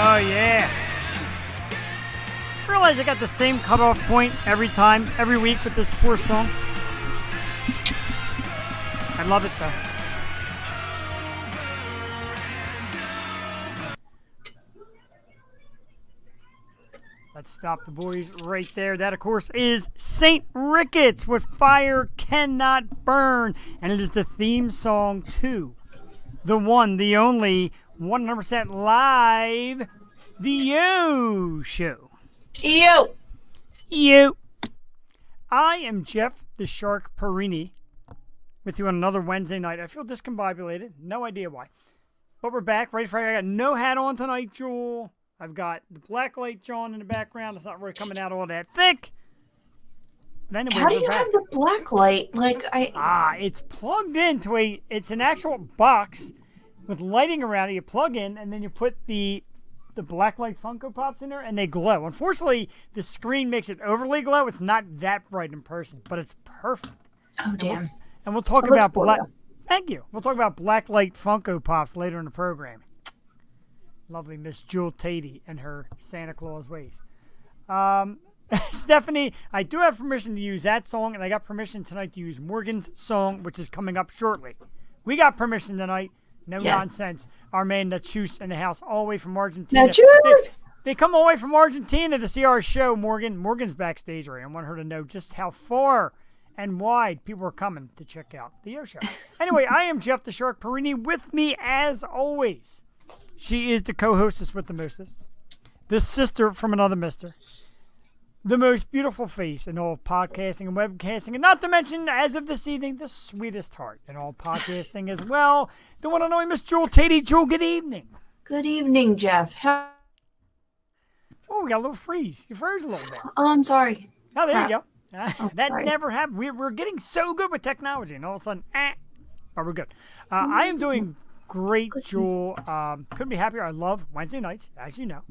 Oh, yeah. I realize I got the same cutoff point every time, every week with this poor song. I love it, though. Let's stop the boys right there. That, of course, is St. Ricketts with Fire Cannot Burn. And it is the theme song to the one, the only, 100% live, The Yo Show. Yo! Yo! I am Jeff the Shark Perini with you on another Wednesday night. I feel discombobulated. No idea why. But we're back. Ready for it. I got no hat on tonight, Jewel. I've got the black light drawn in the background. It's not really coming out all that thick. But anyway, how do you have the black light? It's plugged into it's an actual box with lighting around it. You plug in, and then you put the black light Funko Pops in there, and they glow. Unfortunately, the screen makes it overly glow. It's not that bright in person, but it's perfect. Oh, damn. And we'll talk about black. Thank you. We'll talk about black light Funko Pops later in the program. Lovely Miss Jewel Tatey and her Santa Claus ways. Stephanie, I do have permission to use that song, and I got permission tonight to use Morgan's song, which is coming up shortly. We got permission tonight. No nonsense. Our man Nachus in the house, all the way from Argentina. Nachus! They come all the way from Argentina to see our show, Morgan. Morgan's backstage right. I want her to know just how far and wide people are coming to check out the Yo Show. Anyway, I am Jeff the Shark Perini. With me, as always, she is the co-hostess with the mostest, the sister from another mister, the most beautiful face in all podcasting and webcasting, and not to mention, as of this evening, the sweetest heart in all podcasting as well, the one and only Miss Jewel Tatey. Jewel, good evening. Good evening, Jeff. Oh, we got a little freeze. You froze a little bit. Oh, I'm sorry. Oh, there you go. That sorry. never happened. We're getting so good with technology, and all of a sudden, but we're good. I am doing great, Jewel. Couldn't be happier. I love Wednesday nights, as you know.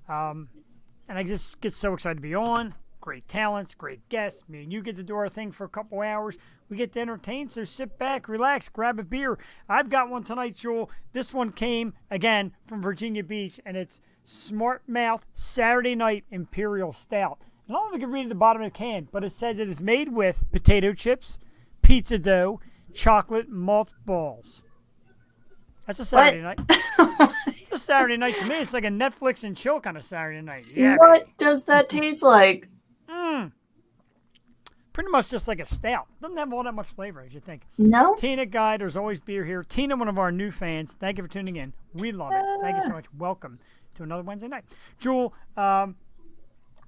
And I just get so excited to be on. Great talents, great guests. Me and you get to do our thing for a couple hours. We get to entertain, so sit back, relax, grab a beer. I've got one tonight, Jewel. This one came, again, from Virginia Beach, and it's Smart Mouth Saturday Night Imperial Stout. And I don't know if I can read at the bottom of the can, but it says it is made with potato chips, pizza dough, chocolate malt balls. That's a Saturday night. It's a Saturday night to me. It's like a Netflix and chill kind of Saturday night. Yeah. What does that taste like? Pretty much just like a stout. Doesn't have all that much flavor, as you think. No? Tina Guy, there's always beer here. Tina, one of our new fans. Thank you for tuning in. We love it. Thank you so much. Welcome to another Wednesday night. Jewel,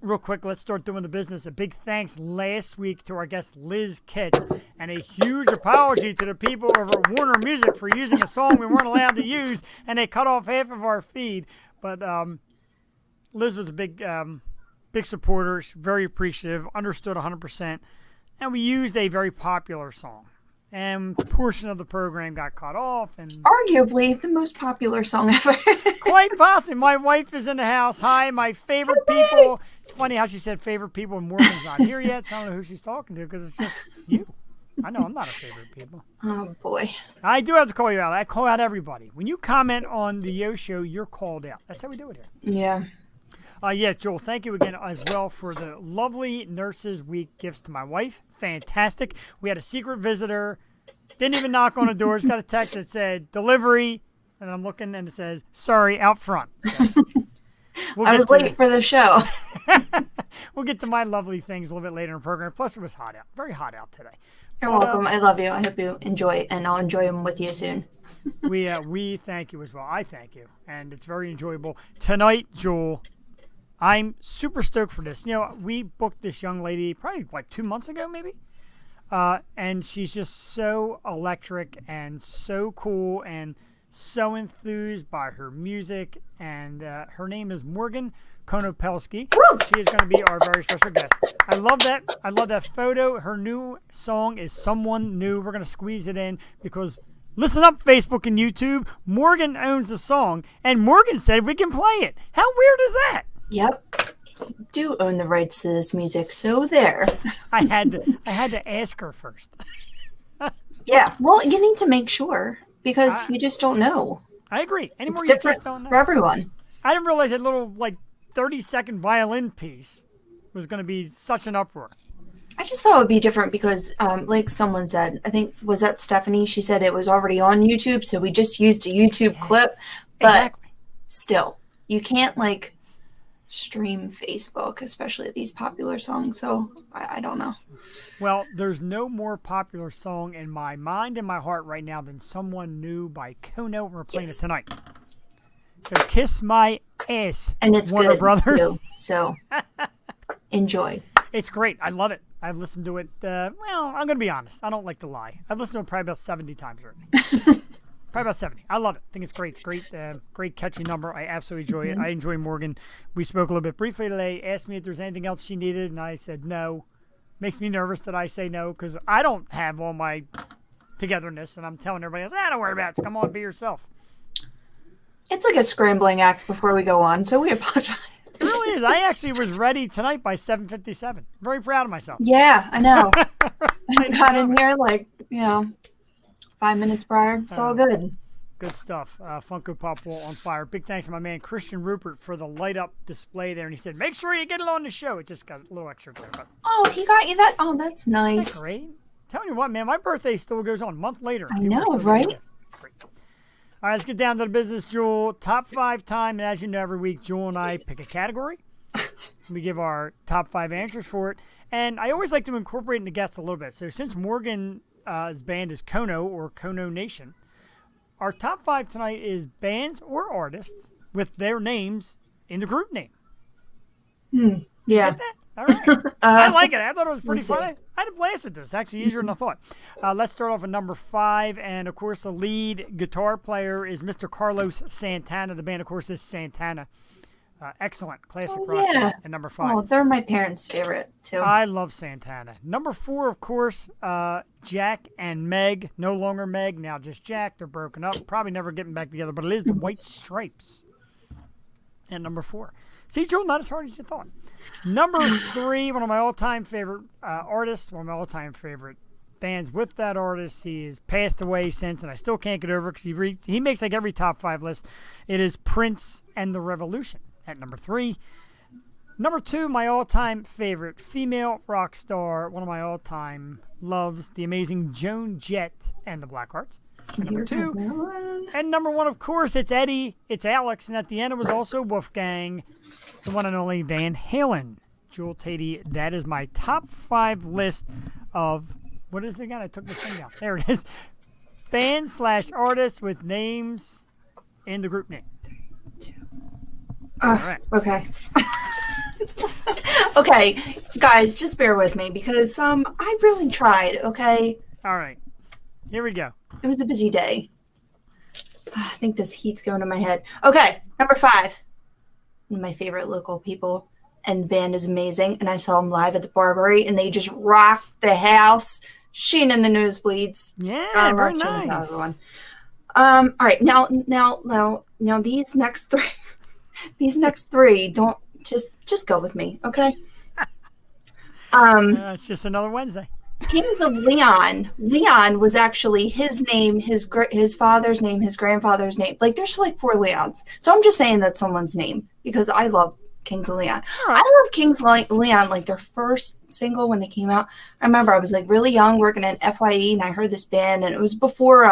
real quick, let's start doing the business. A big thanks last week to our guest Liz Kitts, and a huge apology to the people over at Warner Music for using a song we weren't allowed to use, and they cut off half of our feed. But Liz was a big supporter, very appreciative, understood 100%, and we used a very popular song. And a portion of the program got cut off. And arguably the most popular song ever. Quite possibly. My wife is in the house. Hi, my favorite people. It's funny how she said favorite people and Morgan's not here yet. So I don't know who she's talking to because it's just you. I know I'm not a favorite people. Oh, boy. I do have to call you out. I call out everybody. When you comment on the Yo Show, you're called out. That's how we do it here. Yeah. Yeah, Joel, thank you again as well for the lovely Nurses Week gifts to my wife. Fantastic. We had a secret visitor. Didn't even knock on the door. Just got a text that said, delivery. And I'm looking and it says, sorry, out front. So I was late for the show. We'll get to my lovely things a little bit later in the program. Plus, it was hot out. Very hot out today. You're welcome. I love you. I hope you enjoy, and I'll enjoy them with you soon. We thank you as well. I thank you. And it's very enjoyable. Tonight, Joel, I'm super stoked for this. You know, we booked this young lady probably like 2 months ago, maybe. And she's just so electric and so cool and so enthused by her music. And her name is Morgan Konopelski. She is going to be our very special guest. I love that. I love that photo. Her new song is Someone New. We're going to squeeze it in because listen up, Facebook and YouTube. Morgan owns the song, and Morgan said we can play it. How weird is that? Yep. You do own the rights to this music, so there. I had to ask her first. Yeah, well, you need to make sure because you just don't know. I agree. It's different for everyone. I didn't realize that little, 30-second violin piece was going to be such an uproar. I just thought it would be different because, like someone said, I think, was that Stephanie? She said it was already on YouTube, so we just used a YouTube clip. But Exactly. still, you can't, stream Facebook, especially these popular songs, so I don't know. Well, there's no more popular song in my mind and my heart right now than Someone New by Kono. We're playing it tonight. So Kiss My Ass, And it's Warner good, Brothers. too, so enjoy. It's great. I love it. I've listened to it, I'm going to be honest. I don't like to lie. I've listened to it probably about 70 times already. Probably about 70. I love it. I think it's great. It's great. Great catchy number. I absolutely enjoy it. I enjoy Morgan. We spoke a little bit briefly today. Asked me if there's anything else she needed, and I said no. Makes me nervous that I say no because I don't have all my togetherness, and I'm telling everybody else, don't worry about it. Come on, be yourself. It's like a scrambling act before we go on, so we apologize. It really is. I actually was ready tonight by 7:57. Very proud of myself. Yeah, I know. I got in here 5 minutes prior. It's all good. Good stuff. Funko Pop Wall on fire. Big thanks to my man Christian Rupert for the light up display there. And he said, make sure you get it on the show. It just got a little extra there. But Oh, he got you that? Oh, that's nice. that's great. Telling you what, man, my birthday still goes on a month later. I People know, still right? get it. It's great. All right, let's get down to the business, Jewel. Top 5 time. And as you know, every week, Jewel and I pick a category. We give our top 5 answers for it. And I always like to incorporate in the guests a little bit. So since Morgan's band is Kono or Kono Nation, our top 5 tonight is bands or artists with their names in the group name. Yeah. Get that? All right. I like it. I thought it was pretty we'll fun. I had a blast with this. It's actually easier than I thought. Let's start off at number 5. And, of course, the lead guitar player is Mr. Carlos Santana. The band, of course, is Santana. Excellent. Classic rock yeah. at number 5. Oh, they're my parents' favorite, too. I love Santana. Number 4, of course, Jack and Meg. No longer Meg, now just Jack. They're broken up. Probably never getting back together, but it is the White Stripes. And number 4. See, Joel, not as hard as you thought. Number 3, one of my all-time favorite artists, one of my all-time favorite bands with that artist. He has passed away since, and I still can't get over it because he makes like every top 5 list. It is Prince and the Revolution at number 3. Number 2, my all-time favorite female rock star, one of my all-time loves, the amazing Joan Jett and the Blackhearts. Number 2. And number 1, of course, it's Eddie, it's Alex, and at the end it was also Wolfgang, the one and only Van Halen. Jewel Tatey, that is my top 5 list of, what is it again? I took the thing out. There it is. Bands/artists with names in the group name. All right. Okay. Okay, guys, just bear with me because I really tried, okay? All right. Here we go. It was a busy day. I think this heat's going to my head. Okay, number 5. One of my favorite local people, and the band is amazing. And I saw them live at the Barbary, and they just rocked the house. Sheen in the nosebleeds. Yeah, very nice. Everyone. All right, now these next 3, don't just go with me, okay? It's just another Wednesday. Kings of Leon. Leon was actually his name, his father's name, his grandfather's name. Like, there's 4 Leons. So I'm just saying that's someone's name because I love Kings of Leon. All right. I love Kings of Leon, their first single when they came out. I remember I was really young working at FYE and I heard this band and it was before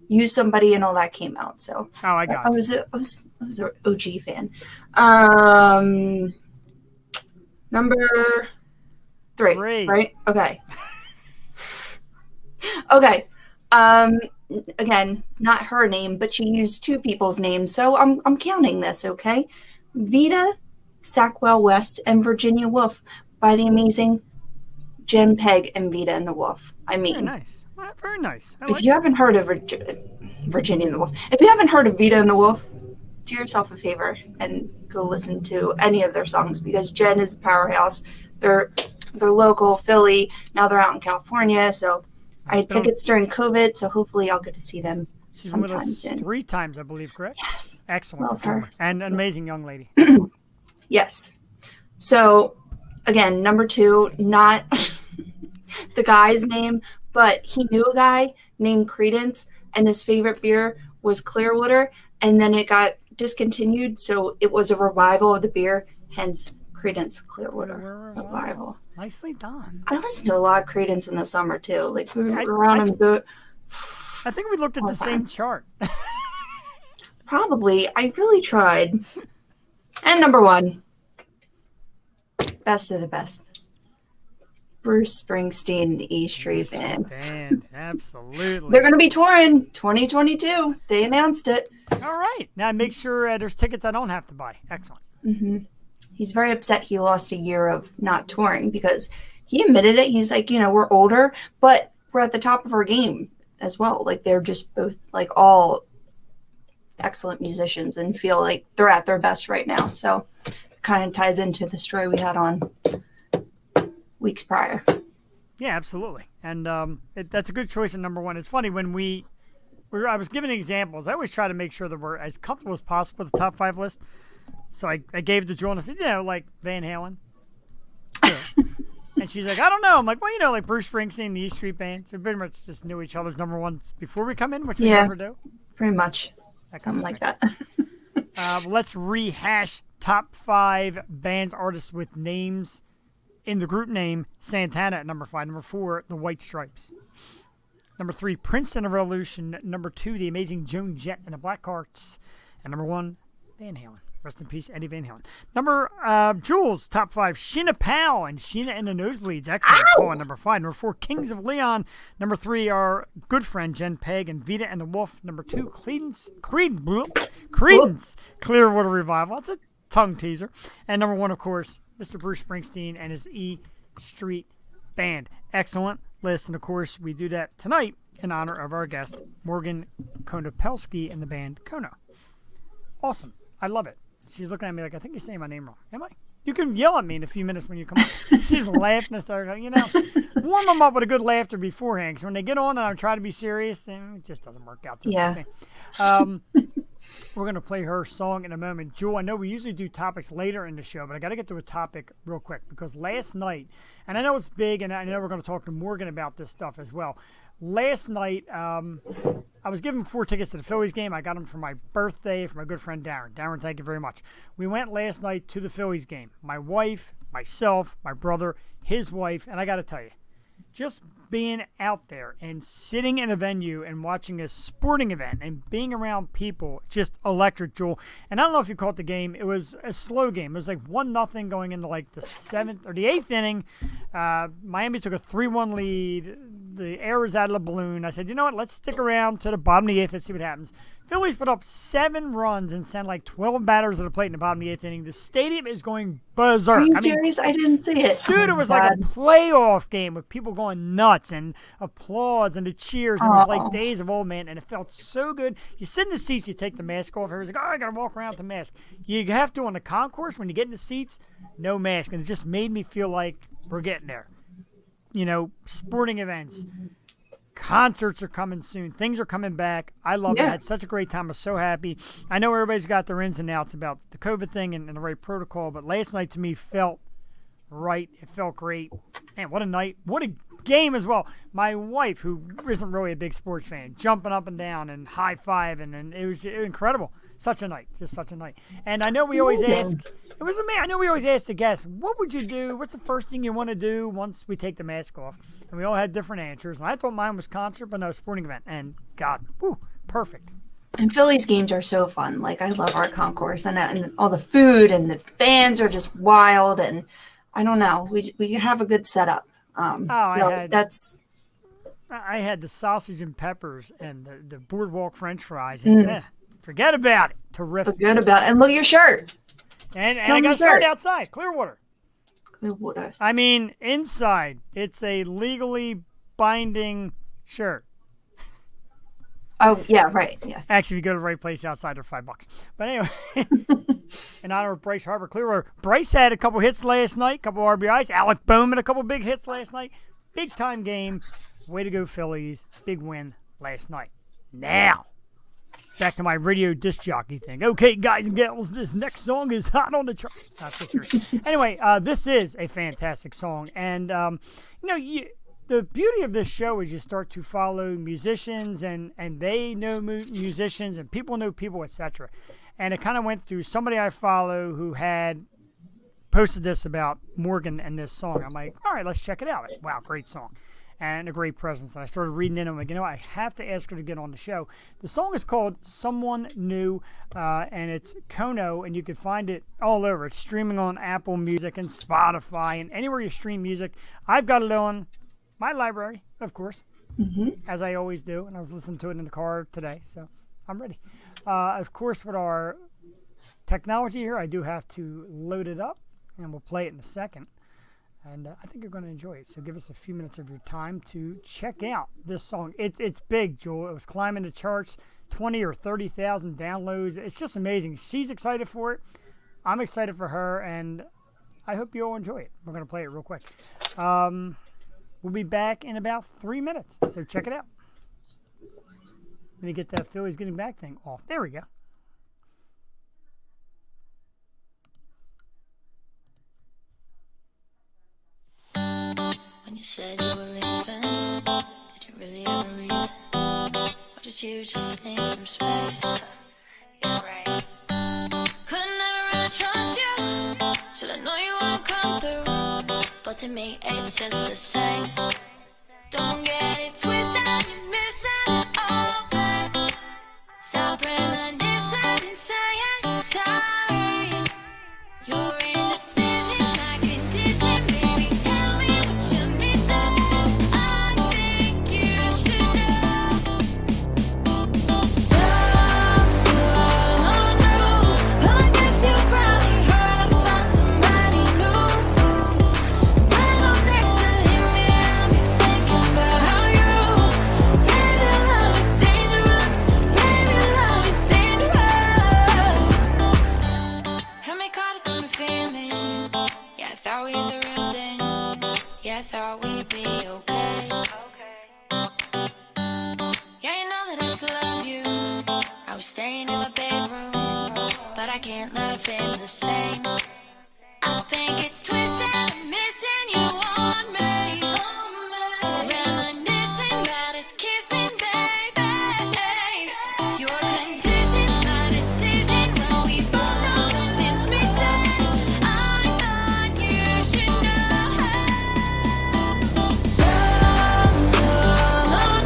Use Somebody and all that came out. So I got I was an OG fan. Number 3, right? Okay. Okay. Again, not her name, but she used 2 people's names, so I'm counting this, okay? Vita Sackwell West and Virginia Woolf by the amazing Jen Peg and Vita and the Wolf. I mean, very nice. Very nice. If you haven't heard of Virginia and the Wolf, if you haven't heard of Vita and the Wolf, do yourself a favor and go listen to any of their songs because Jen is a powerhouse. They're local, Philly. Now they're out in California. So I had tickets during COVID, so hopefully I'll get to see them sometime soon. 3 times, I believe, correct? Yes. Excellent. Love her. And an amazing young lady. Yes. So, again, number 2, not the guy's name, but he knew a guy named Credence, and his favorite beer was Clearwater, and then it got discontinued, so it was a revival of the beer, hence Creedence Clearwater Revival. Nicely done. I listen to a lot of Creedence in the summer too. Like we were I- around in the boat. I think we looked at the same chart. Probably. I really tried. And number 1. Best of the best. Bruce Springsteen, the E Street Band. Absolutely. They're going to be touring 2022. They announced it. All right. Now make sure there's tickets I don't have to buy. Excellent. Mm-hmm. He's very upset he lost a year of not touring because he admitted it. He's like, we're older, but we're at the top of our game as well. Like they're just both like all excellent musicians and feel like they're at their best right now. So it kind of ties into the story we had on weeks prior. Yeah, absolutely. And that's a good choice in number 1. It's funny when I was giving examples. I always try to make sure that we're as comfortable as possible with the top 5 list. So I gave the drill and I said, like Van Halen. Yeah. And she's like, I don't know. I'm like, well, like Bruce Springsteen, the E Street Band. So we pretty much just knew each other's number 1s before we come in, which we never do. Pretty much. That Something like that. Let's rehash top 5 bands, artists with names in the group name. Santana at number 5. Number 4, the White Stripes. Number 3, Prince and the Revolution. Number 2, the Amazing Joan Jett and the Blackhearts. And number 1, Van Halen. Rest in peace, Eddie Van Halen. Number, Jules, top 5, Sheena Powell and Sheena and the Nosebleeds. Excellent call at number 5. Number 4, Kings of Leon. Number 3, our good friend Jen Pegg and Vita and the Wolf. Number 2, Creedence Clearwater Revival. That's a tongue teaser. And number 1, of course, Mr. Bruce Springsteen and his E Street Band. Excellent list. And, of course, we do that tonight in honor of our guest, Morgan Konopelski and the band Kono. Awesome. I love it. She's looking at me like, I think you're saying my name wrong. Am I? You can yell at me in a few minutes when you come on. She's laughing and starting, warm them up with a good laughter beforehand. Because when they get on and I try to be serious, and it just doesn't work out. Just the same. We're going to play her song in a moment. Jewel, I know we usually do topics later in the show, but I got to get to a topic real quick. Because last night, and I know it's big, and I know we're going to talk to Morgan about this stuff as well. Last night, I was given 4 tickets to the Phillies game. I got them for my birthday from my good friend Darren. Darren, thank you very much. We went last night to the Phillies game. My wife, myself, my brother, his wife, and I got to tell you, just being out there and sitting in a venue and watching a sporting event and being around people, just electric, Joel. And I don't know if you caught the game. It was a slow game. It was like 1-0 going into like the 7th or the 8th inning. Miami took a 3-1 lead. The air was out of the balloon. I said, you know what? Let's stick around to the bottom of the 8th. Let's see what happens. Phillies put up 7 runs and sent like 12 batters to the plate in the bottom of the 8th inning. The stadium is going berserk. Are you serious? I didn't see it. Dude, it was like a playoff game with people going nuts and applause and the cheers. It was like days of old, man, and it felt so good. You sit in the seats, you take the mask off. Everyone's like, I got to walk around with the mask. You have to on the concourse when you get in the seats, no mask. And it just made me feel like we're getting there. Sporting events. Concerts are coming soon. Things are coming back. I love it. I had such a great time. I was so happy. I know everybody's got their ins and outs about the COVID thing and the right protocol, but last night to me felt right. It felt great. Man, what a night. What a game as well. My wife, who isn't really a big sports fan, jumping up and down and high-fiving, and it was incredible. Such a night. Just such a night. And I know we always ask, I know we always ask the guests, what would you do? What's the first thing you want to do once we take the mask off? And we all had different answers. And I thought mine was concert, but no, sporting event. And God, perfect. And Phillies games are so fun. Like, I love our concourse and all the food, and the fans are just wild. And I don't know, we have a good setup. I had the sausage and peppers and the boardwalk French fries. And forget about it. Terrific. Forget about it. And look at your shirt. And I got a shirt outside, Clearwater. Clearwater. I mean, inside, it's a legally binding shirt. Oh, yeah, right. Yeah. Actually, if you go to the right place outside, they're $5. But anyway, in honor of Bryce Harper, Clearwater. Bryce had a couple hits last night, a couple RBIs. Alec Bowman, a couple big hits last night. Big time game. Way to go, Phillies. Big win last night. Now, back to my radio disc jockey thing. Okay, guys and gals, this next song is hot on the chart. Not so serious. Anyway, this is a fantastic song. And, the beauty of this show is you start to follow musicians, and they know musicians, and people know people, etc. and it kind of went through somebody I follow who had posted this about Morgan and this song. I'm like, all right, let's check it out. Wow, great song. And a great presence. And I started reading in. I'm like, I have to ask her to get on the show. The song is called Someone New, and it's Kono, and you can find it all over. It's streaming on Apple Music and Spotify and anywhere you stream music. I've got it on my library, of course, as I always do. And I was listening to it in the car today, so I'm ready. Of course, with our technology here, I do have to load it up, and we'll play it in a second. And I think you're going to enjoy it. So give us a few minutes of your time to check out this song. It's big, Joel. It was climbing the charts, 20 or 30,000 downloads. It's just amazing. She's excited for it. I'm excited for her, and I hope you all enjoy it. We're going to play it real quick. We'll be back in about 3 minutes, so check it out. Let me get that Philly's Getting Back thing off. There we go. When you said you were leaving, did you really have a reason? Or did you just need some space? You're right. Could never really trust you. Should I know you wanna come through? But to me, it's just the same. Don't get it twisted, you're missing all of me. Stop reminiscing and saying sorry. Your indecision's my condition, baby. Tell me what you're missing. I think you should know. Someone new. Well, I guess you probably heard I found somebody new. When I'm next to him, yeah, I'll be thinking about you. Yeah, your love is dangerous. Yeah, your love is dangerous. Had me caught up in my feelings. Yeah, I thought we had the reason. Yeah, I thought we'd be okay. Yeah, you know that I still love you. I was staying in my bedroom, but I can't love him the same. I think it's twisted, I'm missing you on me. Reminiscing about us kissing, baby. Your condition's my decision. Well, we both know something's missing. I thought you should know. Someone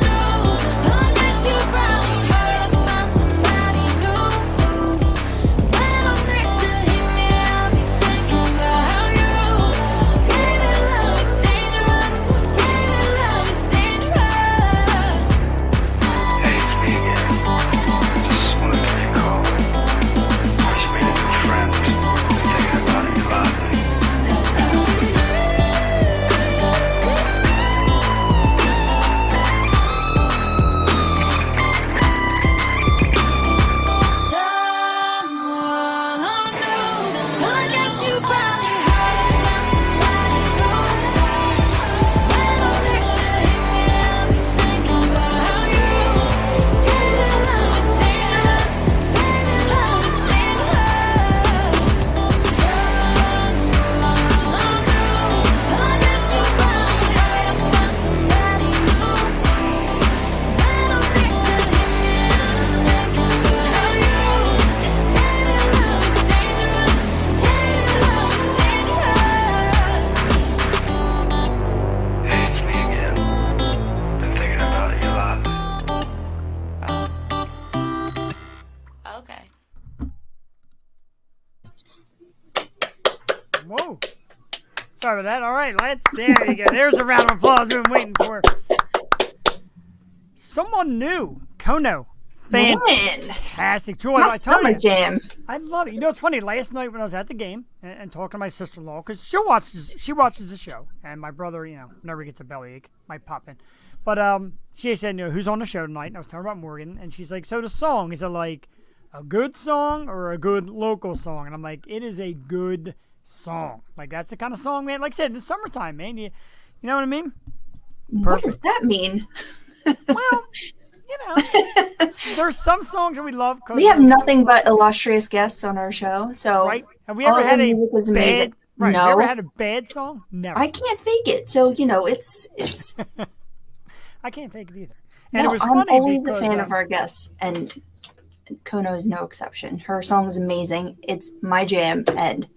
new. Well, I guess you probably heard I found somebody new. When I'm next to him, yeah, I'll be thinking about you. Yeah, your love is dangerous. Yeah, your love is dangerous. Hey, it's me again. Just wanted to make a call. I just made a new friend. Been thinking about it a lot. Someone new. Well, I guess you probably heard I found somebody new. When I'm next to him, yeah, I'll be thinking about you. Yeah, your love is dangerous. Yeah, your love is dangerous. Someone new. Well, I guess you probably heard I found somebody new. When I'm next to him, yeah, I'll be thinking about you. Yeah, your love is dangerous. Yeah, your love is dangerous. Hey, it's me again. Been thinking about it a lot. Okay. Whoa. Sorry about that. All right, there you go. There's a round of applause we've been waiting for. Someone New, Kono. Man, Fantastic. Joy, my I tell summer you. jam. I love it. You know, it's funny. Last night when I was at the game and talking to my sister-in-law, because she watches the show, and my brother, whenever he gets a bellyache, might pop in. But she said, who's on the show tonight? And I was talking about Morgan, and she's like, so the song, is it like a good song or a good local song? And I'm like, it is a good song. Like, that's the kind of song, man. Like I said, in the summertime, man. You know what I mean? What does that mean? Well, there's some songs that we love. We have nothing but illustrious guests on our show, so Right? Have we all ever the had a music was amazing. bad? Right. No, Have you ever had a bad song? Never. I can't fake it. So it's. I can't take it either. And No, it was I'm funny always because a fan of our guests, and Kono is no exception. Her song is amazing. It's my jam, and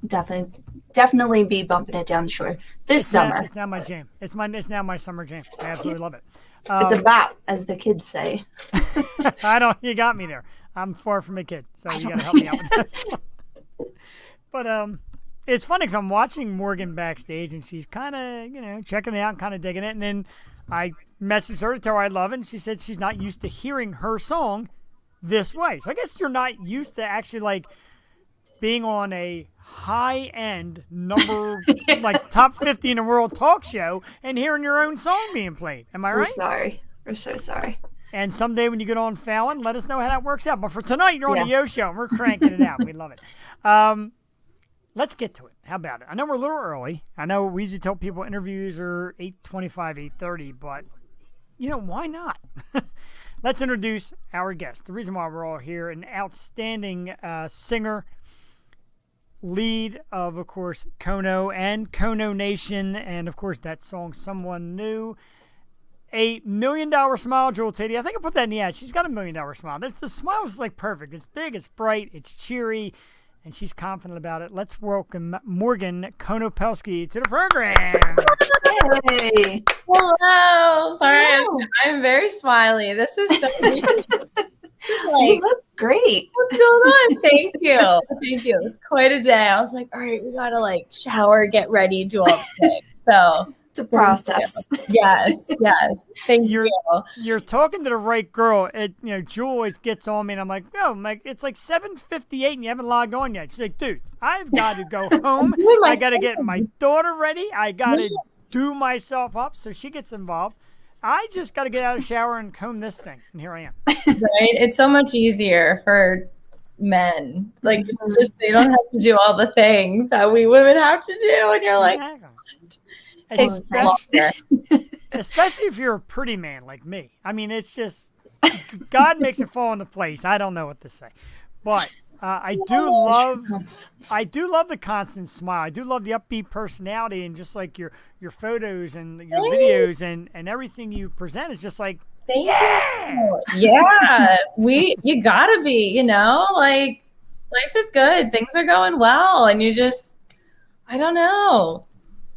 definitely be bumping it down the shore this summer. It's now my jam. It's now my summer jam. I absolutely love it. It's a bop, as the kids say. You got me there. I'm far from a kid, so you got to help me out with this. But it's funny because I'm watching Morgan backstage, and she's kind of, checking it out and kind of digging it. And then I messaged her to tell her I love it, and she said she's not used to hearing her song this way. So I guess you're not used to actually, like, being on a high-end number, like, top 50 in the world talk show and hearing your own song being played. Am I right? We're sorry. We're so sorry. And someday when you get on Fallon, let us know how that works out. But for tonight, you're on the Yo Show, and we're cranking it out. We love it. Let's get to it. How about it? I know we're a little early. I know we usually tell people interviews are 8:25, 8:30, but, why not? Let's introduce our guest. The reason why we're all here, an outstanding singer, lead of course, Kono and Kono Nation, and, of course, that song, Someone New. A $1 million smile, Jewel Titty. I think I put that in the ad. She's got a $1 million smile. The smile is, like, perfect. It's big, it's bright, it's cheery, and she's confident about it. Let's welcome Morgan Konopelski to the program. Hey. Hello. Sorry, I'm very smiley. This is so You look great. what's going on? Thank you. Thank you. It was quite a day. I was like, all right, we gotta shower, get ready, do all the things. So It's a process. yes. Thank you. You're talking to the right girl. Jewel always gets on me, and I'm like, it's like 7:58, and you haven't logged on yet. She's like, dude, I've got to go home. I got to get my daughter ready. I got to do myself up. So she gets involved. I just got to get out of the shower and comb this thing, and here I am. Right? It's so much easier for men. It's just they don't have to do all the things that we women have to do, and you're like, Especially if you're a pretty man like me. I mean, it's just God makes it fall into place. I don't know what to say, but I do love the constant smile. I do love the upbeat personality, and just like your photos and your videos and everything you present is just like, you. Yeah, you gotta be. Life is good. Things are going well, and you just, I don't know.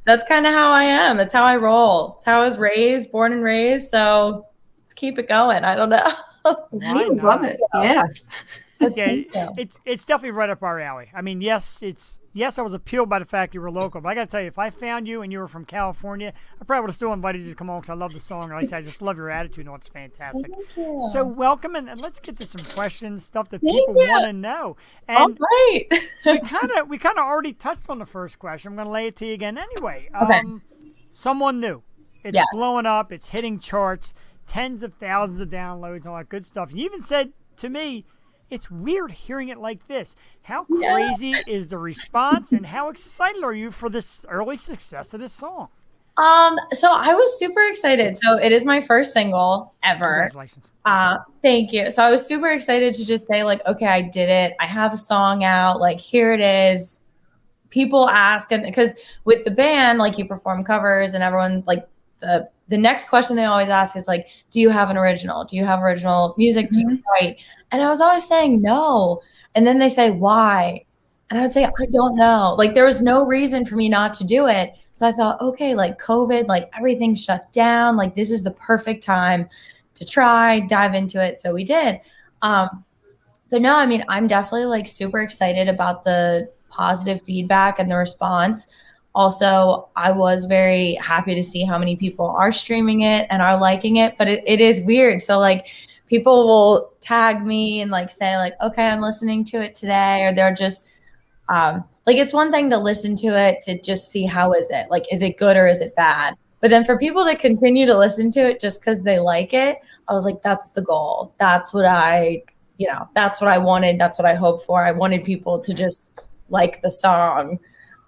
That's kind of how I am. That's how I roll. It's how I was born and raised. So let's keep it going. I don't know. I love it. Yeah. Okay, it's definitely right up our alley. I mean, yes, I was appealed by the fact you were local, but I got to tell you, if I found you and you were from California, I probably would have still invited you to come on because I love the song. Or at least I just love your attitude, and it's fantastic. So welcome, and let's get to some questions, stuff that people want to know. And all right. we kind of already touched on the first question. I'm going to lay it to you again anyway. Okay. Someone New. It's blowing up. It's hitting charts, tens of thousands of downloads, and all that good stuff. And you even said to me, it's weird hearing it like this. How crazy is the response, and how excited are you for this early success of this song? So I was super excited. So it is my first single ever. Congratulations. Thank you. So I was super excited to just say, okay, I did it. I have a song out. Here it is. People ask, and because with the band, you perform covers, and everyone the next question they always ask is do you have an original? Do you have original music? Do you write? And I was always saying no. And then they say, why? And I would say, I don't know. There was no reason for me not to do it. So I thought, okay, COVID, everything shut down. This is the perfect time to try, dive into it. So we did. But no, I mean, I'm definitely super excited about the positive feedback and the response. Also, I was very happy to see how many people are streaming it and are liking it, but it is weird. So people will tag me and say okay, I'm listening to it today, or they're just it's one thing to listen to it to just see how is it good or is it bad? But then for people to continue to listen to it just because they like it, I was that's the goal. That's what that's what I wanted. That's what I hoped for. I wanted people to just like the song.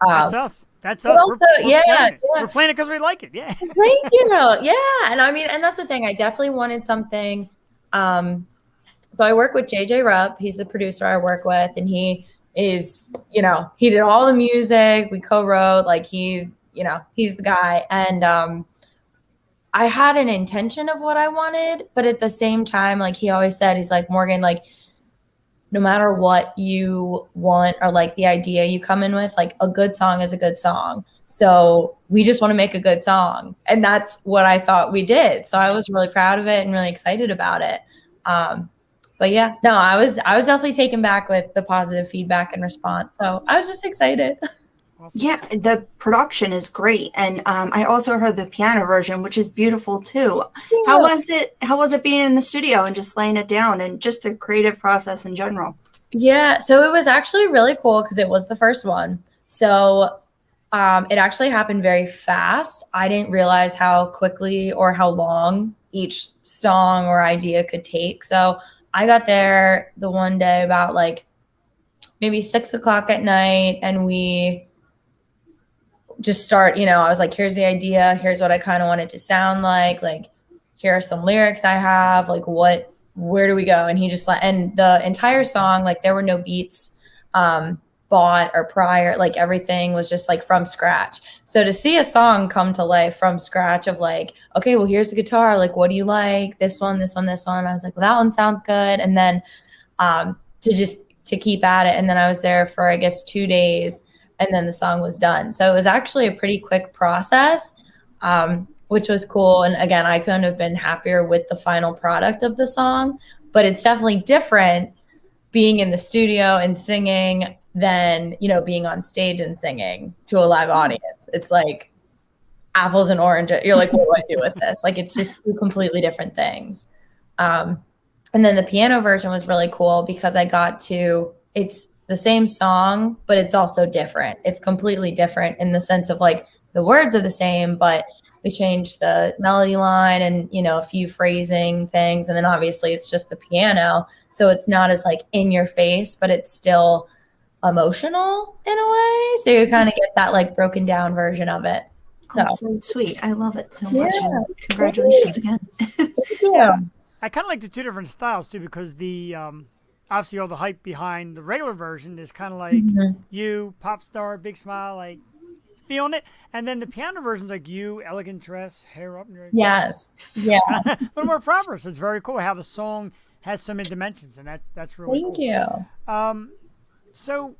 That's us. That's us. Also, we're playing it because we like it. Yeah. Thank you. Yeah. And I mean, and that's the thing. I definitely wanted something. So I work with JJ Rupp. He's the producer I work with, and he is, he did all the music. We co-wrote. He's the guy. And I had an intention of what I wanted, but at the same time, he always said, he's Morgan, no matter what you want or like the idea you come in with, like a good song is a good song. So we just want to make a good song. And that's what I thought we did. So I was really proud of it and really excited about it. But yeah, no, I was definitely taken back with the positive feedback and response. So I was just excited. Yeah, the production is great, and I also heard the piano version, which is beautiful too. Yeah. How was it? How was it being in the studio and just laying it down, and just the creative process in general? Yeah, so it was actually really cool because it was the first one. So it actually happened very fast. I didn't realize how quickly or how long each song or idea could take. So I got there the one day about like maybe 6 o'clock at night, and we just start, I was like, here's the idea, here's what I kind of want it to sound like here are some lyrics I have, like where do we go? And he just and the entire song, like there were no beats bought or prior, like everything was just like from scratch. So to see a song come to life from scratch of like, okay, well, here's the guitar, like what do you like, this one, this one, this one, I was like, well, that one sounds good. And then to keep at it, and then I was there for I guess 2 days, and then the song was done. So it was actually a pretty quick process, which was cool. And again, I couldn't have been happier with the final product of the song, but it's definitely different being in the studio and singing than, being on stage and singing to a live audience. It's like apples and oranges. You're like, what do I do with this? Like, it's just two completely different things. And then the piano version was really cool because it's the same song, but it's also different. It's completely different in the sense of like the words are the same, but we changed the melody line and, a few phrasing things. And then obviously it's just the piano. So it's not as like in your face, but it's still emotional in a way. So you kind of get that like broken down version of it. So, so sweet. I love it so much. Yeah. And congratulations again. Yeah. I kind of like the two different styles too, because the obviously all the hype behind the regular version is kind of like you, pop star, big smile, like feeling it, and then the piano version's like you, elegant dress, hair up, and Yes, yeah. a little more proper. So it's very cool how the song has so many dimensions, and that's really Thank cool. you. So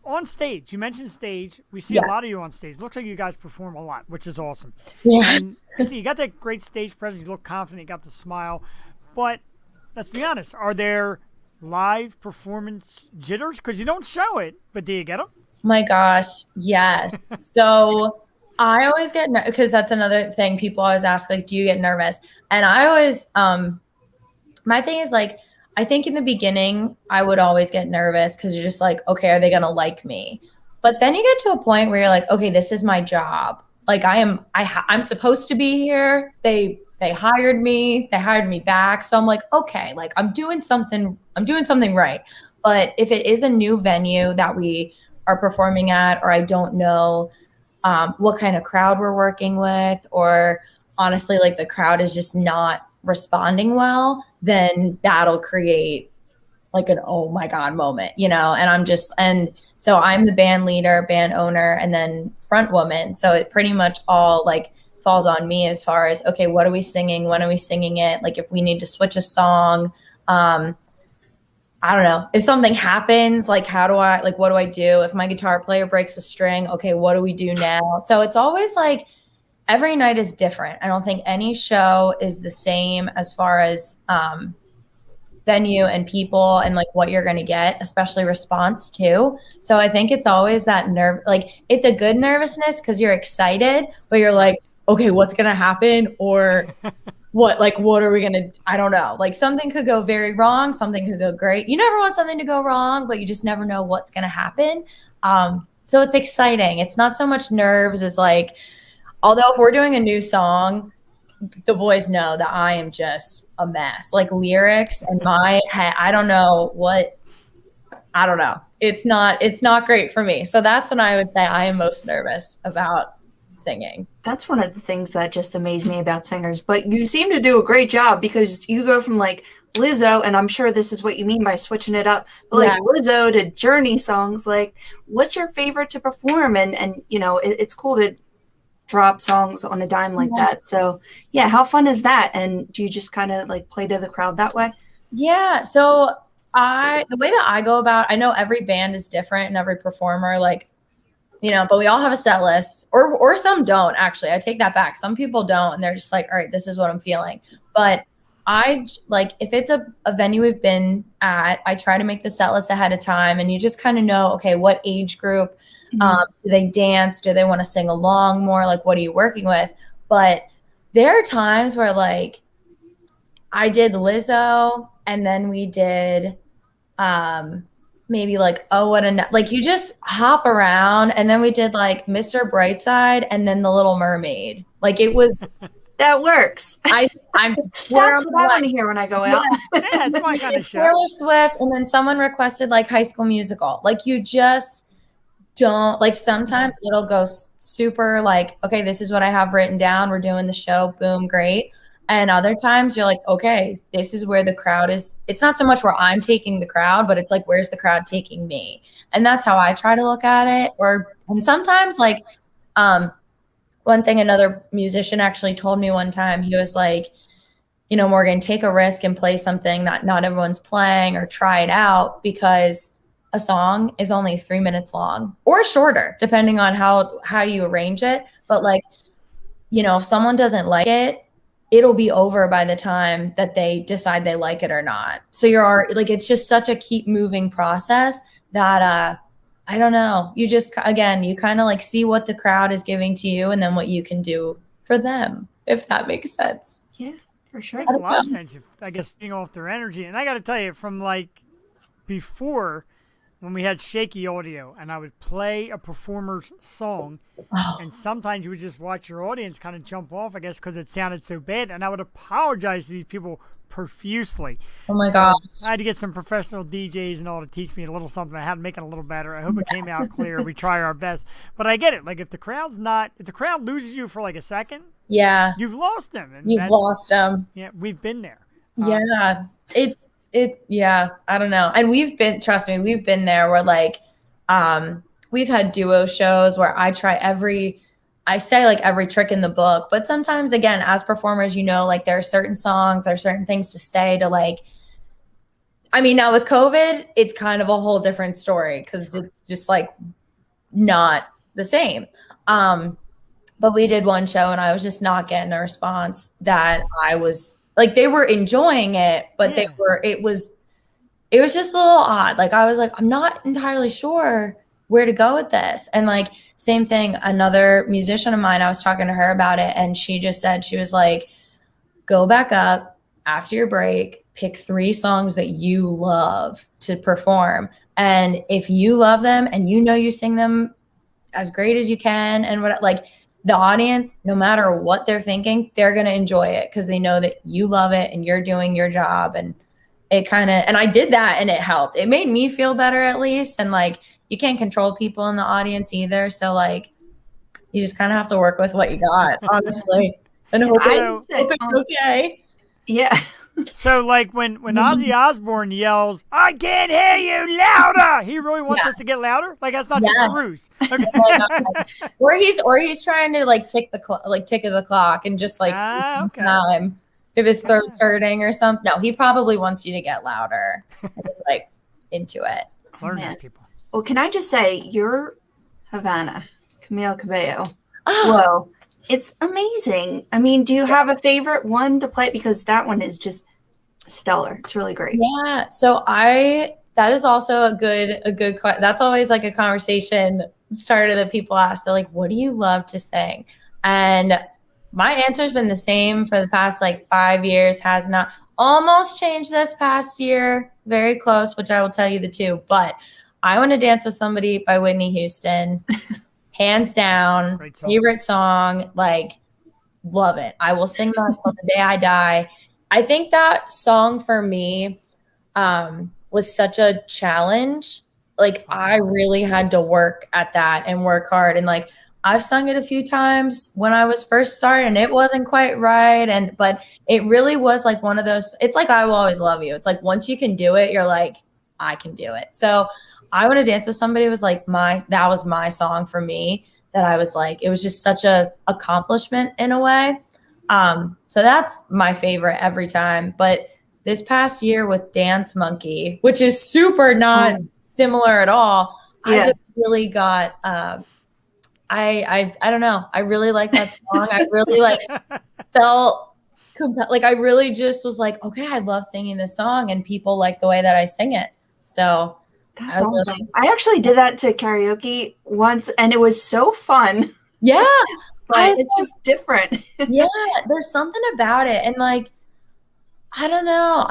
on stage, you mentioned stage. We see a lot of you on stage. Looks like you guys perform a lot, which is awesome. Yeah. And you got that great stage presence. You look confident. You got the smile. But let's be honest. Are there live performance jitters? Because you don't show it, but do you get them? My gosh, yes. So I always get because that's another thing people always ask, like, do you get nervous? And I always, my thing is like, I think in the beginning I would always get nervous because you're just like, okay, are they gonna like me? But then you get to a point where you're like, okay, this is my job. Like I'm supposed to be here. They hired me. They hired me back. So I'm like, okay, like I'm doing something right. But if it is a new venue that we are performing at, or I don't know what kind of crowd we're working with, or honestly, like the crowd is just not responding well, then that'll create like an oh my god moment, and so I'm the band leader, band owner, and then front woman, so it pretty much all like falls on me as far as, okay, what are we singing, when are we singing it, like if we need to switch a song, I don't know, if something happens, like what do I do if my guitar player breaks a string, okay, what do we do now? So it's always like every night is different. I don't think any show is the same as far as venue and people and like what you're going to get, especially response too. So I think it's always that like it's a good nervousness because you're excited, but you're like, okay, what's going to happen? Or what are we going to, I don't know. Like something could go very wrong. Something could go great. You never want something to go wrong, but you just never know what's going to happen. So it's exciting. It's not so much nerves as like, although if we're doing a new song, the boys know that I am just a mess. Like lyrics and my head, I don't know. It's not great for me. So that's when I would say I am most nervous about singing. That's one of the things that just amazed me about singers. But you seem to do a great job because you go from like Lizzo, and I'm sure this is what you mean by switching it up, but like Lizzo to Journey songs. Like, what's your favorite to perform? And it's cool to drop songs on a dime like that. So yeah, how fun is that? And do you just kind of like play to the crowd that way? Yeah. So The way that I go about, I know every band is different and every performer, like, you know, but we all have a set list, or some don't actually. I take that back. Some people don't, and they're just like, all right, this is what I'm feeling. But I like, if it's a venue we've been at, I try to make the set list ahead of time, and you just kind of know, okay, what age group, do they dance? Do they want to sing along more? Like, what are you working with? But there are times where like I did Lizzo, and then we did maybe like like you just hop around, and then we did like Mr. Brightside and then The Little Mermaid. Like it was That works. I'm That's what I want to hear when I go out. Yeah, it's my kind of show. Taylor Swift, and then someone requested like High School Musical. Like you just don't, like sometimes it'll go super like, okay, this is what I have written down. We're doing the show. Boom, great. And other times you're like, okay, this is where the crowd is. It's not so much where I'm taking the crowd, but it's like, where's the crowd taking me? And that's how I try to look at it. And sometimes like, one thing another musician actually told me one time, he was like, you know, Morgan, take a risk and play something that not everyone's playing, or try it out, because a song is only 3 minutes long or shorter, depending on how you arrange it. But like, you know, if someone doesn't like it, it'll be over by the time that they decide they like it or not. So you're like, it's just such a keep moving process that, I don't know. You just, again, you kind of like see what the crowd is giving to you, and then what you can do for them, if that makes sense. Yeah, for sure. Makes a lot of sense, I guess, being off their energy. And I got to tell you, from like before, when we had shaky audio and I would play a performer's song, and sometimes you would just watch your audience kind of jump off, I guess, because it sounded so bad. And I would apologize to these people profusely. Oh my gosh. I had to get some professional DJs and all to teach me a little something. I had to make it a little better. I hope it came out clear. We try our best. But I get it. Like if the crowd loses you for like a second, yeah, you've lost them. And you've lost them. Yeah, we've been there. Yeah. Yeah, I don't know. And trust me, we've been there where like, we've had duo shows where I say like every trick in the book, but sometimes again, as performers, you know, like there are certain songs or certain things to say to like, I mean, now with COVID, it's kind of a whole different story, because it's just like not the same. But we did one show and I was just not getting a response that I was like, they were enjoying it, but it was just a little odd. Like I was like, I'm not entirely sure where to go with this. And like, same thing, another musician of mine, I was talking to her about it, and she just said, she was like, go back up after your break, pick 3 songs that you love to perform. And if you love them and you know you sing them as great as you can, and what, like the audience, no matter what they're thinking, they're going to enjoy it because they know that you love it and you're doing your job. And it kind of, and I did that and it helped. It made me feel better at least. And like, you can't control people in the audience either. So like, you just kind of have to work with what you got, honestly. And hope it's okay. Yeah. So like when Ozzy Osbourne yells, "I can't hear you louder," he really wants us to get louder. Like that's not just a ruse. Okay. or he's trying to like tick the clock and just like time if his throat's hurting or something. No, he probably wants you to get louder. It's like into it. Learning people. Well, can I just say your Havana, Camille Cabello? Whoa. It's amazing. I mean, do you have a favorite one to play? Because that one is just stellar. It's really great. Yeah. So that is also a good question. That's always like a conversation starter that people ask. They're like, what do you love to sing? And my answer has been the same for the past like 5 years, has not almost changed this past year. Very close, which I will tell you the two. But I Want to Dance with Somebody by Whitney Houston. Hands down, favorite song, like, love it. I will sing that till the day I die. I think that song for me was such a challenge. Like, I really had to work at that and work hard. And, like, I've sung it a few times when I was first starting, and it wasn't quite right. But it really was, like, one of those – it's like I Will Always Love You. It's like once you can do it, you're like, I can do it. So – I Want to Dance with Somebody was like that was my song for me, that I was like, it was just such a accomplishment in a way. So that's my favorite every time. But this past year with Dance Monkey, which is super not similar at all. I just really got I don't know. I really like that song. I really felt like I really just was like, okay, I love singing this song and people like the way that I sing it. So that's awesome. I actually did that to karaoke once and it was so fun. Yeah. But it's just different. Yeah, there's something about it. And like, I don't know.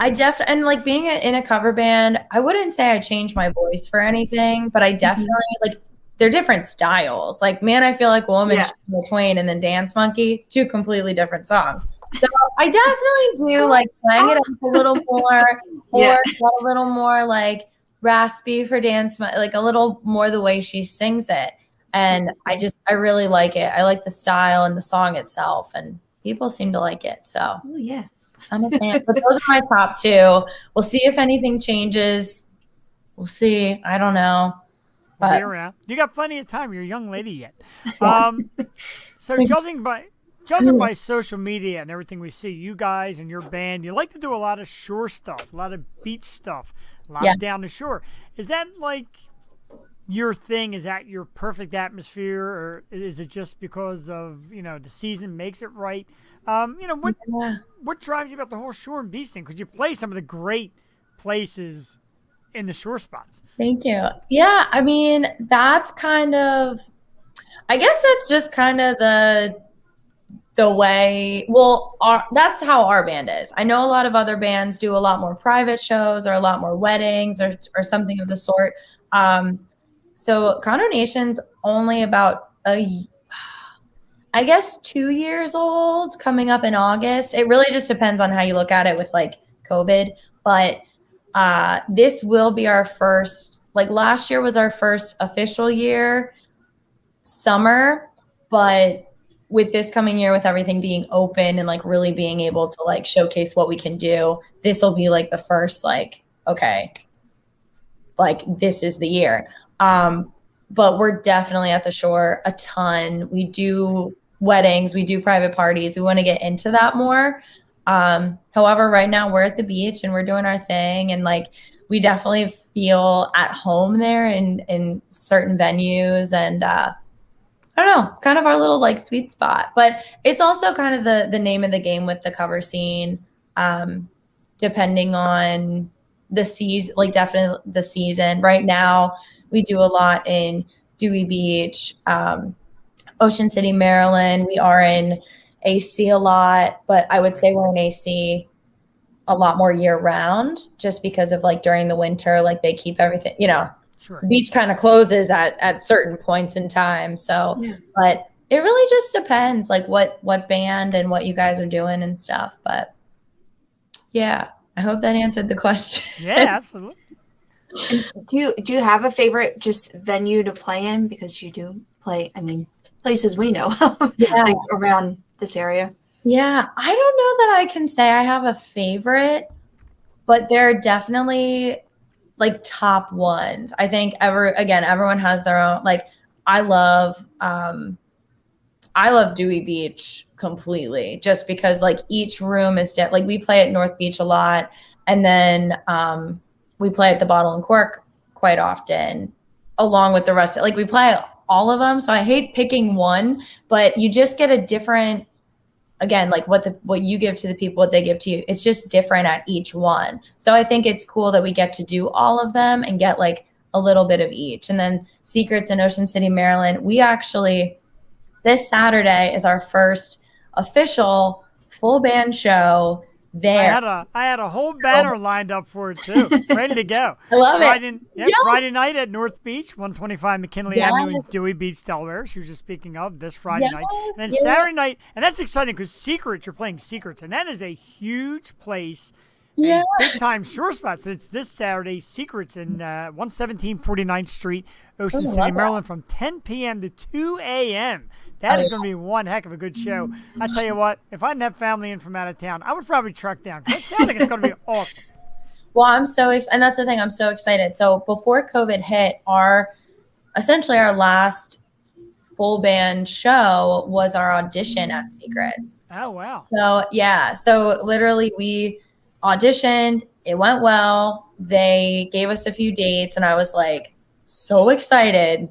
And like being in a cover band, I wouldn't say I changed my voice for anything, but I definitely like, they're different styles. Like, Man, I Feel Like a Woman, Shania Twain, and then Dance Monkey, 2 completely different songs. So I definitely do like playing it up a little more, or a little more like raspy for Dance Monkey, like a little more the way she sings it. And I really like it. I like the style and the song itself, and people seem to like it. So I'm a fan. But those are my top 2. We'll see if anything changes. We'll see. I don't know. But you got plenty of time. You're a young lady yet. So judging by social media and everything we see, you guys and your band, you like to do a lot of shore stuff, a lot of beach stuff, a lot of down the shore. Is that like your thing? Is that your perfect atmosphere, or is it just because of the season makes it right? What drives you about the whole shore and beach thing? Because you play some of the great places in the shore spots. Thank you. Yeah, I mean, that's kind of, I guess that's just kind of the way, that's how our band is. I know a lot of other bands do a lot more private shows or a lot more weddings or something of the sort. So Condo Nation's only about I guess 2 years old, coming up in August. It really just depends on how you look at it with like COVID. But this will be our first, like last year was our first official year, summer. But with this coming year, with everything being open and like really being able to like showcase what we can do, this will be like the first like, okay, like this is the year. But we're definitely at the shore a ton. We do weddings, we do private parties. We want to get into that more. However, right now we're at the beach and we're doing our thing. And like, we definitely feel at home there in certain venues. And, I don't know, it's kind of our little like sweet spot, but it's also kind of the name of the game with the cover scene. Depending on the season, like definitely the season. Right now, we do a lot in Dewey Beach, Ocean City, Maryland. We are in AC a lot, but I would say we're in AC a lot more year round just because of like during the winter, like they keep everything, Sure. Beach kind of closes at certain points in time. So, but it really just depends like what band and what you guys are doing and stuff. But yeah, I hope that answered the question. Yeah, absolutely. Do you have a favorite just venue to play in? Because you do play, I mean, places we know like around this area. Yeah, I don't know that I can say I have a favorite, but there are definitely like top ones. I think everyone has their own, like I love Dewey Beach completely just because like each room is like we play at North Beach a lot. And then we play at the Bottle and Cork quite often along with the rest. Like we play all of them. So I hate picking one, but you just get a different, again, like what you give to the people, what they give to you. It's just different at each one. So I think it's cool that we get to do all of them and get like a little bit of each. And then Secrets in Ocean City, Maryland, we actually, this Saturday is our first official full band show there. I had a whole banner lined up for it too, ready to go. I love it. Friday night at North Beach, 125 McKinley Avenue in Dewey Beach, Delaware. She was just speaking of this Friday night. And then Saturday night, and that's exciting because Secrets, you're playing Secrets, and that is a huge place. Yeah. Big time shore spots. It's this Saturday, Secrets in 117 49th Street, Ocean City, Maryland, from 10 p.m. to 2 a.m. That is going to be one heck of a good show. I tell you what, if I didn't have family in from out of town, I would probably truck down. It sounds like it's going to be awesome. Well, I'm so excited. And that's the thing, I'm so excited. So before COVID hit, essentially our last full band show was our audition at Secrets. Oh, wow. So, yeah. So literally auditioned. It went well. They gave us a few dates, and I was like so excited.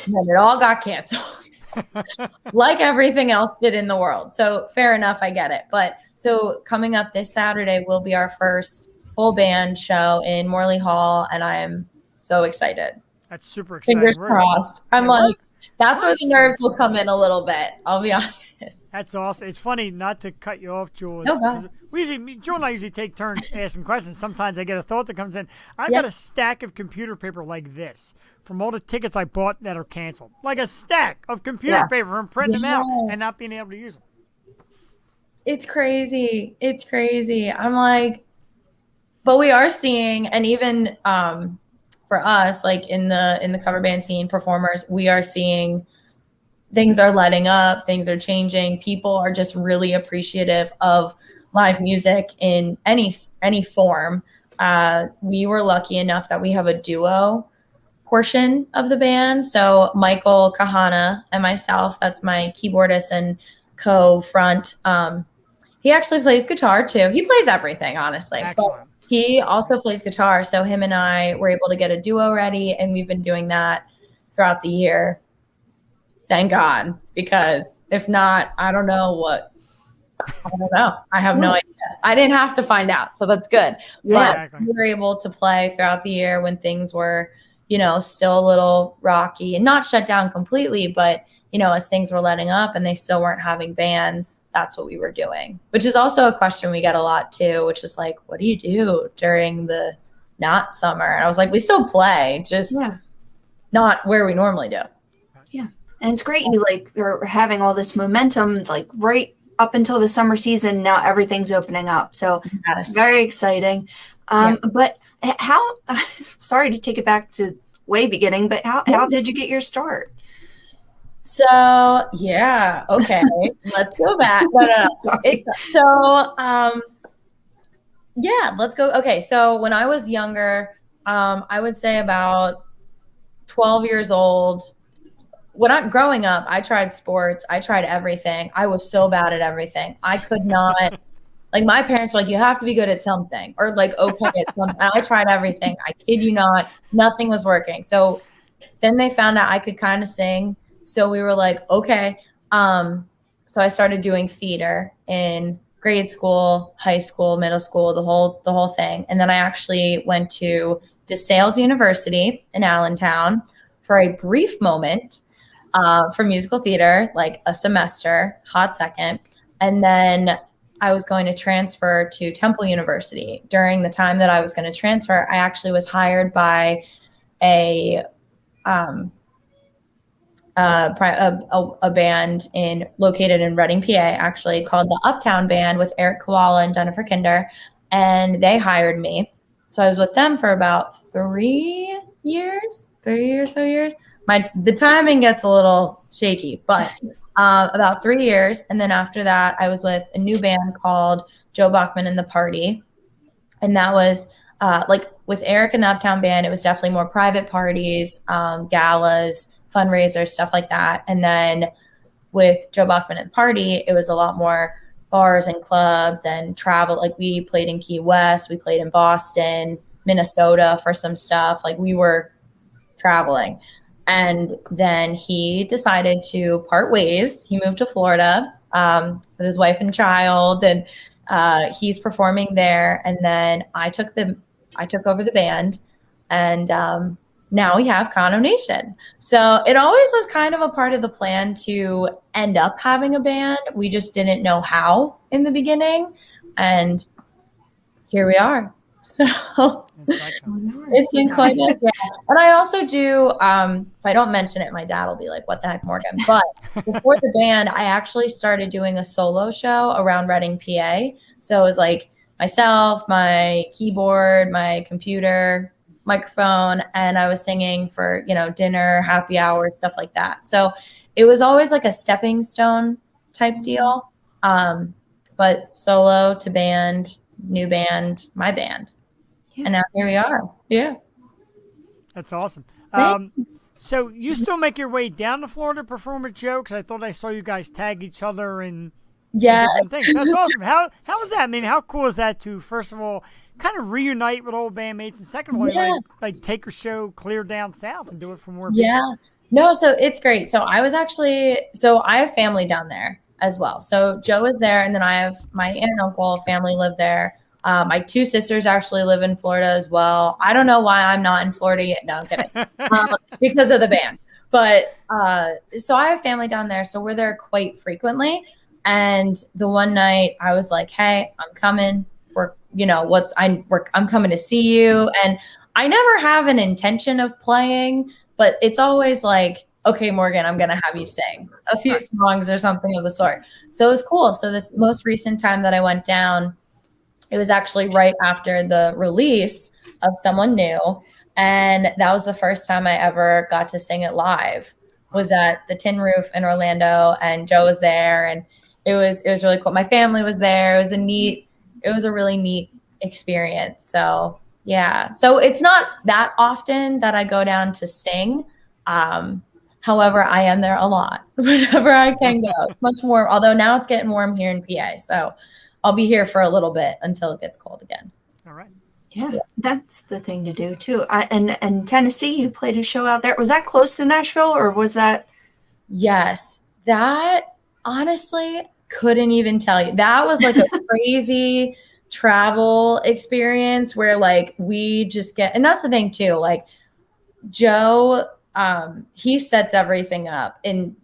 And then it all got canceled. Like everything else did in the world. So fair enough, I get it. But so coming up this Saturday will be our first full band show in Morley Hall, and I'm so excited. That's super exciting. Fingers crossed. I'm Yeah, like, that's where the nerves will come in a little bit. I'll be honest. That's awesome. It's funny, not to cut you off, Jules. No, go ahead. Joel and I usually take turns asking questions. Sometimes I get a thought that comes in. I've got a stack of computer paper like this from all the tickets I bought that are canceled. Like a stack of computer paper from printing them out and not being able to use them. It's crazy. It's crazy. I'm like, but we are seeing, and even for us, like in the cover band scene, performers, we are seeing things are letting up, things are changing. People are just really appreciative of live music in any form. We were lucky enough that we have a duo portion of the band. So Michael Kahana and myself, that's my keyboardist and co-front. He actually plays guitar too. He plays everything, honestly. Excellent. But he also plays guitar. So him and I were able to get a duo ready, and we've been doing that throughout the year. Thank God, because if not, I don't know. I have no idea. I didn't have to find out, so that's good. But Exactly. we were able to play throughout the year when things were, still a little rocky and not shut down completely, but, as things were letting up and they still weren't having bands, that's what we were doing, which is also a question we get a lot too, which is like, what do you do during the not summer? And I was like, we still play, just not where we normally do. Yeah. And it's great you're having all this momentum right up until the summer season. Now everything's opening up. So very exciting. But how, sorry to take it back to way beginning, but how did you get your start? So, okay, let's go back. Let's go. Okay, so when I was younger, I would say about 12 years old. Growing up, I tried sports. I tried everything. I was so bad at everything. I could not, my parents were like, you have to be good at something or okay at something. And I tried everything. I kid you not, nothing was working. So then they found out I could kind of sing. So we were like, okay. So I started doing theater in grade school, high school, middle school, the whole thing. And then I actually went to DeSales University in Allentown for a brief moment for musical theater, like a semester, hot second. And then I was going to transfer to Temple University. During the time that I was going to transfer, I actually was hired by a band located in Reading, PA, actually called the Uptown Band with Eric Koala and Jennifer Kinder. And they hired me. So I was with them for about 3 years. The timing gets a little shaky, but about 3 years. And then after that, I was with a new band called Joe Bachman and the Party. And that was with Eric and the Uptown Band, it was definitely more private parties, galas, fundraisers, stuff like that. And then with Joe Bachman and the Party, it was a lot more bars and clubs and travel. We played in Key West, we played in Boston, Minnesota for some stuff. We were traveling. And then he decided to part ways. He moved to Florida with his wife and child, and he's performing there. And then I took over the band, and now we have Kono Nation. So it always was kind of a part of the plan to end up having a band. We just didn't know how in the beginning, and here we are. So it's been quite a And I also do, if I don't mention it, my dad will be like, what the heck, Morgan? But before the band, I actually started doing a solo show around Reading, PA. So it was myself, my keyboard, my computer, microphone, and I was singing for, dinner, happy hours, stuff like that. So it was always a stepping stone type deal. But solo to band, new band, my band. And now here we are. Yeah. That's awesome. So you still make your way down to Florida to perform at Joe? Because I thought I saw you guys tag each other in Yeah. different things. That's awesome. How is that? I mean, how cool is that to first of all kind of reunite with old bandmates, and second of all, Yeah. like take your show clear down south and do it for more people. Yeah. No, so it's great. So I have family down there as well. So Joe is there, and then I have my aunt and uncle family live there. My two sisters actually live in Florida as well. I don't know why I'm not in Florida yet. No, I'm kidding. Because of the band. But so I have family down there, so we're there quite frequently. And the one night I was like, "Hey, I'm coming. I'm coming to see you." And I never have an intention of playing, but it's always like, "Okay, Morgan, I'm gonna have you sing a few songs or something of the sort." So it was cool. So this most recent time that I went down, it was actually right after the release of Someone New. And that was the first time I ever got to sing it live, was at the Tin Roof in Orlando, and Joe was there, and it was really cool. My family was there. It was a really neat experience. So yeah. So it's not that often that I go down to sing. However, I am there a lot whenever I can go. It's much warm, although now it's getting warm here in PA. So I'll be here for a little bit until it gets cold again. All right. Yeah, that's the thing to do too. And Tennessee, you played a show out there. Was that close to Nashville, or was that? Yes, that honestly couldn't even tell you. That was like a crazy travel experience where like we just get, and that's the thing too, like Joe, he sets everything up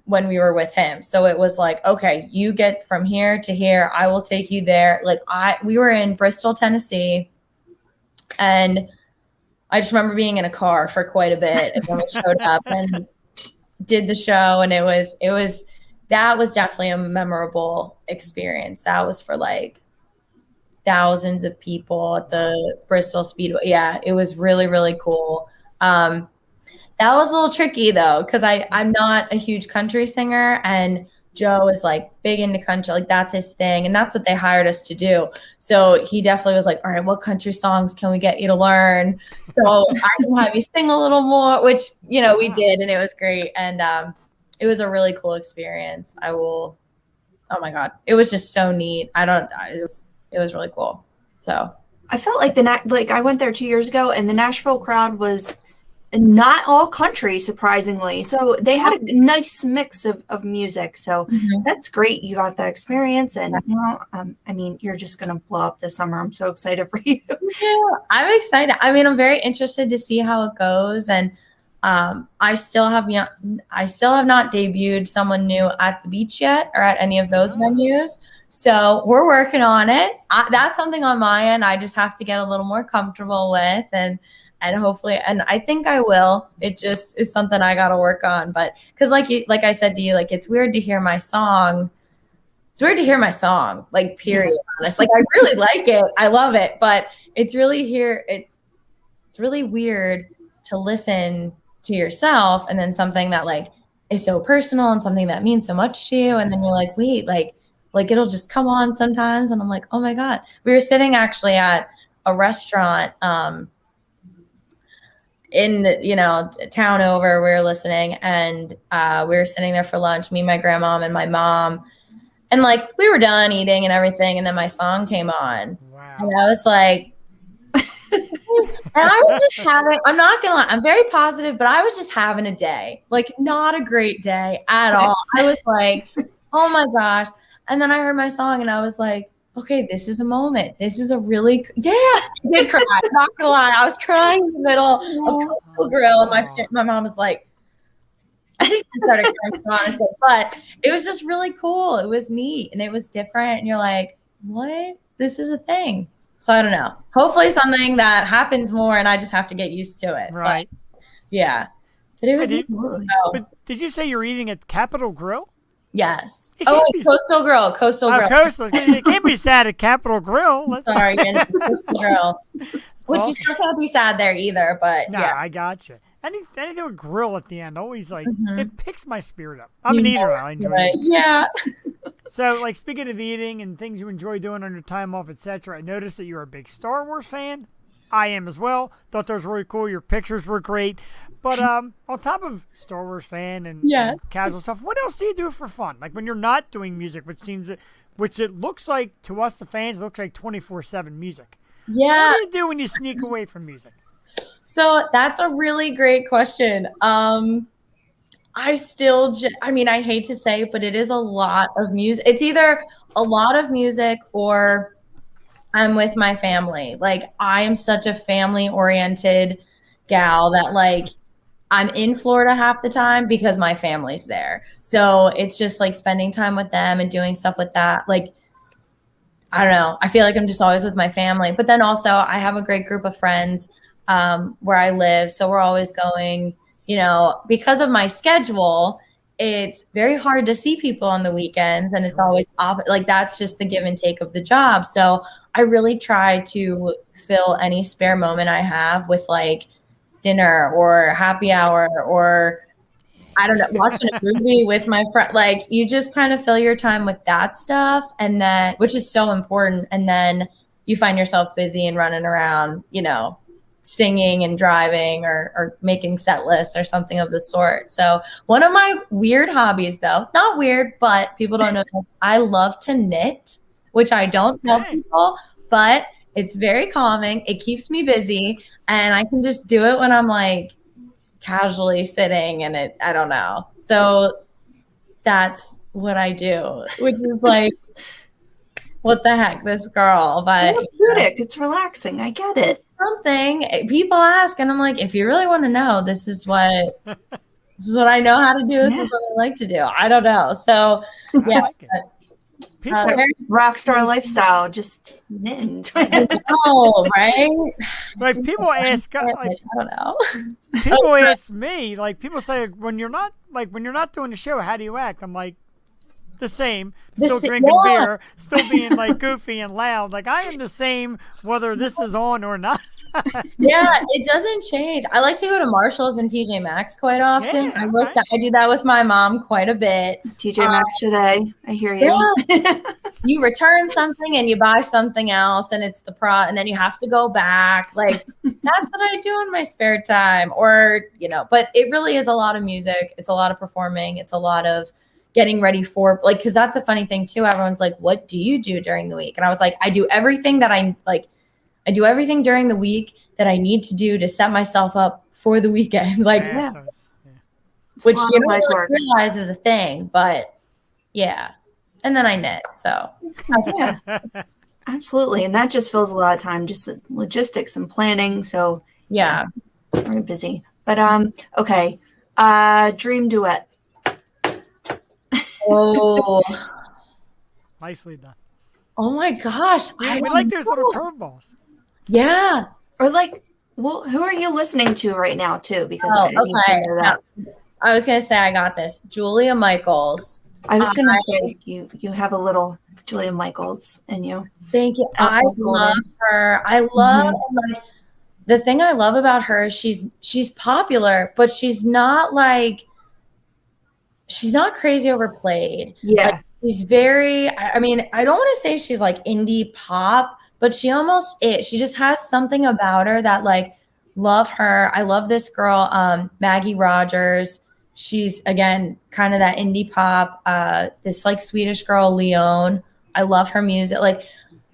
when we were with him. So it was like, okay, you get from here to here, I will take you there. Like we were in Bristol, Tennessee, and I just remember being in a car for quite a bit, and then we showed up and did the show, and that was definitely a memorable experience. That was for like thousands of people at the Bristol Speedway. Yeah, it was really, really cool. That was a little tricky though, because I'm not a huge country singer, and Joe is like big into country, like that's his thing, and that's what they hired us to do. So he definitely was like, "All right, what country songs can we get you to learn? So I can have you sing a little more," which we did, and it was great, and it was a really cool experience. Oh my God, it was just so neat. It was really cool. So I felt like I went there 2 years ago, and the Nashville crowd was not all country, surprisingly. So they had a nice mix of music. So that's great. You got that experience, and I mean, you're just gonna blow up this summer. I'm so excited for you. Yeah, I'm excited. I mean, I'm very interested to see how it goes, and I still have not debuted Someone New at the beach yet, or at any of those venues. So we're working on it. That's something on my end I just have to get a little more comfortable with, and hopefully, and I think I will. It just is something I got to work on. But because like I said to you, like it's weird to hear my song. It's weird to hear my song, like period. Honest, like I really like it. I love it, but it's really It's really weird to listen to yourself, and then something that like is so personal and something that means so much to you, and then you're like, wait, like it'll just come on sometimes, and I'm like, oh my God. We were sitting actually at a restaurant in the town over. We were listening, and we were sitting there for lunch, me, my grandma, and my mom, and like we were done eating and everything, and then my song came on. Wow. And I was like, and I was just I'm not gonna lie, I'm very positive, but I was just having a day, like not a great day at all. I was like, oh my gosh. And then I heard my song, and I was like, okay, this is a moment. This is a really, yes, I did cry. I'm not gonna lie. I was crying in the middle of Coastal Grill, and my mom was like, I think I started crying, honestly. But it was just really cool. It was neat, and it was different. And you're like, what? This is a thing. So I don't know. Hopefully something that happens more, and I just have to get used to it. Right. But, yeah. But it was But did you say you're eating at Capitol Grill? Yes. It Oh, can't wait, be- Coastal Grill. Coastal Grill. Coastal. It can't be sad at Capitol Grill. Sorry, Coastal Grill. Which awesome. you still can't be sad there either, but No, yeah. I gotcha. Anything with grill at the end, always like Mhm. it picks my spirit up. I'm an eater. I enjoy it. Yeah. So, like speaking of eating and things you enjoy doing on your time off, etc., I noticed that you're a big Star Wars fan. I am as well. Thought that was really cool. Your pictures were great. But on top of Star Wars fan and casual stuff, what else do you do for fun? Like when you're not doing music, which which it looks like to us, the fans, it looks like 24/7 music. Yeah. What do you do when you sneak away from music? So that's a really great question. I hate to say it, but it is a lot of music. It's either a lot of music or I'm with my family. Like, I am such a family oriented gal that like I'm in Florida half the time because my family's there. So it's just like spending time with them and doing stuff with that. Like, I don't know. I feel like I'm just always with my family. But then also I have a great group of friends where I live. So we're always going, because of my schedule, it's very hard to see people on the weekends, and it's always like that's just the give and take of the job. So I really try to fill any spare moment I have with like dinner or happy hour or I don't know, watching a movie with my friend. Like, you just kind of fill your time with that stuff, and then, which is so important. And then you find yourself busy and running around, singing and driving or making set lists or something of the sort. So one of my weird hobbies, though, not weird, but people don't know this, I love to knit, which I don't tell people, but it's very calming. It keeps me busy, and I can just do it when I'm like casually sitting and I don't know. So that's what I do, which is like, what the heck, this girl. But therapeutic. It's relaxing. I get it. Something people ask, and I'm like, if you really want to know, this is what I know how to do. This is what I like to do. I don't know. So yeah. Rock star lifestyle, just knitting. Oh, right? Like, people ask, I don't know. People ask me, like, people say, when you're not doing the show, how do you act? I'm like, the same, still drinking beer, still being like goofy and loud. Like, I am the same whether this is on or not. Yeah, it doesn't change. I like to go to Marshall's and TJ Maxx quite often. Yeah, I do that with my mom quite a bit. TJ Maxx today. I hear you. Yeah. You return something and you buy something else, and it's and then you have to go back. Like, that's what I do in my spare time. Or, but it really is a lot of music. It's a lot of performing. It's a lot of getting ready for, like, because that's a funny thing too. Everyone's like, what do you do during the week? And I was like, I do everything during the week that I need to do to set myself up for the weekend. Like, which you don't really realize is a thing, but yeah. And then I knit. So yeah, absolutely. And that just fills a lot of time, just logistics and planning. So yeah, very busy. But okay. Dream duet. Oh, Nicely done. Oh my gosh. Yeah, we like those little curveballs. Yeah. Or like, well, who are you listening to right now too? Because I was going to say, I got this. Julia Michaels. I was going to say, you have a little Julia Michaels in you. Thank you. I love her. I love, like, the thing I love about her is she's popular, but she's not crazy overplayed. Yeah. Like, she's very, I mean, I don't want to say she's like indie pop, but she almost is. She just has something about her that, like, love her. I love this girl, Maggie Rogers. She's, again, kind of that indie pop, this like Swedish girl, Leon. I love her music. Like,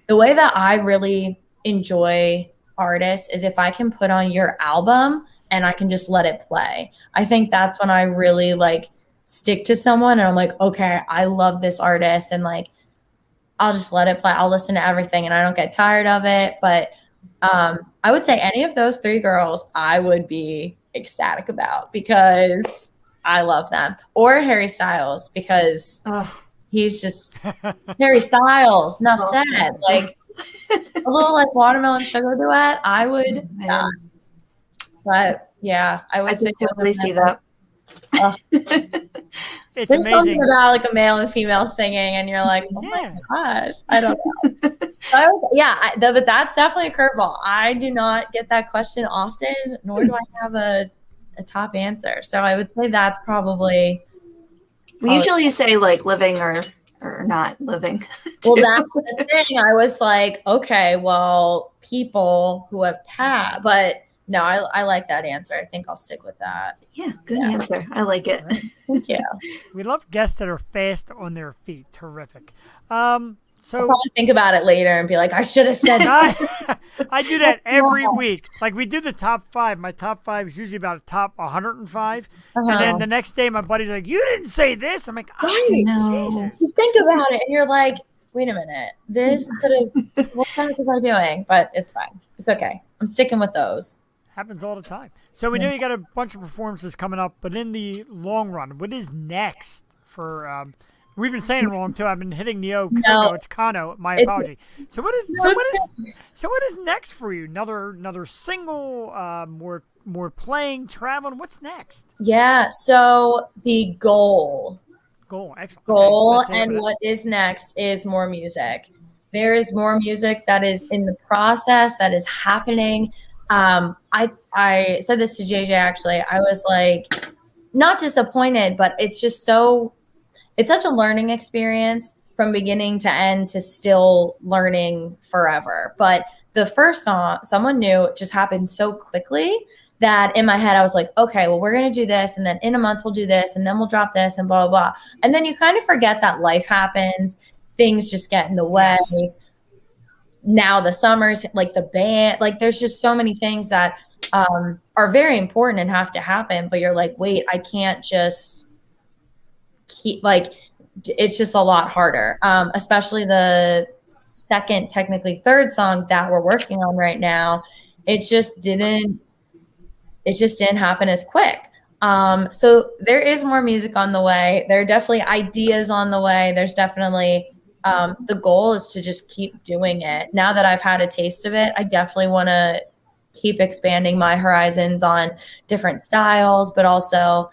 the way that I really enjoy artists is if I can put on your album and I can just let it play. I think that's when I really like stick to someone and I'm like, okay, I love this artist, and like, I'll just let it play. I'll listen to everything and I don't get tired of it. But I would say any of those three girls I would be ecstatic about because I love them. Or Harry Styles, because he's just Harry Styles. Enough said. Like, a little like Watermelon Sugar duet, I would. But yeah, I would say totally see that. It's There's amazing. something about like a male and female singing, and you're like, oh my gosh, I don't know. But that's definitely a curveball. I do not get that question often, nor do I have a top answer. So I would say that's probably. We usually say like living or not living. Well, that's the thing. I was like, okay, well, people who have passed, but no, I like that answer. I think I'll stick with that. Yeah, good answer. I like it. Thank you. We love guests that are fast on their feet. Terrific. So I'll probably think about it later and be like, I should have said that. I do that every week. Like we do the top 5. My top 5 is usually about a top 105. And then the next day, my buddy's like, "You didn't say this." I'm like, Right. No. You think about it and you're like, wait a minute, this could have, what the heck was I doing? But it's fine. It's okay. I'm sticking with those. Happens all the time. So we know you got a bunch of performances coming up, but in the long run, what is next for? We've been saying it wrong too. I've been hitting the O. No. It's Kano. My apology. So what is next for you? Another single? More playing, traveling. What's next? Yeah. So the goal Excellent. and what is next is more music. There is more music that is in the process, that is happening. I said this to JJ actually. I was like, not disappointed, but it's such a learning experience from beginning to end to still learning forever. But the first song, Someone New, just happened so quickly that in my head, I was like, okay, well, we're going to do this. And then in a month, we'll do this. And then we'll drop this and blah, blah, blah. And then you kind of forget that life happens. Things just get in the way. Yes. Now the summer's like the band, like there's just so many things that are very important and have to happen. But you're like, wait, I can't just keep, like, it's just a lot harder. Especially the second, technically third song that we're working on right now. It just didn't happen as quick. So there is more music on the way. There are definitely ideas on the way. There's definitely, the goal is to just keep doing it. Now that I've had a taste of it, I definitely want to keep expanding my horizons on different styles, but also,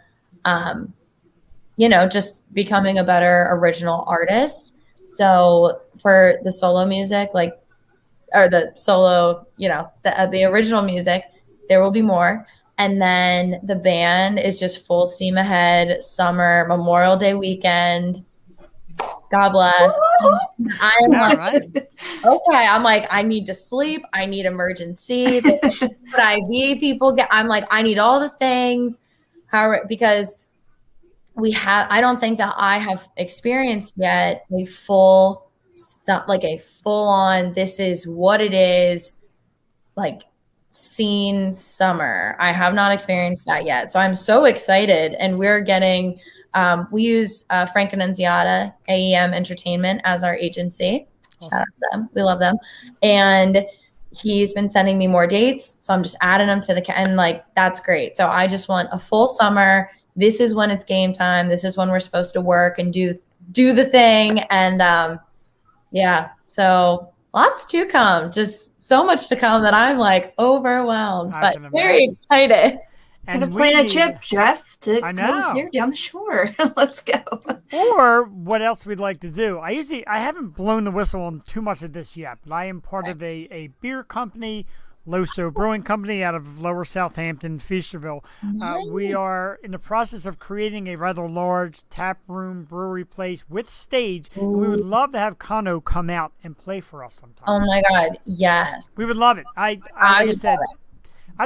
just becoming a better original artist. So for the solo music, the original music, there will be more. And then the band is just full steam ahead. Summer, Memorial Day weekend. God bless. I am okay. I'm like, I need to sleep. I need emergency. But IV people get. I'm like, I need all the things. Because I don't think that I have experienced yet a full on. This is what it is. Like. Scene summer. I have not experienced that yet. So I'm so excited. And we're getting, we use Frank Annunziata, AEM Entertainment as our agency. Awesome. Shout out to them. We love them. And he's been sending me more dates. So I'm just adding them to and like, that's great. So I just want a full summer. This is when it's game time. This is when we're supposed to work and do the thing. And so lots to come, just so much to come that I'm like overwhelmed, but very excited. And to plan a trip, Jeff, to come here down the shore. Let's go. Or what else we'd like to do. I haven't blown the whistle on too much of this yet, but I am part of a beer company, Loso Brewing Company out of Lower Southampton, Feasterville. Nice. We are in the process of creating a rather large tap room brewery place with stage. And we would love to have Kano come out and play for us sometime. Oh my God, yes. We would love it. I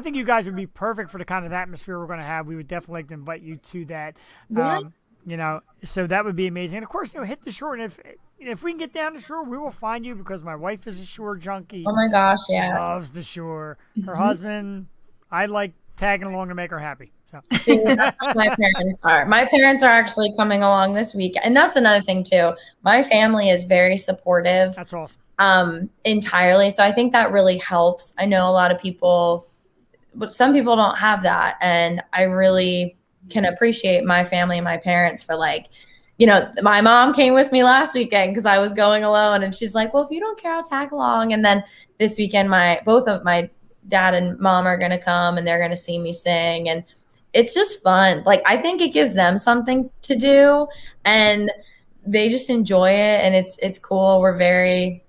think you guys would be perfect for the kind of atmosphere we're going to have. We would definitely like to invite you to that. Yeah. So that would be amazing. And of course, hit the shore. And if we can get down the shore, we will find you because my wife is a shore junkie. Oh my gosh, yeah. She loves the shore. Her husband, I like tagging along to make her happy. So see, that's what my parents are. My parents are actually coming along this week. And that's another thing too. My family is very supportive. That's awesome. Entirely. So I think that really helps. I know a lot of people, but some people don't have that. And I really can appreciate my family and my parents for my mom came with me last weekend because I was going alone, and she's like, well, if you don't care, I'll tag along. And then this weekend, both of my dad and mom are going to come, and they're going to see me sing. And it's just fun. Like, I think it gives them something to do, and they just enjoy it. And it's cool. We're very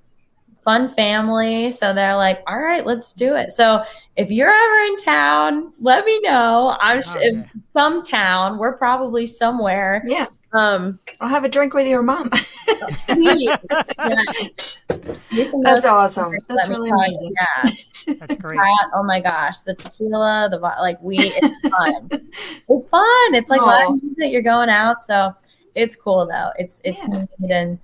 fun family. So they're like, all right, let's do it. So if you're ever in town, let me know. If some town, we're probably somewhere. Yeah. I'll have a drink with your mom. Yeah. That's awesome. That's really amazing. Yeah. That's great. Oh my gosh, the tequila, it's fun. It's fun. It's like Aw. live music. You're going out, so it's cool though. It's Yeah. neat and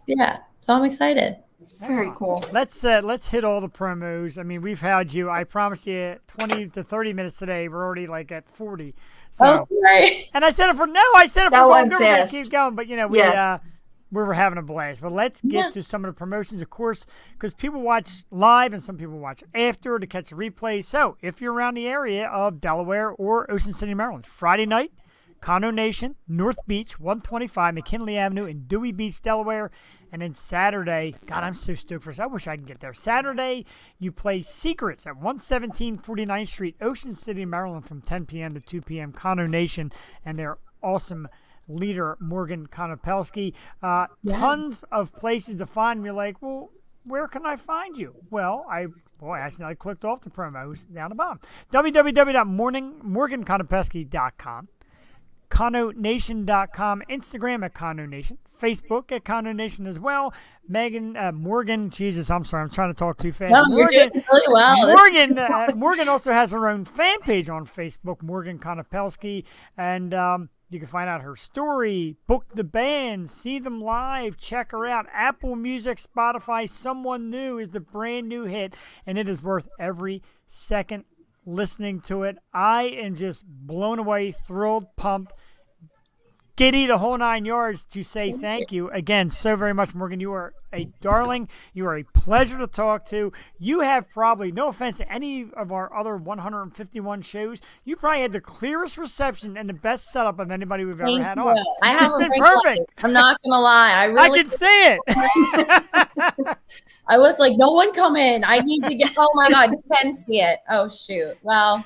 yeah. So I'm excited. Very cool. Let's hit all the promos. I mean, we've had you. I promised you 20 to 30 minutes today. We're already like at 40. So, Oh, sorry. and I said it for That went we're gonna fast. keep going. But we were having a blast. But let's get to some of the promotions, of course, because people watch live and some people watch after to catch the replay. So if you're around the area of Delaware or Ocean City, Maryland, Friday night, Condo Nation, North Beach, 125 McKinley Avenue in Dewey Beach, Delaware. And then Saturday, God, I'm so stoked for this. I wish I could get there. Saturday, you play Secrets at 117 49th Street, Ocean City, Maryland from 10 p.m. to 2 p.m. Condo Nation and their awesome leader, Morgan Konopelski. Tons of places to find. You're like, well, where can I find you? Well, I accidentally clicked off the promos down the bottom. www.morgankonopelski.com. ConoNation.com, Instagram at ConoNation, Facebook at ConoNation as well. Morgan, Jesus, I'm sorry, I'm trying to talk too fast. No, you're doing really well. Morgan also has her own fan page on Facebook, Morgan Konopelski, and you can find out her story, book the band, see them live, check her out. Apple Music, Spotify, Someone New is the brand new hit, and it is worth every second listening to it. I am just blown away, thrilled, pumped, giddy, the whole 9 yards to say thank you again so very much, Morgan. You are a darling. You are a pleasure to talk to. You have probably, no offense to any of our other 151 shows, you probably had the clearest reception and the best setup of anybody we've ever had on. I have It's a been great perfect. life. I'm not gonna lie. I can see it. I was like, no one come in. I need to get. Oh my God, you can see it. Oh shoot. Well,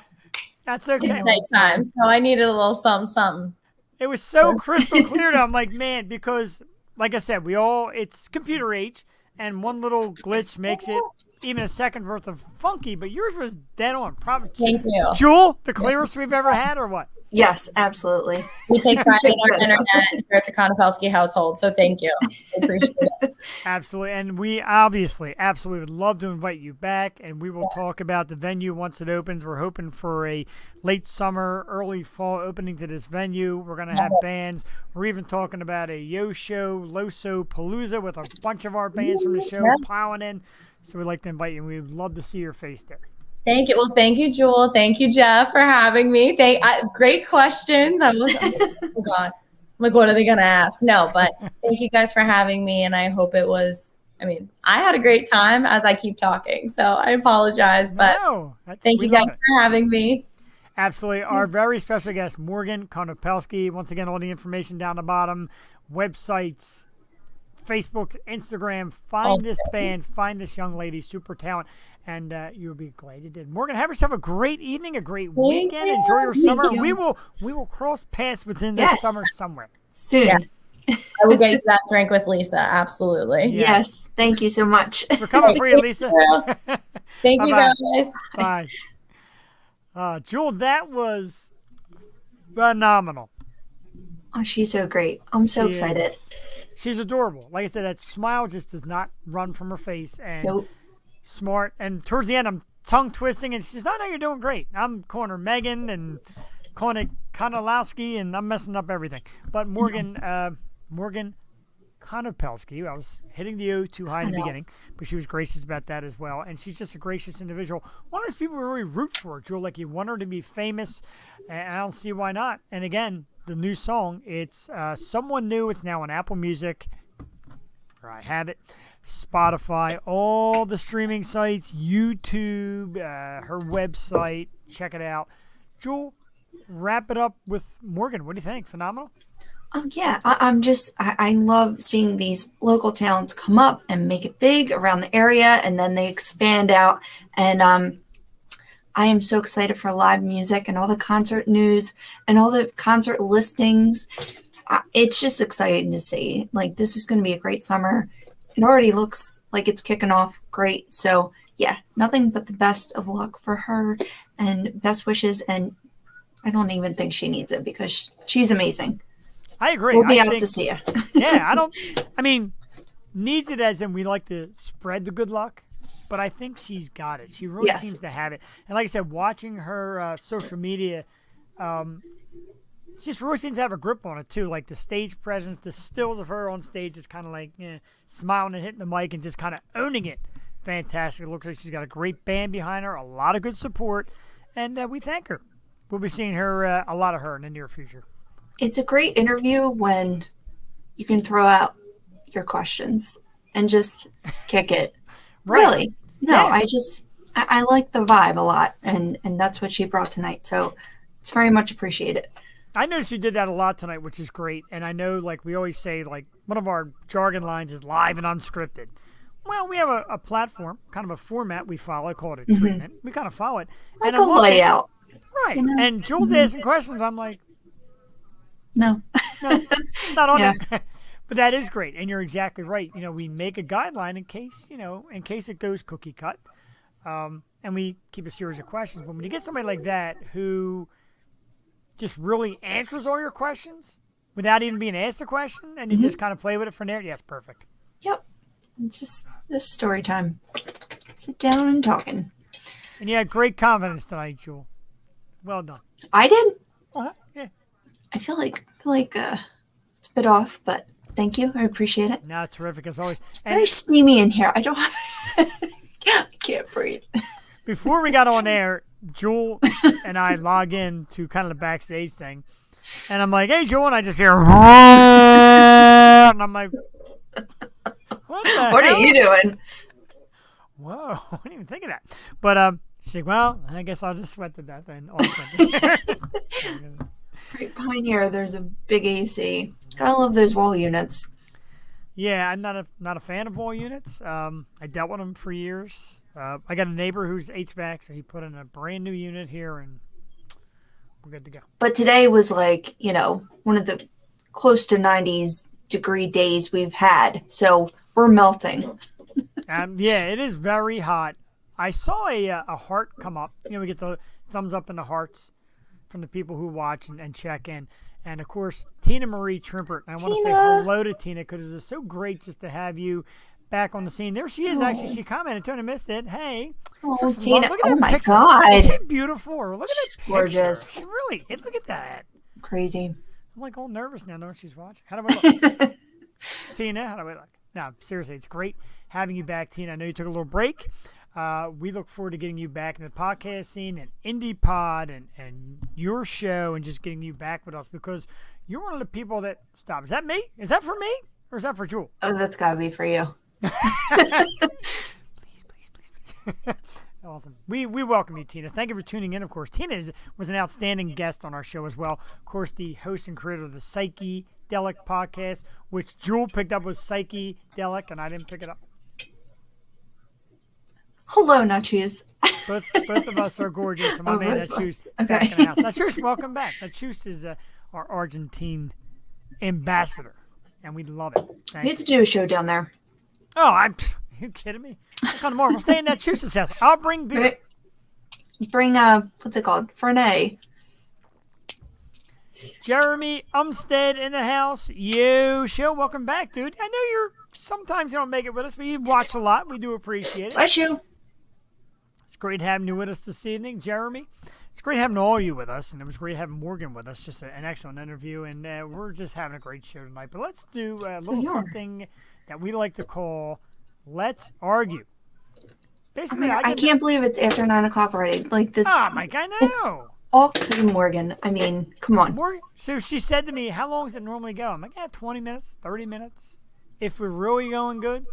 That's okay. it's nighttime, so I needed a little something. It was so crystal clear that I'm like, man, because like I said, it's computer age, and one little glitch makes it even a second worth of funky, but yours was dead on. Probably. Thank you. Jewel, the clearest we've ever had, or what? Yes, absolutely. We take pride in our internet here at the Konopelski household, so thank you. I appreciate it. Absolutely. And we absolutely would love to invite you back, and we will talk about the venue once it opens. We're hoping for a late summer, early fall opening to this venue. We're going to have bands. We're even talking about a Yo-Show, Loso Palooza with a bunch of our bands from the show piling in. So we'd like to invite you, and we'd love to see your face there. Thank you. Well, thank you, Jewel. Thank you, Jeff, for having me. Great questions. Oh God. I'm like, what are they going to ask? No, but thank you guys for having me. And I hope it was, I had a great time as I keep talking. So I apologize, but thank you guys for having me. Absolutely. Our very special guest, Morgan Konopelski. Once again, all the information down the bottom, websites, Facebook, Instagram. Find this band, find this young lady, super talent. And you'll be glad you did. Morgan, have yourself a great evening, a great weekend. Enjoy your summer. We will cross paths within this summer somewhere. Soon. Yeah. I will get you that drink with Lisa. Absolutely. Yes. Thank you so much. We're coming for you, Lisa. Thank you, guys. Bye. Jewel, that was phenomenal. Oh, she's so great. I'm so excited. She's adorable. Like I said, that smile just does not run from her face. And smart, and towards the end I'm tongue twisting, and she's no, you're doing great. I'm calling her Megan and calling it Konopelski, and I'm messing up everything. But Morgan Konopelski, I was hitting the O too high in the beginning, but she was gracious about that as well, and she's just a gracious individual. One of those people we really root for, Jewel. Like, you want her to be famous, and I don't see why not. And again, the new song, it's Someone New. It's now on Apple Music. Where I have it. Spotify, all the streaming sites, YouTube, her website. Check it out. Jewel, wrap it up with Morgan. What do you think? Phenomenal? Yeah, I love seeing these local talents come up and make it big around the area, and then they expand out. And I am so excited for live music and all the concert news and all the concert listings. It's just exciting to see. Like, this is going to be a great summer. It already looks like it's kicking off great. So, yeah, nothing but the best of luck for her and best wishes. And I don't even think she needs it because she's amazing. I agree. We'll be out to see you. Needs it as in we like to spread the good luck. but I think she's got it. She really Yes. seems to have it. And like I said, watching her social media, she just really seems to have a grip on it too. Like the stage presence, the stills of her on stage is kind of like smiling and hitting the mic and just kind of owning it. Fantastic. It looks like she's got a great band behind her, a lot of good support, and we thank her. We'll be seeing her a lot of her in the near future. It's a great interview when you can throw out your questions and just kick it. Right. Really? No, Yeah. I like the vibe a lot, and that's what she brought tonight. So it's very much appreciated. I noticed you did that a lot tonight, which is great. And I know, like we always say, like one of our jargon lines is live and unscripted. Well, we have a platform, kind of a format we follow called a treatment. We kind of follow it. Like and a I'm looking- layout. Right. you know? And Jules asking questions. I'm like, No. no, not on Yeah. it. But that is great. And you're exactly right. You know, we make a guideline in case it goes cookie cut. And we keep a series of questions. But when you get somebody like that who just really answers all your questions without even being asked a question, and you just kind of play with it from there, yes, perfect. Yep. It's just story time. Sit down and talking. And you had great confidence tonight, Jewel. Well done. I did. Yeah. I feel like it's a bit off, but thank you. I appreciate it. No, terrific as always. It's And very steamy in here. I don't I can't breathe. before we got on air, Jewel and I log in to kind of the backstage thing. And I'm like, hey, Jewel, and I just hear, and I'm like, what the What hell? are you doing? Whoa, I didn't even think of that. But she's like, well, I guess I'll just sweat to death and all sweat. Right behind here, there's a big AC. Gotta love those wall units. Yeah, I'm not a fan of wall units. I dealt with them for years. I got a neighbor who's HVAC, so he put in a brand new unit here, and we're good to go. But today was like, one of the close to 90s degree days we've had. So we're melting. Yeah, it is very hot. I saw a heart come up. We get the thumbs up and the hearts from the people who watch and check in. And, of course, Tina Marie Trimpert. And I want to say hello to Tina because it's so great just to have you back on the scene. There she is, actually. She commented. Tony missed it. Hey. Oh, Took some Tina. love. Look at Oh, that my picture. God. Is she beautiful? Look at She's that picture. gorgeous. Really. Look at that. Crazy. I'm like all nervous now knowing she's watching. How do I look? Tina, how do I look? No, seriously, it's great having you back, Tina. I know you took a little break. We look forward to getting you back in the podcast scene and Indie Pod and your show and just getting you back with us because you're one of the people that stop. Is that me? Is that for me? Or is that for Jewel? Oh, that's gotta be for you. Please. Awesome. We welcome you, Tina. Thank you for tuning in, of course. Tina was an outstanding guest on our show as well. Of course, the host and creator of the Psychedelic podcast, which Jewel picked up was Psychedelic, and I didn't pick it up. Hello, Nachos. Both of us are gorgeous. And my Oh, man, both of Nachus, us. back Okay. in the house. Nachus, welcome back. Nachus is our Argentine ambassador, and we love it. We Thank had you. to do a show down there. Oh, are you kidding me? I'll come tomorrow. We'll stay in Nachus' house. I'll bring beer. Right? Bring, what's it called? Fernet. Jeremy Umstead in the house. Yo, show. Welcome back, dude. I know sometimes you don't make it with us, but you watch a lot. We do appreciate it. Bless you. It's great having you with us this evening, Jeremy. It's great having all you with us, and it was great having Morgan with us. Just an excellent interview, and we're just having a great show tonight. But let's do a little we are. something that we like to call Let's Argue. Basically, I give- can't believe it's after 9 o'clock already. Like this. Oh, Mike, I It's- know. All because of Morgan. I mean, come on. Morgan, so she said to me, how long does it normally go? I'm like, 20 minutes, 30 minutes. If we're really going good,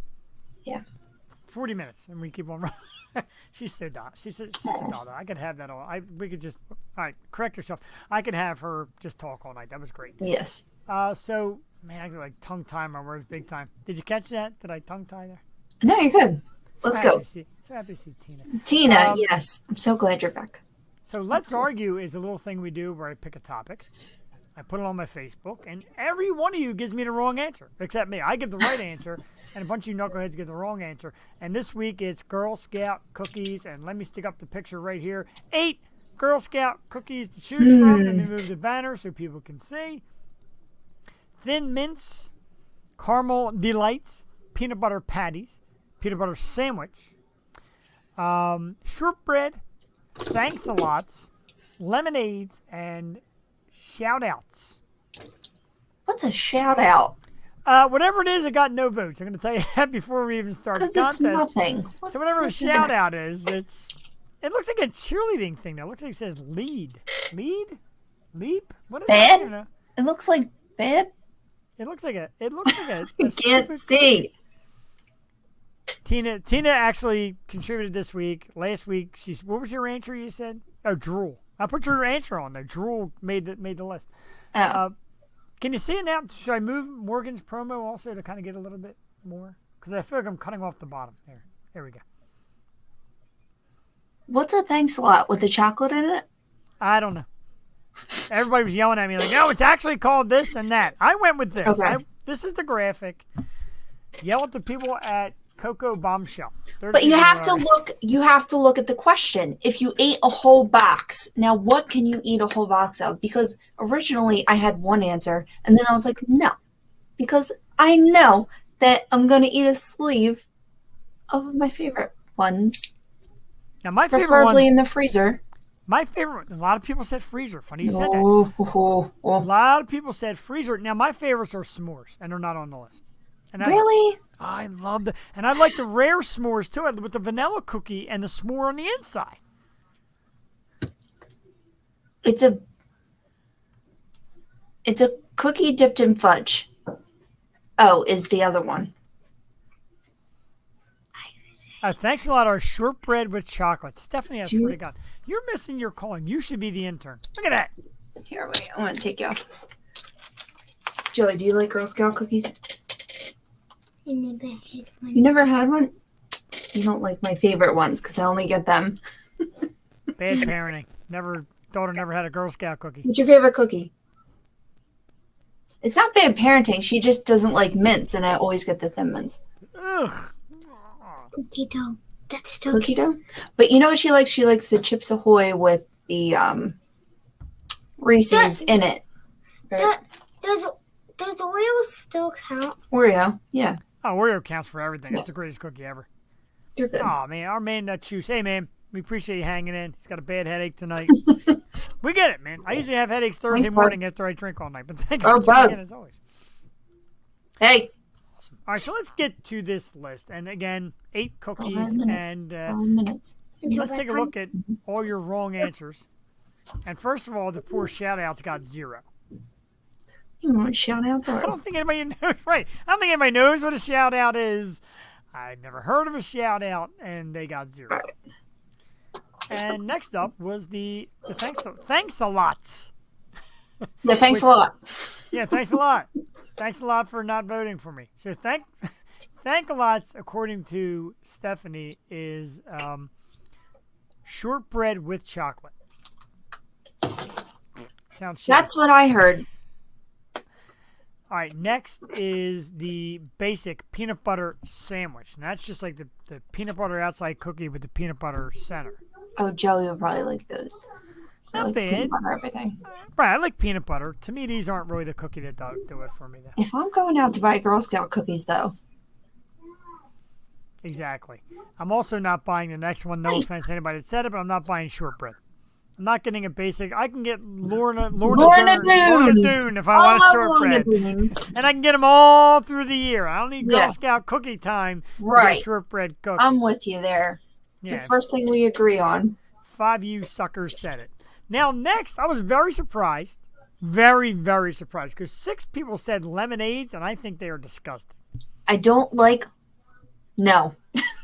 Yeah. 40 minutes, and we keep on running. She's so doll. She's such a doll. I could have that all. We could just, all right, correct yourself. I could have her just talk all night. That was great. Yes. So, man, I could like tongue tie my words big time. Did you catch that? Did I tongue tie there? No, you're good. Let's happy go. to see- So happy to see Tina. Tina, yes. I'm so glad you're back. So Let's Argue is a little thing we do where I pick a topic. I put it on my Facebook, and every one of you gives me the wrong answer, except me. I give the right answer, and a bunch of you knuckleheads give the wrong answer. And this week it's Girl Scout cookies, and let me stick up the picture right here. 8 Girl Scout cookies to choose from. Let me move the banner so people can see. Thin Mints, Caramel Delights, Peanut Butter Patties, Peanut Butter Sandwich, Shortbread, thanks a lots, lemonades, and shout outs. What's a shout out? Whatever it is, it got no votes. I'm going to tell you that before we even start the Because contest. it's nothing. So whatever a shout out is, it looks like a cheerleading thing. Now. It looks like it says lead. Lead? Leap? What is that? I don't know. It looks like bad. It looks like a I can't see. Tina actually contributed this week. Last week, what was your answer you said? Oh, drool. I put your answer on there. Drool made the list. Oh. Can you see it now? Should I move Morgan's promo also to kind of get a little bit more? Because I feel like I'm cutting off the bottom. There we go. What's a thanks a lot with the chocolate in it? I don't know. Everybody was yelling at me like, no, it's actually called this and that. I went with this. Okay. This is the graphic. Yell at the people at Cocoa Bombshell. But you have to look. You have to look at the question. If you ate a whole box, now what can you eat a whole box of? Because originally I had one answer, and then I was like, no, because I know that I'm going to eat a sleeve of my favorite ones, Now, my favorite preferably one, in the freezer. My favorite, a lot of people said freezer. Funny you said that. Oh. A lot of people said freezer. Now, my favorites are s'mores, and they're not on the list. And Really? I love the, and I like the rare s'mores too, with the vanilla cookie and the s'more on the inside. It's a cookie dipped in fudge. Oh, is the other one. Thanks a lot. Our shortbread with chocolate. Stephanie, I swear to God, you're missing your calling. You should be the intern. Look at that. Here, wait. I'm going to take you off. Joey, do you like Girl Scout cookies? I never had one. You never had one? You don't like my favorite ones because I only get them. Bad parenting. Daughter never had a Girl Scout cookie. What's your favorite cookie? It's not bad parenting. She just doesn't like mints, and I always get the thin mints. Ugh. Cookie dough. That's still Cookie dough? But you know what she likes? She likes the Chips Ahoy with the Reese's in it. Right? Does Oreo still count? Oreo, yeah. Oh, Oreo counts for everything. It's the greatest cookie ever. You're good. Oh, man. Our man, Choose. Hey, man. We appreciate you hanging in. He's got a bad headache tonight. We get it, man. I usually have headaches Thursday Thanks, morning after I drink all night. But thank you Oh, for tuning bud. in, as always. Hey, Awesome. All right, so let's get to this list. And again, 8 cookies. 5 minutes. And 5 minutes. let's take a look at all your wrong answers. And first of all, the poor shout-outs got 0. You know what shout outs I are? don't think anybody knows. Right. I don't think anybody knows what a shout-out is. I've never heard of a shout-out, and they got 0. And next up was the thanks a lots. Yeah, thanks a lot. Yeah, thanks a lot. Thanks a lot for not voting for me. So thank a lots, according to Stephanie, is shortbread with chocolate. Sounds shitty. That's what I heard. All right, next is the basic peanut butter sandwich. And that's just like the peanut butter outside cookie with the peanut butter center. Oh, Joey would probably like those. I Not like bad. peanut butter everything. Right, I like peanut butter. To me, these aren't really the cookie that do it for me, though. If I'm going out to buy Girl Scout cookies, though, Exactly. I'm also not buying the next one. No offense to anybody that said it, but I'm not buying shortbread. I'm not getting a basic. I can get Lorna Doone if I want a shortbread. And I can get them all through the year. I don't need Girl Scout cookie time to get Right. a shortbread cookie. I'm with you there. It's Yeah. the first thing we agree on. 5 of you suckers said it. Now, next, I was very surprised. Very, very surprised. Because 6 people said lemonades, and I think they are disgusting. I don't like. No.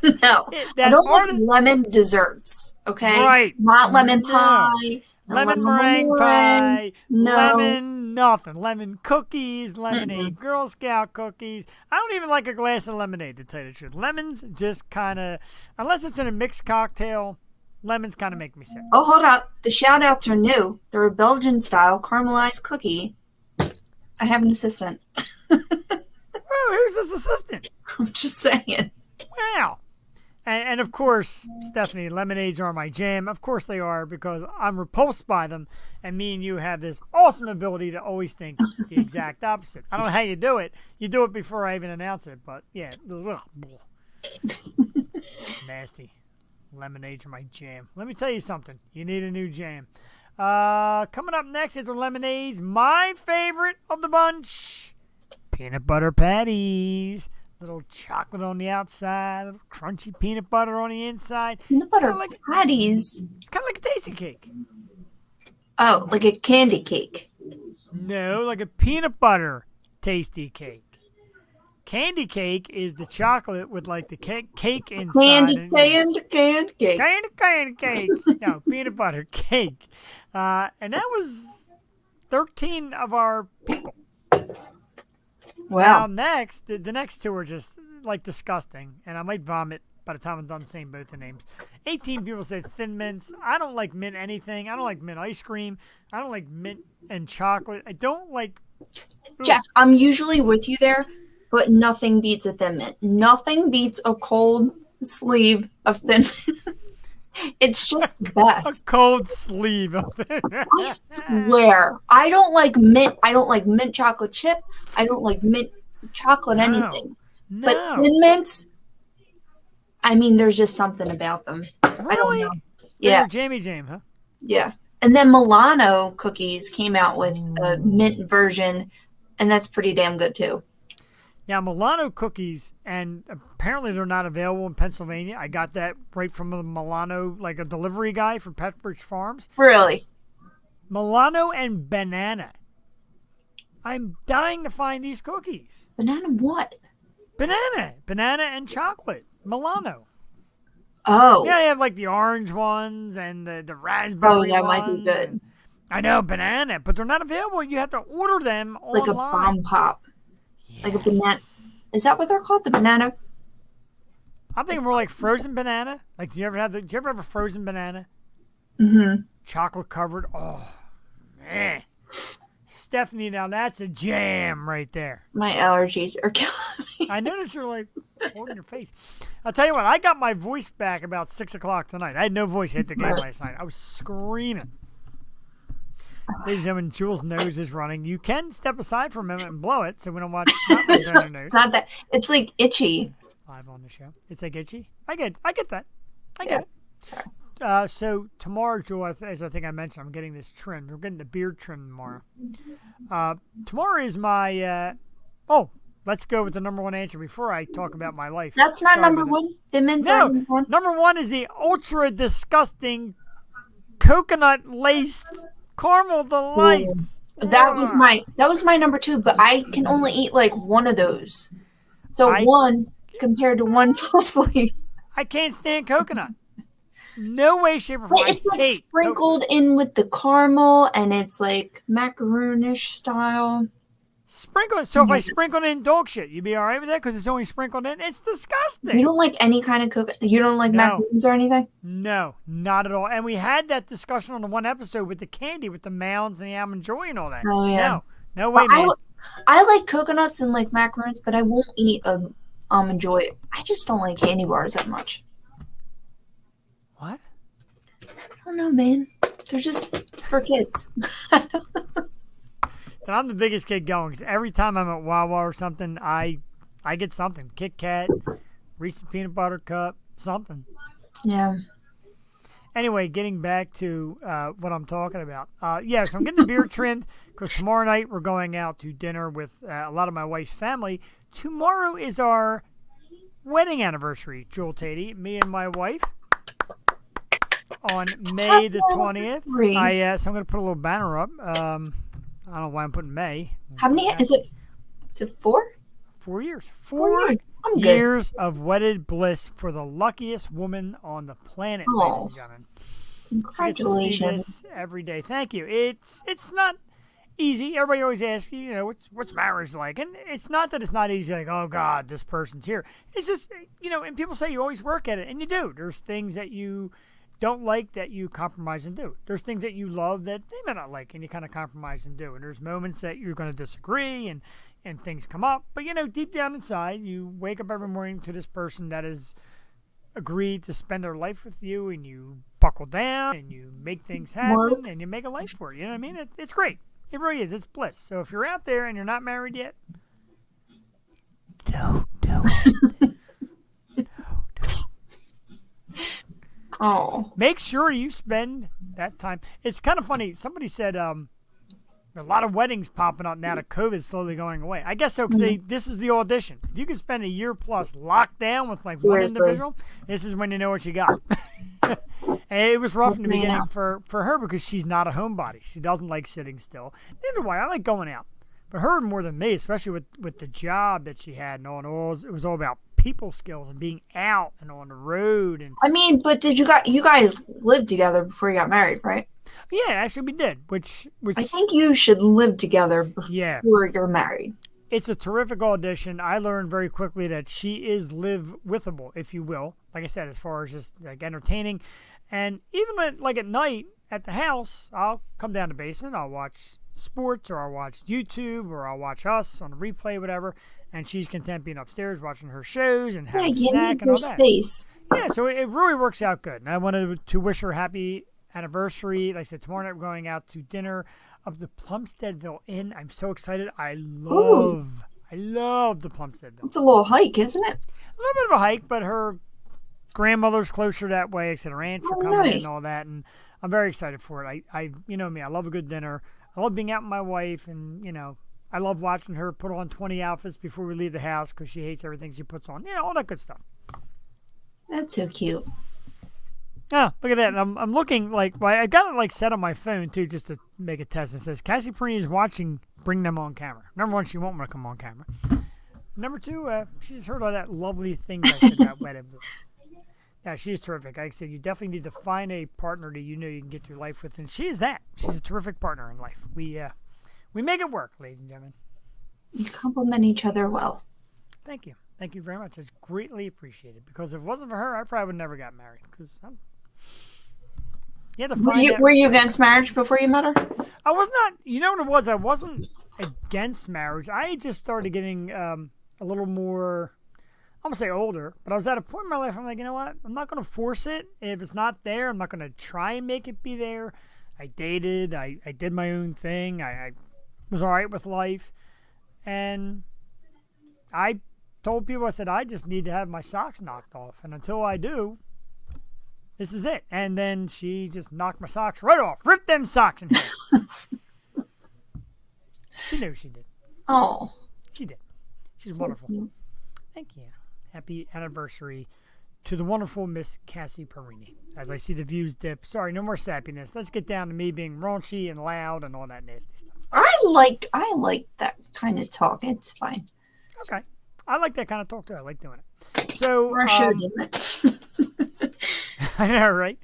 No. I That don't like art- lemon desserts, okay? Right. Not lemon No. pie. not Lemon meringue pie, No. lemon nothing, lemon cookies, lemonade, Girl Scout cookies. I don't even like a glass of lemonade, to tell you the truth. Lemons just kind of, unless it's in a mixed cocktail, lemons kind of make me sick. Oh, hold up. The shout outs are new. They're a Belgian style caramelized cookie. I have an assistant. Oh, who's this assistant? I'm just saying. Wow. And of course, Stephanie, lemonades are my jam. Of course they are, because I'm repulsed by them. And me and you have this awesome ability to always think the exact opposite. I don't know how you do it. You do it before I even announce it. But yeah. Nasty. Lemonades are my jam. Let me tell you something. You need a new jam. Coming up next is the lemonades. My favorite of the bunch. Peanut butter patties. Little chocolate on the outside. Little crunchy peanut butter on the inside. Peanut butter patties. It's kind of like a tasty cake. Oh, like a candy cake. No, like a peanut butter tasty cake. Candy cake is the chocolate with like the cake inside. Candy cake. Candy cake. No, peanut butter cake. And that was 13 of our people. Wow. Now next, the next two are just like disgusting, and I might vomit by the time I'm done saying both the names. 18 people said Thin Mints. I don't like mint anything. I don't like mint ice cream. I don't like mint and chocolate. I don't like... Jeff, I'm usually with you there, but nothing beats a Thin Mint. Nothing beats a cold sleeve of Thin Mints. It's just the best. A cold sleeve of it. I swear. I don't like mint. I don't like mint chocolate chip. I don't like mint chocolate anything. No. But Thin Mints, I mean, there's just something about them. Really? I don't know. Yeah. Yeah. Jamie Jam, huh? Yeah. And then Milano Cookies came out with a mint version, and that's pretty damn good too. Now, Milano Cookies, and apparently they're not available in Pennsylvania. I got that right from a Milano, like a delivery guy from Pepperidge Farms. Really? Milano and banana. I'm dying to find these cookies. Banana what? Banana and chocolate. Milano. Oh. Yeah, they have like the orange ones and the raspberry ones. Oh, that might be good. I know, banana, but they're not available. You have to order them online. Like a bomb pop. Yes. Like a banana. Is that what they're called? The banana? I'm thinking more like frozen banana. Like, do you ever have a frozen banana? Mm-hmm. Chocolate covered. Oh, man. Stephanie, now that's a jam right there. My allergies are killing me. I noticed you're like holding your face. I'll tell you what, I got my voice back about 6 o'clock tonight. I had no voice at the game last night. I was screaming. Ladies and gentlemen, Jules' nose is running. You can step aside for a minute and blow it so we don't watch your nose. Not that. It's like itchy. Live on the show. It's like itchy. I get that. I get Yeah. it. Sorry. So tomorrow, Joel, as I think I mentioned, I'm getting this trimmed. We're getting the beard trimmed tomorrow. Tomorrow is my. Let's go with the number one answer before I talk about my life. That's not Sorry number about one. The mints No, are number one. number one is the ultra disgusting coconut laced caramel delights. That was my number two, but I can only eat like one of those. So one compared to one full sleeve. I can't stand coconut. No way, shape, or form. It's like sprinkled in with the caramel, and it's like macaroonish style. Sprinkle. So if I sprinkle in dog shit, you'd be all right with that because it's only sprinkled in. It's disgusting. You don't like any kind of coconut. You don't like macaroons or anything. No, not at all. And we had that discussion on the one episode with the candy, with the mounds and the almond joy and all that. Oh yeah. No way, man. I like coconuts and like macaroons, but I won't eat a almond joy. I just don't like candy bars that much. What? I don't know, man. They're just for kids. And I'm the biggest kid going because every time I'm at Wawa or something, I get something. Kit Kat, Reese's Peanut Butter Cup, something. Yeah. Anyway, getting back to what I'm talking about. So I'm getting the beard trimmed because tomorrow night we're going out to dinner with a lot of my wife's family. Tomorrow is our wedding anniversary, Jewel Tatey, me and my wife. On May the 20th. So I'm going to put a little banner up. I don't know why I'm putting May. How many? Is it 4? 4 years. 4 years. I'm good. Years of wedded bliss for the luckiest woman on the planet, ladies and gentlemen. Congratulations. So I get to see this every day. Thank you. It's not easy. Everybody always asks you, what's marriage like? And it's not that it's not easy, like, oh, God, this person's here. It's just, and people say you always work at it, and you do. There's things that you don't like that you compromise and do. There's things that you love that they may not like and you kind of compromise and do. And there's moments that you're going to disagree and things come up. But, deep down inside, you wake up every morning to this person that has agreed to spend their life with you, and you buckle down and you make things happen and you make a life for it. You know what I mean? It's great. It really is. It's bliss. So if you're out there and you're not married yet, don't. Oh. Make sure you spend that time. It's kind of funny. Somebody said a lot of weddings popping up now that COVID's slowly going away. I guess so, because this is the audition. If you can spend a year plus locked down with like one individual, this is when you know what you got. And it was rough in the beginning for her because she's not a homebody. She doesn't like sitting still. Neither do I. I like going out. But her more than me, especially with the job that she had and all, it was all about people skills and being out and on the road. And I mean, but did you guys lived together before you got married, right? yeah, actually we did. Which I think you should live together before you're married. It's a terrific audition. I learned very quickly that she is live-withable, if you will. Like I said, as far as just like entertaining, and even at night at the house, I'll come down to the basement. I'll watch sports, or I'll watch YouTube, or I'll watch us on a replay, whatever. And she's content being upstairs watching her shows and having a snack and all that. Space. Yeah, so it really works out good. And I wanted to wish her a happy anniversary. Like I said, tomorrow night we're going out to dinner up the Plumsteadville Inn. I'm so excited. I love the Plumsteadville. It's a little hike, isn't it? A little bit of a hike, but her grandmother's closer that way. I said her aunts are coming in and all that, and I'm very excited for it. I you know me, I love a good dinner. I love being out with my wife, and I love watching her put on 20 outfits before we leave the house because she hates everything she puts on. All that good stuff. That's so cute. Oh, look at that. And I'm looking I got it set on my phone too, just to make a test. It says Cassie Perini is watching. Bring them on camera. Number one, she won't want to come on camera. Number two, she just heard all that lovely thing that I said about wedding. Yeah, she's terrific. Like I said, you definitely need to find a partner that you can get through life with, and she is that. She's a terrific partner in life. We make it work, ladies and gentlemen. You complement each other well. Thank you. Thank you very much. It's greatly appreciated. Because if it wasn't for her, I probably would never got married. Were you against marriage before you met her? I was not. You know what it was? I wasn't against marriage. I just started getting a little more, I'm going to say older, but I was at a point in my life I'm like, you know what? I'm not going to force it. If it's not there, I'm not going to try and make it be there. I dated. I did my own thing. I was all right with life. And I told people, I said, I just need to have my socks knocked off. And until I do, this is it. And then she just knocked my socks right off. Ripped them socks in half. She knew she did. Oh. She did. She's wonderful. Cute. Thank you. Happy anniversary to the wonderful Miss Cassie Perini. As I see the views dip. Sorry, no more sappiness. Let's get down to me being raunchy and loud and all that nasty stuff. I like that kind of talk. It's fine. Okay. I like that kind of talk too. I like doing it. So I know, right?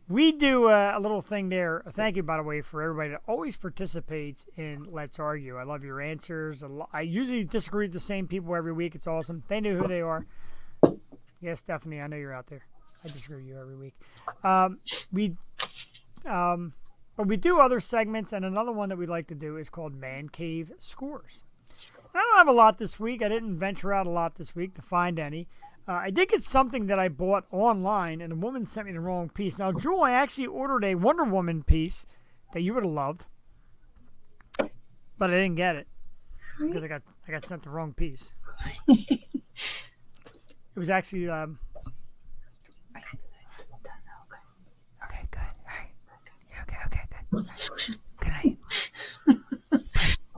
We do a little thing there. Thank you, by the way, for everybody that always participates in Let's Argue. I love your answers. I usually disagree with the same people every week. It's awesome. They know who they are. Yes, Stephanie, I know you're out there. I disagree with you every week. But we do other segments, and another one that we like to do is called Man Cave Scores. I don't have a lot this week. I didn't venture out a lot this week to find any. I did get something that I bought online, and a woman sent me the wrong piece. Now, Jewel, I actually ordered a Wonder Woman piece that you would have loved, but I didn't get it because I got sent the wrong piece. It was actually okay, good. All right. Okay, good. Good night.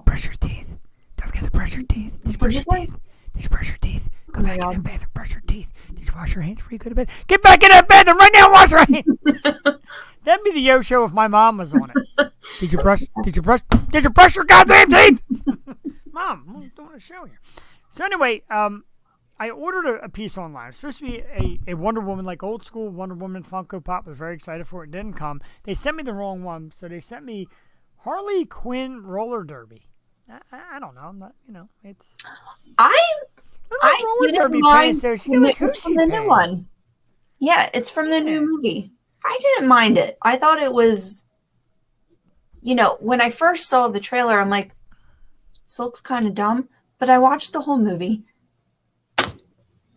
Brush your teeth. Don't forget to brush your teeth. Did you brush your teeth? Did you brush your teeth? Go back in the bathroom, brush your teeth. Did you wash your hands before you go to bed? Get back in that bathroom right now and wash your hands. That'd be the Yo Show if my mom was on it. Did you brush your goddamn teeth? Mom, I'm doing a show here. So anyway, I ordered a piece online. It's supposed to be a Wonder Woman, like old school Wonder Woman Funko Pop. I was very excited for it. It didn't come. They sent me the wrong one, so they sent me Harley Quinn roller derby. I don't know. I'm not, it's... I didn't mind. It's from the new one. Yeah, it's from the new movie. I didn't mind it. I thought it was, when I first saw the trailer, I'm like, this looks kind of dumb. But I watched the whole movie.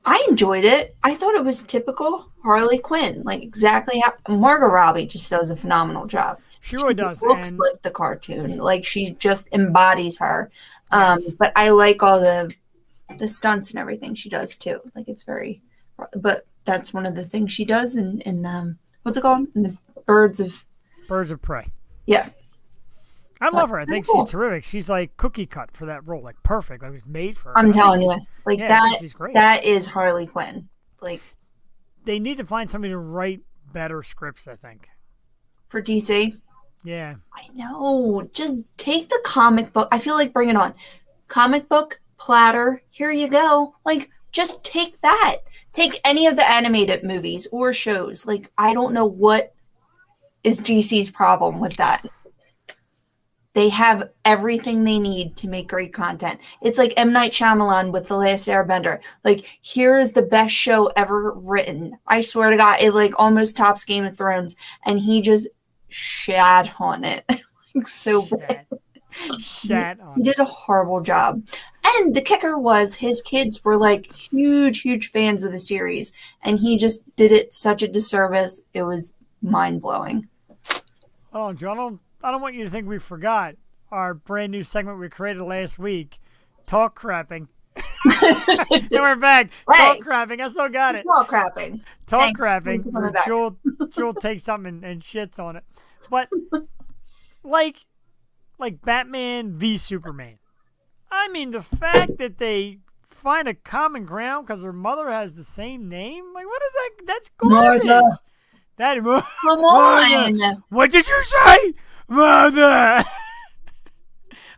I enjoyed it. I thought it was typical Harley Quinn, like exactly how Margot Robbie just does a phenomenal job. She really does. Looks like the cartoon, like she just embodies her. Yes. But I like all the stunts and everything she does too. Like it's very, but that's one of the things she does in what's it called? The Birds of Prey. yeah. I love her. I think Cool. she's terrific. She's like cookie cut for that role, like perfect. Like it was made for her. I'm I think telling you, she's- like yeah, I think that. she's great. That is Harley Quinn. Like They need to find somebody to write better scripts, I think. for DC. Yeah. I know. Just take the comic book. I feel like bring it on. Comic book platter. Here you go. Like just take that. Take any of the animated movies or shows. Like I don't know what is DC's problem with that. They have everything they need to make great content. It's like M. Night Shyamalan with The Last Airbender. Like, here's the best show ever written. I swear to God, it like almost tops Game of Thrones, and he just shat on it. Like, so bad. Shat on He it. did a horrible job. And the kicker was his kids were like huge fans of the series, and he just did it such a disservice. It was mind blowing. Oh, John, I don't want you to think we forgot our brand new segment we created last week, Talk Crapping. Then we're back. Hey. Talk Crapping. I still got it. Small crapping. Talk Thanks. Crapping. Thanks for Where coming back. Jewel takes something and shits on it. But like Batman v Superman. I mean, the fact that they find a common ground because her mother has the same name. Like, what is that? That's garbage. Martha. That Come on. What did you say, Mother?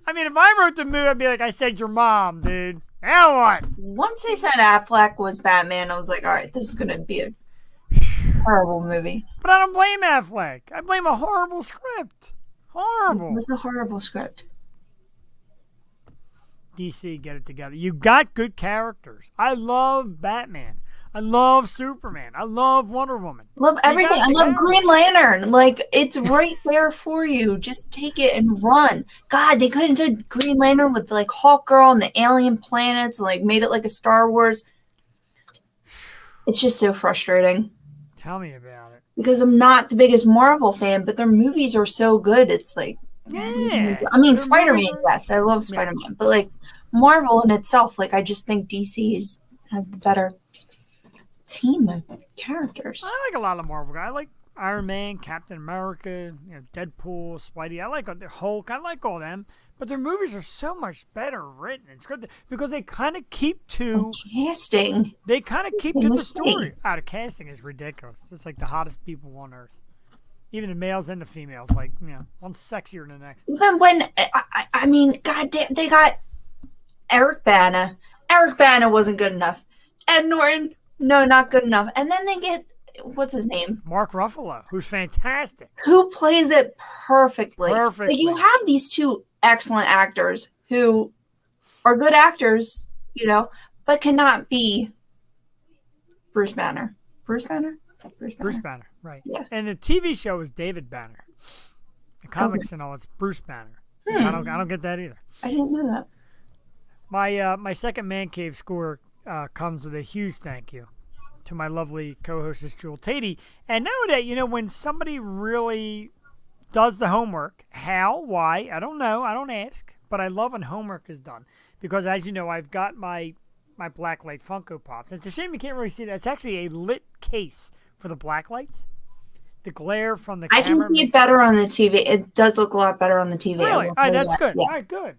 I mean, if I wrote the movie, I'd be like, I said your mom, dude. Now what? Once they said Affleck was Batman, I was like, all right, this is going to be a horrible movie. But I don't blame Affleck. I blame a horrible script. It Horrible. was a horrible script. DC, get it together. You got good characters. I love Batman. I love Superman. I love Wonder Woman. Love everything. I the love characters. Green Lantern. Like, it's right there for you. Just take it and run. God, they couldn't do Green Lantern with, like, Hawk Girl and the alien planets, and, like, made it like a Star Wars. It's just so frustrating. Tell me about it. Because I'm not the biggest Marvel fan, but their movies are so good. It's like, Yeah. I mean, Their Spider-Man, movies are- yes, I love Spider-Man, but like Marvel in itself, like I just think DC has the better team of characters. I like a lot of Marvel guys. I like Iron Man, Captain America, Deadpool, Spidey. I like the Hulk. I like all them. But their movies are so much better written and scripted because they kind of keep to Casting, the Must story. be. The casting is ridiculous. It's like the hottest people on earth. Even the males and the females, like, one's sexier than the next. even when I mean, goddamn, they got Eric Bana. Eric Bana wasn't good enough. Ed Norton, no, not good enough. And then they get what's his name? Mark Ruffalo, who's fantastic. Who plays it perfectly. Perfectly. Like, you have these two excellent actors who are good actors, but cannot be Bruce Banner. Bruce Banner? Bruce Banner, right. Yeah. And the TV show is David Banner. The comics and all, it's Bruce Banner. I don't get that either. I didn't know that. My second Man Cave score comes with a huge thank you to my lovely co-hostess Jewel Tatey. And now that, when somebody really does the homework, how, why, I don't know, I don't ask, but I love when homework is done. Because as you know, I've got my Blacklight Funko Pops. It's a shame you can't really see that. It's actually a lit case for the blacklights. The glare from the I camera. can see makes it better on the TV. It does look a lot better on the TV. I Really? will All right, say that's that. good. Yeah. All right, good.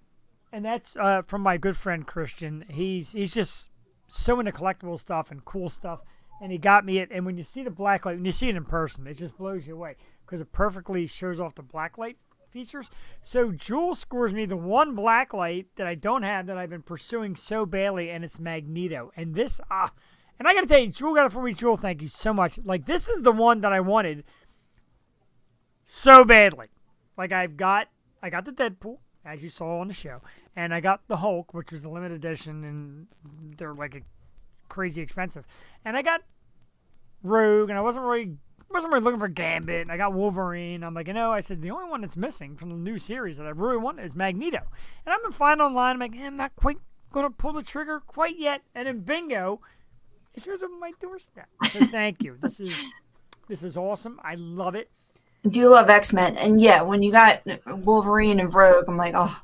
And that's from my good friend Christian. He's just so into collectible stuff and cool stuff. And he got me it. And when you see the blacklight, when you see it in person, it just blows you away because it perfectly shows off the blacklight features. So Jewel scores me the one blacklight that I don't have that I've been pursuing so badly, and it's Magneto. And this, and I got to tell you, Jewel got it for me. Jewel, thank you so much. Like, this is the one that I wanted so badly. Like, I got the Deadpool, as you saw on the show, and I got the Hulk, which was a limited edition, and they're like crazy expensive. And I got Rogue, and I wasn't really looking for Gambit, and I got Wolverine. I'm like, I said the only one that's missing from the new series that I really want is Magneto. And I've been finding online. I'm like, I'm not quite gonna pull the trigger quite yet. And then bingo, it shows up on my doorstep. So thank you. This is awesome. I love it. I do love X-Men. And yeah, when you got Wolverine and Rogue, I'm like, oh,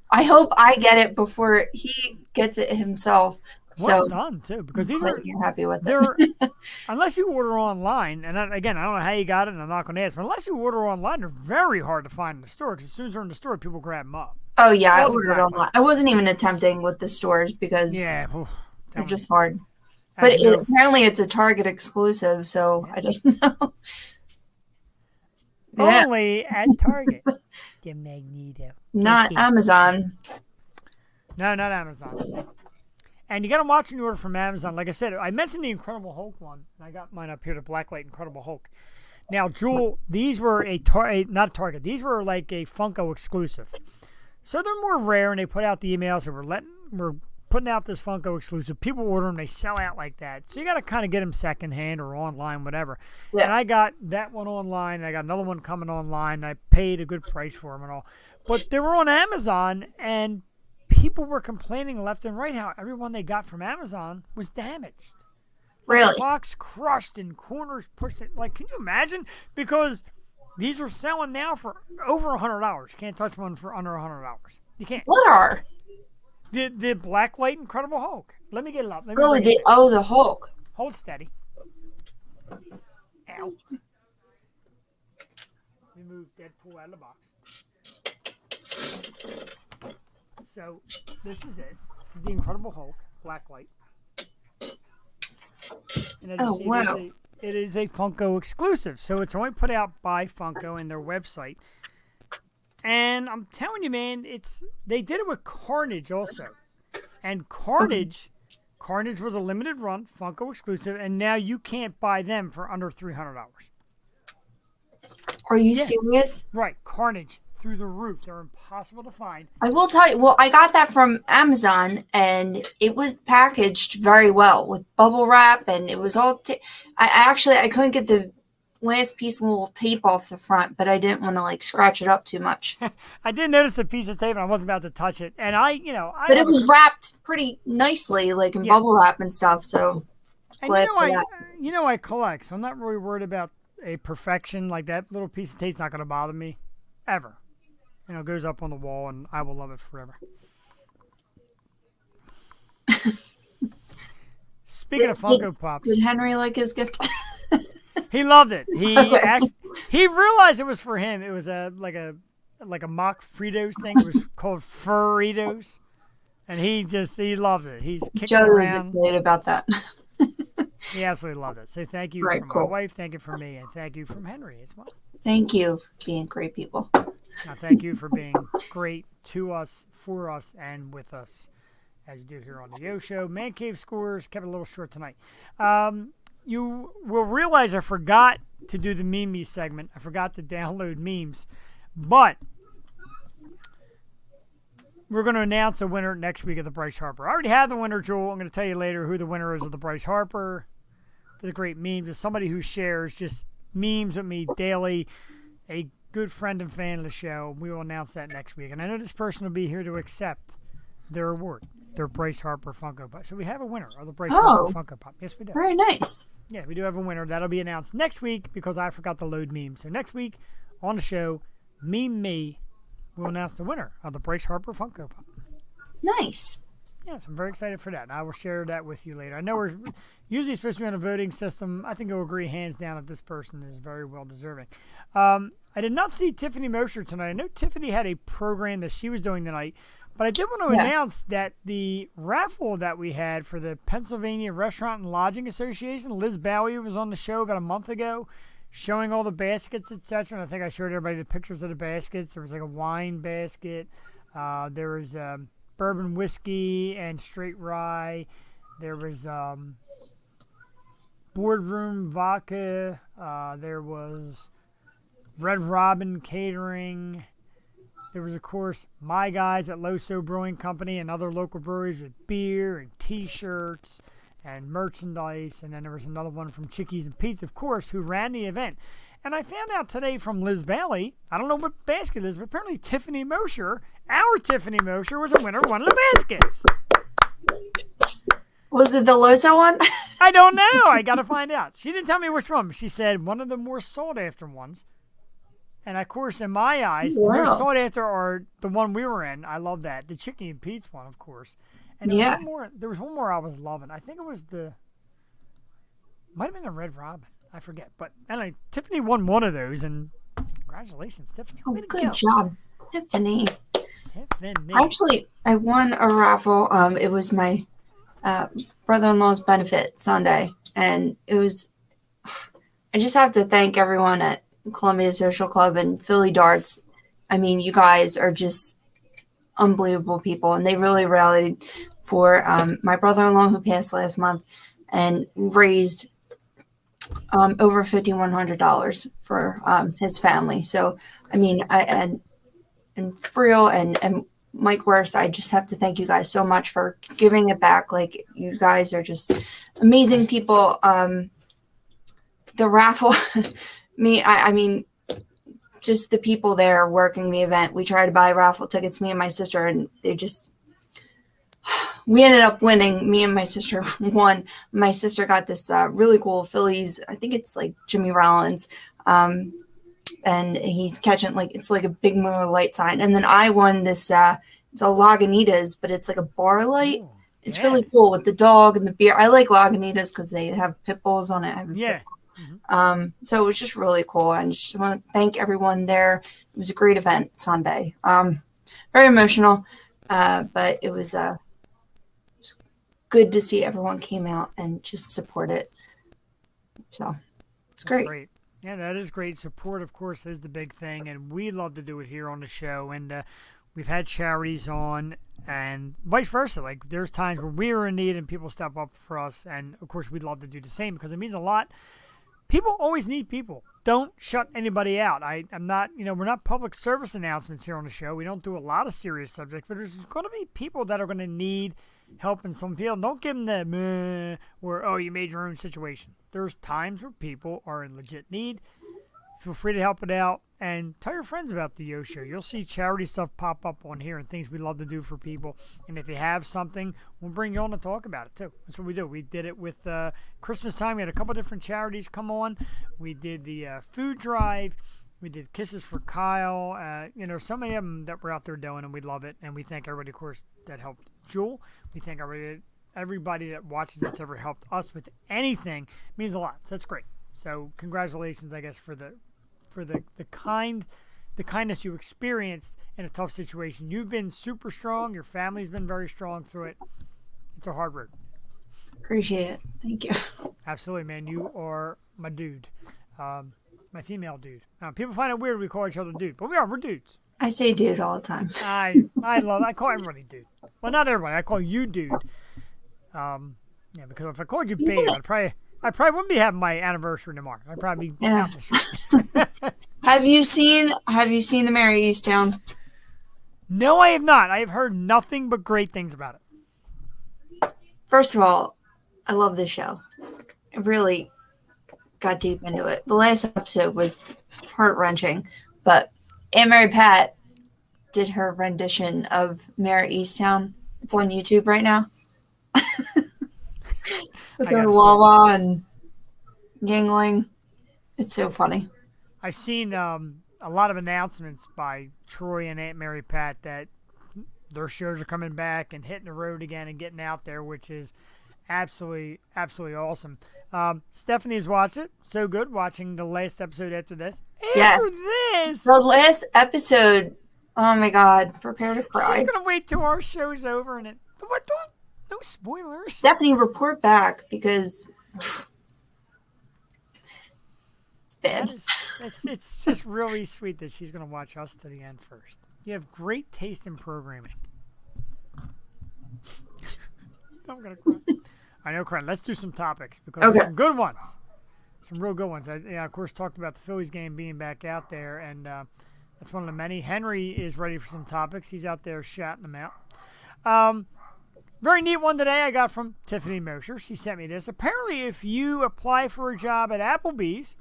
I hope I get it before he gets it himself. So done too, because I'm these glad are you're happy with they're it. unless you order online, and again, I don't know how you got it, and I'm not going to ask, but unless you order online, they're very hard to find in the store because as soon as they're in the store, people grab them up. Oh yeah, I All the ordered black online. I wasn't even attempting with the stores because Yeah, they're just hard. as But you know, apparently it's a Target exclusive, so I didn't know. Yeah, only at Target. The Magneto. not Okay. Amazon. No, not Amazon. And you got to watch when you order from Amazon. Like I said, I mentioned the Incredible Hulk one, and I got mine up here, the Blacklight Incredible Hulk. Now, Jewel, these were not a Target. These were like a Funko exclusive. So they're more rare, and they put out the emails, and we're putting out this Funko exclusive. People order them, they sell out like that. So you got to kind of get them secondhand or online, whatever. Yeah. And I got that one online, and I got another one coming online, and I paid a good price for them and all. But they were on Amazon, and people were complaining left and right how everyone they got from Amazon was damaged. Really? Box crushed and corners pushed. Like, can you imagine? Because these are selling now for over $100. Can't touch one for under $100. You can't. What are? The Blacklight Incredible Hulk. Let me get it up. Let me Oh, bring it. the Hulk. Hold steady. Ow. Let me move Deadpool out of the box. So, this is it. This is the Incredible Hulk, Blacklight. And as you see, wow. it is a Funko exclusive. So, it's only put out by Funko and their website. And I'm telling you, man, they did it with Carnage also. And Carnage was a limited run, Funko exclusive, and now you can't buy them for under $300. Are you Yeah. serious? Right, Carnage through the roof. They're impossible to find. I will tell you. Well, I got that from Amazon, and it was packaged very well with bubble wrap, and it was all. I couldn't get the last piece of little tape off the front, but I didn't want to like scratch it up too much. I did notice a piece of tape, and I wasn't about to touch it. And But it was wrapped pretty nicely, like in bubble wrap and stuff. So glad for that. I collect, so I'm not really worried about a perfection like that. Little piece of tape's not going to bother me ever. It goes up on the wall, and I will love it forever. Speaking of Funko Pops, Did Henry like his gift? he loved it. He Okay. he realized it was for him. It was like a mock Fritos thing. It was called Furritos, and he loves it. He's kicking Joe was around. excited about that. He absolutely loved it. So thank you Right, from my cool. wife, thank you from me, and thank you from Henry as well. Thank you for being great people. Now, thank you for being great to us, for us, and with us, as you do here on the Yo Show. Man Cave Scores kept it a little short tonight. You will realize I forgot to do the meme segment. I forgot to download memes, but we're going to announce a winner next week of the Bryce Harper. I already have the winner, Joel. I'm going to tell you later who the winner is of the Bryce Harper for the great memes. It's somebody who shares just memes with me daily, a good friend and fan of the show. We will announce that next week. And I know this person will be here to accept their award, their Bryce Harper Funko Pop. So we have a winner of the Bryce Harper Funko Pop. Yes, we do. Very nice. Yeah, we do have a winner. That'll be announced next week because I forgot to load memes. So next week on the show, me, we'll announce the winner of the Bryce Harper Funko Pop. Nice. Yes, I'm very excited for that. And I will share that with you later. I know we're usually supposed to be on a voting system. I think you'll agree hands down that this person is very well deserving. I did not see Tiffany Mosher tonight. I know Tiffany had a program that she was doing tonight, but I did want to announce that the raffle that we had for the Pennsylvania Restaurant and Lodging Association, Liz Bowie was on the show about a month ago, showing all the baskets, etc. And I think I showed everybody the pictures of the baskets. There was like a wine basket. There was bourbon whiskey and straight rye. There was boardroom vodka. There was Red Robin catering. There was, of course, my guys at Loso Brewing Company and other local breweries with beer and T-shirts and merchandise. And then there was another one from Chickies and Pete's, of course, who ran the event. And I found out today from Liz Bailey, I don't know what basket it is, but apparently Tiffany Mosher, our Tiffany Mosher, was a winner of one of the baskets. Was it the Loso one? I don't know. I got to find out. She didn't tell me which one. She said one of the more sought after ones. And of course, in my eyes, the most sought after are the one we were in. I love that. The Chicky and Pete's one, of course. And there was Yeah. one more. There was one more I was loving. I think it was might have been the Red Robin. I forget. But anyway, Tiffany won one of those, and congratulations, Tiffany. Oh, Way to good go. job, Tiffany. Tiffany. Actually, I won a raffle. It was my brother-in-law's benefit Sunday, and it was. I just have to thank everyone at Columbia Social Club and Philly Darts. I mean, you guys are just unbelievable people, and they really rallied for my brother-in-law who passed last month, and raised over $5,100 for his family. So, I mean, and for real, and Mike Worst, I just have to thank you guys so much for giving it back. Like, you guys are just amazing people. The raffle, I mean, just the people there working the event. We tried to buy raffle tickets, me and my sister, and we ended up winning. Me and my sister won. My sister got this really cool Phillies. I think it's like Jimmy Rollins. And he's catching, like, it's like a big Miller light sign. And then I won this, it's a Lagunitas, but it's like a bar light. Ooh, It's yeah. really cool with the dog and the beer. I like Lagunitas because they have pit bulls on it. I have a Yeah. pit bull. So it was just really cool. And I just want to thank everyone there. It was a great event Sunday. Very emotional, but it was good to see everyone came out and just support it. So it's That's great. Yeah, that is great. Support, of course, is the big thing, and we love to do it here on the show. And we've had charities on, and vice versa. Like, there's times where we are in need and people step up for us, and of course, we'd love to do the same because it means a lot. People always need people. Don't shut anybody out. I'm not, we're not public service announcements here on the show. We don't do a lot of serious subjects, but there's going to be people that are going to need help in some field. Don't give them the meh or, oh, you made your own situation. There's times where people are in legit need. Feel free to help it out and tell your friends about the Yo Show. You'll see charity stuff pop up on here and things we love to do for people. And if you have something, we'll bring you on to talk about it too. That's what we do. We did it with Christmas time. We had a couple different charities come on. We did the food drive. We did Kisses for Kyle. So many of them that we're out there doing, and we love it. And we thank everybody, of course, that helped Jewel. We thank everybody that watches that's ever helped us with anything. It means a lot. So that's great. So congratulations, I guess, for the kindness you experienced in a tough situation. You've been super strong. Your family's been very strong through it. It's a hard road. Appreciate it. Thank you. Absolutely, man. You are my dude. My female dude. People find it weird we call each other dude, but we're dudes. I say dude all the time. I call everybody dude. Well, not everybody. I call you dude. Because if I called you babe, I probably wouldn't be having my anniversary tomorrow. I'd probably be out in the street. Have you seen the Mary Easttown? No, I have not. I have heard nothing but great things about it. First of all, I love this show. I really got deep into it. The last episode was heart-wrenching, but Aunt Mary Pat did her rendition of Mary Easttown. It's on YouTube right now. With her Wawa and Yingling. It's so funny. I've seen a lot of announcements by Troy and Aunt Mary Pat that their shows are coming back and hitting the road again and getting out there, which is absolutely awesome. Stephanie has watched it. So good. Watching the last episode after this. After this. The last episode. Oh my God. Prepare to cry. She's going to wait till our show's over and no spoilers. Stephanie, report back because it's bad. It's just really sweet that she's going to watch us to the end first. You have great taste in programming. I'm going to cry. I know, Cran. Let's do some topics because there's some good ones. Some real good ones. I, of course, talked about the Phillies game being back out there, and that's one of the many. Henry is ready for some topics. He's out there shouting them out. Very neat one today I got from Tiffany Mosher. She sent me this. Apparently, if you apply for a job at Applebee's,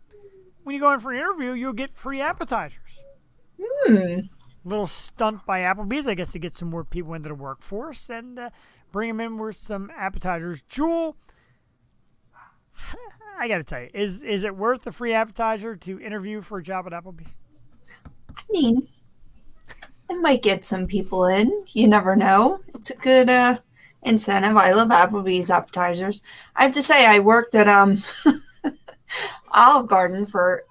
when you go in for an interview, you'll get free appetizers. Little stunt by Applebee's, I guess, to get some more people into the workforce and bring them in with some appetizers. Jewel, I got to tell you, is it worth the free appetizer to interview for a job at Applebee's? I mean, it might get some people in. You never know. It's a good incentive. I love Applebee's appetizers. I have to say, I worked at Olive Garden for,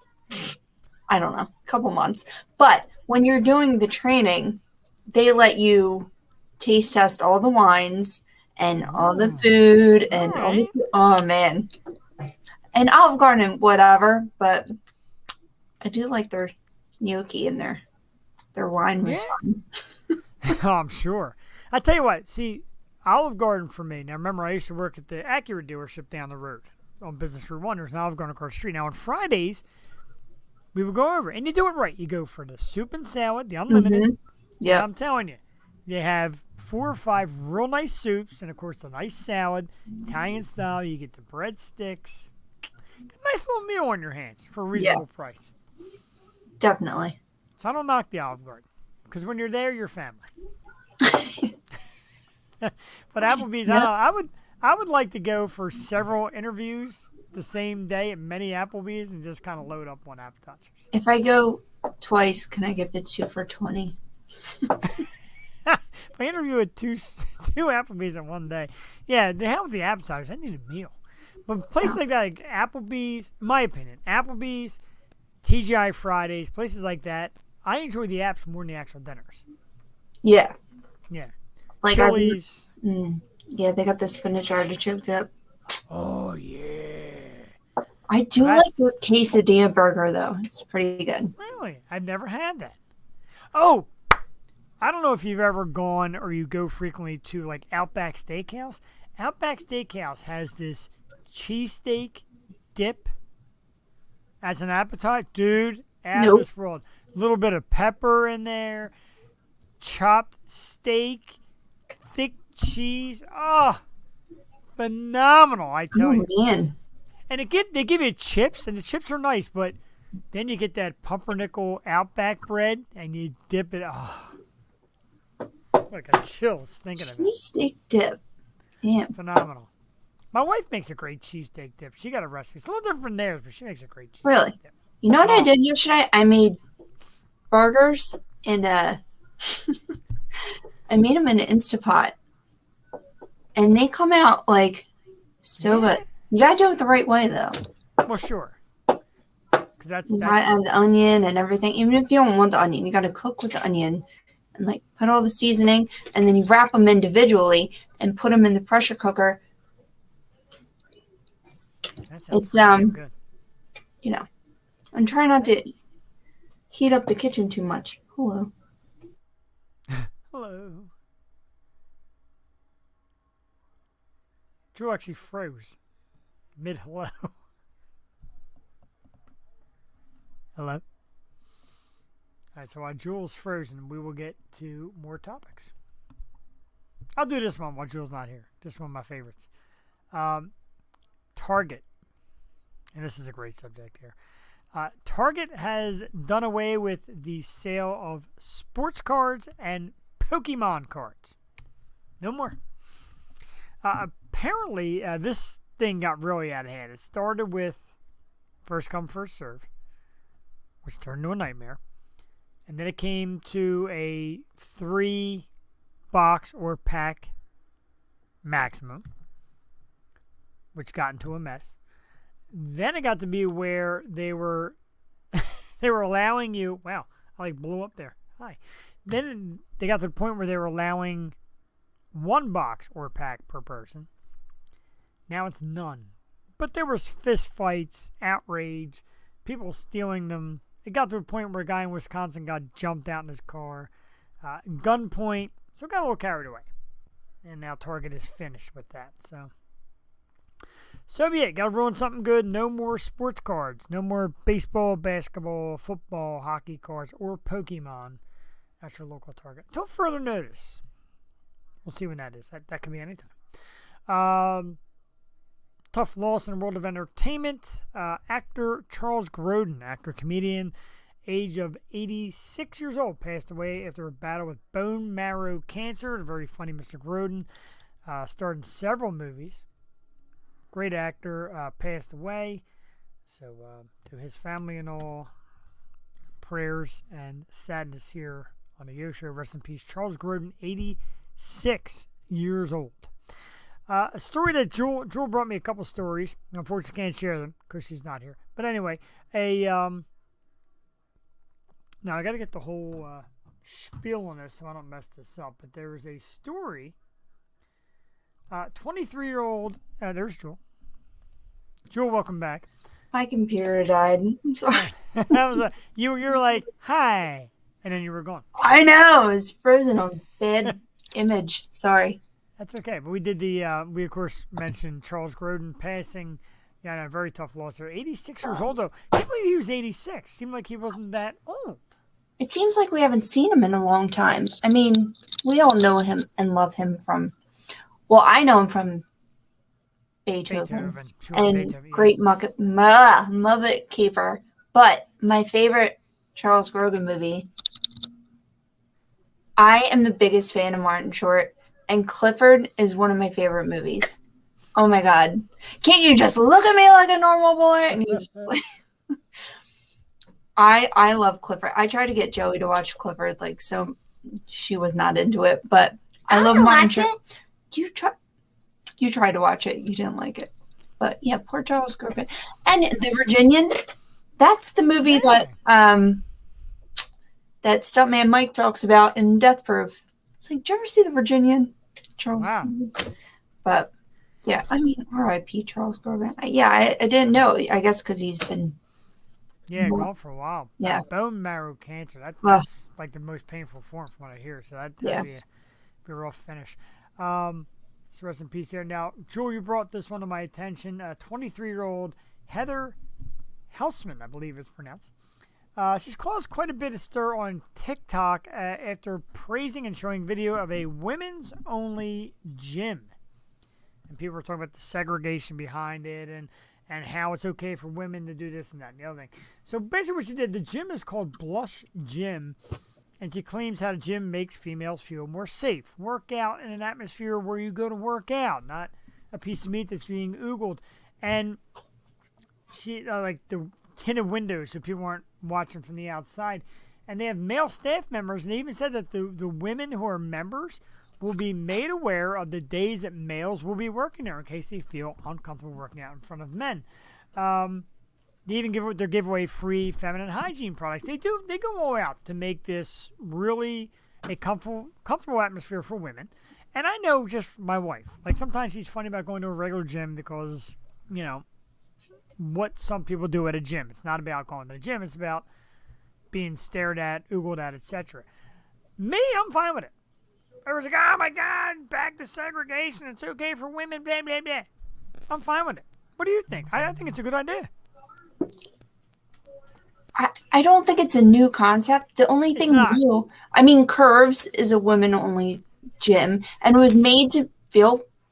I don't know, a couple months. But when you're doing the training, they let you taste test all the wines and all the food and all this. Oh, man. And Olive Garden, whatever, but I do like their gnocchi and their wine was fun. Oh, I'm sure. I tell you what, see, Olive Garden for me. Now, remember, I used to work at the Acura dealership down the road on Business Route 1. There's an Olive Garden across the street. Now, on Fridays, we would go over, and you do it right. You go for the soup and salad, the unlimited. Mm-hmm. Yeah. I'm telling you, they have 4 or 5 real nice soups, and, of course, the nice salad, Italian style. You get the breadsticks. Nice little meal on your hands for a reasonable price. Definitely. So I don't knock the Olive Garden, because when you're there, you're family. But Applebee's, I would like to go for several interviews the same day at many Applebee's and just kind of load up on appetizers. If I go twice, can I get the 2 for $20? If I interview at two Applebee's in one day, yeah, the hell with the appetizers. I need a meal. But places like that, like Applebee's, in my opinion, Applebee's, TGI Fridays, places like that, I enjoy the apps more than the actual dinners. Yeah. Yeah. Like Chili's. Yeah, they got the spinach artichoke dip. Oh, yeah. I do like the quesadilla burger, though. It's pretty good. Really? I've never had that. Oh, I don't know if you've ever gone or you go frequently to, like, Outback Steakhouse. Outback Steakhouse has this cheesesteak dip as an appetizer. Dude, out of this world. A little bit of pepper in there, chopped steak, thick cheese. Oh, phenomenal, I tell you. Man. And they give you chips, and the chips are nice, but then you get that pumpernickel Outback bread, and you dip it. Oh, like a chills thinking of it. Cheesesteak dip. Damn. Phenomenal. My wife makes a great cheesesteak dip. She got a recipe. It's a little different than theirs, but she makes a great cheesesteak Really? dip. You know what I did yesterday? I made burgers in I made them in an Instapot. And they come out, like, still good. You gotta do it the right way, though. Well, sure. Because that's You gotta add the onion and everything. Even if you don't want the onion, you gotta cook with the onion and, like, put all the seasoning. And then you wrap them individually and put them in the pressure cooker. It's, good. You know, I'm trying not to heat up the kitchen too much. Hello. Hello. Drew actually froze mid-hello. Hello? All right, so while Jules frozen, we will get to more topics. I'll do this one while Jules not here. This is one of my favorites. Target. And this is a great subject here. Target has done away with the sale of sports cards and Pokemon cards. No more. Apparently, this thing got really out of hand. It started with first come, first serve, which turned into a nightmare. And then it came to a 3-box or pack maximum, which got into a mess. Then it got to be where they were allowing you. Wow, I like blew up there. Hi. Then they got to the point where they were allowing 1 box or pack per person. Now it's none. But there was fist fights, outrage, people stealing them. It got to a point where a guy in Wisconsin got jumped out in his car, gunpoint. So it got a little carried away. And now Target is finished with that. So be it. Got to ruin something good. No more sports cards. No more baseball, basketball, football, hockey cards, or Pokemon at your local Target. Until further notice. We'll see when that is. That could be anytime. Tough loss in the world of entertainment. Actor Charles Grodden, actor, comedian, age of 86 years old, passed away after a battle with bone marrow cancer. The very funny Mr. Grodden. Starred in several movies. Great actor, passed away. So to his family and all, prayers and sadness here on the Yo Show. Rest in peace, Charles Grodden, 86 years old. A story that Jewel brought me a couple stories. Unfortunately, can't share them because she's not here. But anyway, now I got to get the whole spiel on this so I don't mess this up. But there was a story. 23-year-old. There's Jewel. Jewel, welcome back. My computer died. I'm sorry. That was you were like hi, and then you were gone. I know. It was frozen on bad image. Sorry. That's okay. But we did we of course mentioned Charles Grodden passing. Yeah, a very tough loss there. 86 years old though. I can't believe he was 86. Seemed like he wasn't that old. It seems like we haven't seen him in a long time. I mean, we all know him and love him from. Well, I know him from Beethoven. Sure, and Beethoven, yeah. Great Muppet Caper. But my favorite Charles Grodden movie, I am the biggest fan of Martin Short, and Clifford is one of my favorite movies. Oh my God. Can't you just look at me like a normal boy? And he's just like, I love Clifford. I tried to get Joey to watch Clifford, so she was not into it, but I love Martin Short. You tried to watch it. You didn't like it. But yeah, poor Charles Grodden. And The Virginian, that's the movie that stuntman Mike talks about in Death Proof. It's like, did you ever see The Virginian? Charles. Wow. But yeah, I mean, R.I.P. Charles Grodden. Yeah, I didn't know. I guess because he's been. Yeah, gone for a while. Yeah. Bone marrow cancer. That's like the most painful form from what I hear. So that'd be a rough finish. So rest in peace there. Now, Jewel, you brought this one to my attention. 23-year-old Heather Houseman, I believe it's pronounced. She's caused quite a bit of stir on TikTok after praising and showing video of a women's-only gym. And people were talking about the segregation behind it and how it's okay for women to do this and that and the other thing. So basically what she did, the gym is called Blush Gym. And she claims how the gym makes females feel more safe. Work out in an atmosphere where you go to work out, not a piece of meat that's being oogled. And she, like the tinted windows so people aren't watching from the outside. And they have male staff members, and they even said that the women who are members will be made aware of the days that males will be working there in case they feel uncomfortable working out in front of men. They even give away free feminine hygiene products. They go all out to make this really a comfortable atmosphere for women. And I know just my wife. Like sometimes she's funny about going to a regular gym because, what some people do at a gym. It's not about going to the gym. It's about being stared at, oogled at, etc. Me, I'm fine with it. Everyone's like, oh my God, back to segregation. It's okay for women, blah, blah, blah. I'm fine with it. What do you think? I think it's a good idea. I don't think it's a new concept. The only thing new, I mean, Curves is a women-only gym and was made to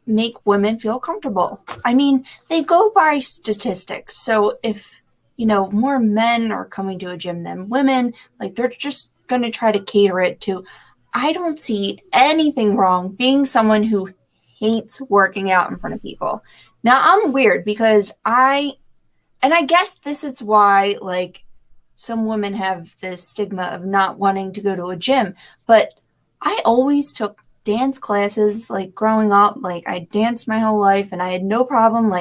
make women feel comfortable. I mean, they go by statistics. So if, more men are coming to a gym than women, they're just going to try to cater it to. I don't see anything wrong being someone who hates working out in front of people. Now, I'm weird because I guess this is why, some women have the stigma of not wanting to go to a gym. But I always took dance classes, growing up. I danced my whole life, and I had no problem,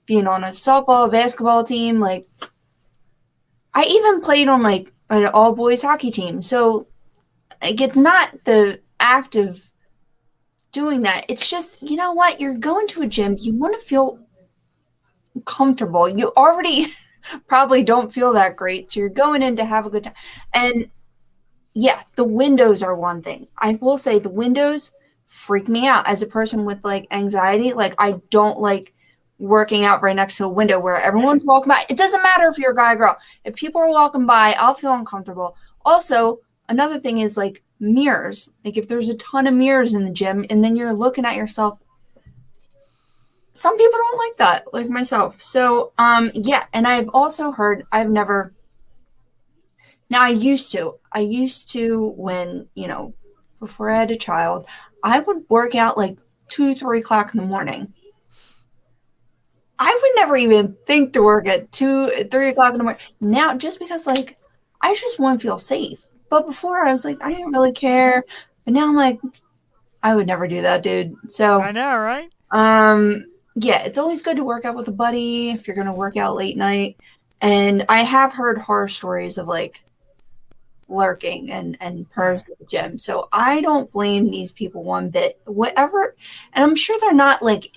being on a softball, basketball team. I even played on, an all-boys hockey team. So, it's not the act of doing that. It's just, you know what? You're going to a gym. You want to feel comfortable. You already probably don't feel that great. So you're going in to have a good time. And yeah, the windows are one thing. I will say the windows freak me out as a person with anxiety. I don't like working out right next to a window where everyone's walking by. It doesn't matter if you're a guy or girl. If people are walking by, I'll feel uncomfortable. Also, another thing is mirrors. If there's a ton of mirrors in the gym and then you're looking at yourself, some people don't like that, like myself. So, yeah. And I've also heard, now I used to when, before I had a child, I would work out 2-3 o'clock in the morning. I would never even think to work at 2-3 o'clock in the morning. Now, just because I just want to feel safe. But before I was I didn't really care. But now I'm I would never do that, dude. So I know, right? Yeah, it's always good to work out with a buddy if you're going to work out late night. And I have heard horror stories of like lurking and pervs at the gym. So I don't blame these people one bit. Whatever, and I'm sure they're not like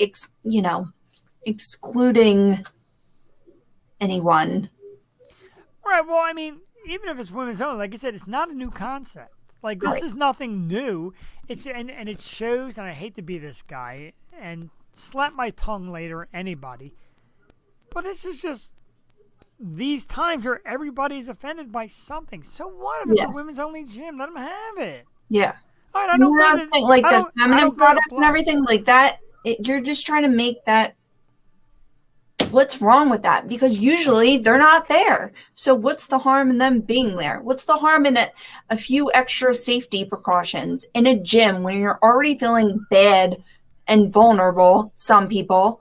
excluding anyone. Right. Well, I mean, even if it's women's only, like I said, it's not a new concept. Like this is nothing new. It's and it shows. And I hate to be this guy and slap my tongue later, anybody. But this is just these times where everybody's offended by something. So what if it's a women's only gym? Let them have it. Yeah. All right, I don't like the feminine products and everything like that. You're just trying to make that. What's wrong with that? Because usually they're not there. So what's the harm in them being there? What's the harm in a few extra safety precautions in a gym when you're already feeling bad and vulnerable? Some people,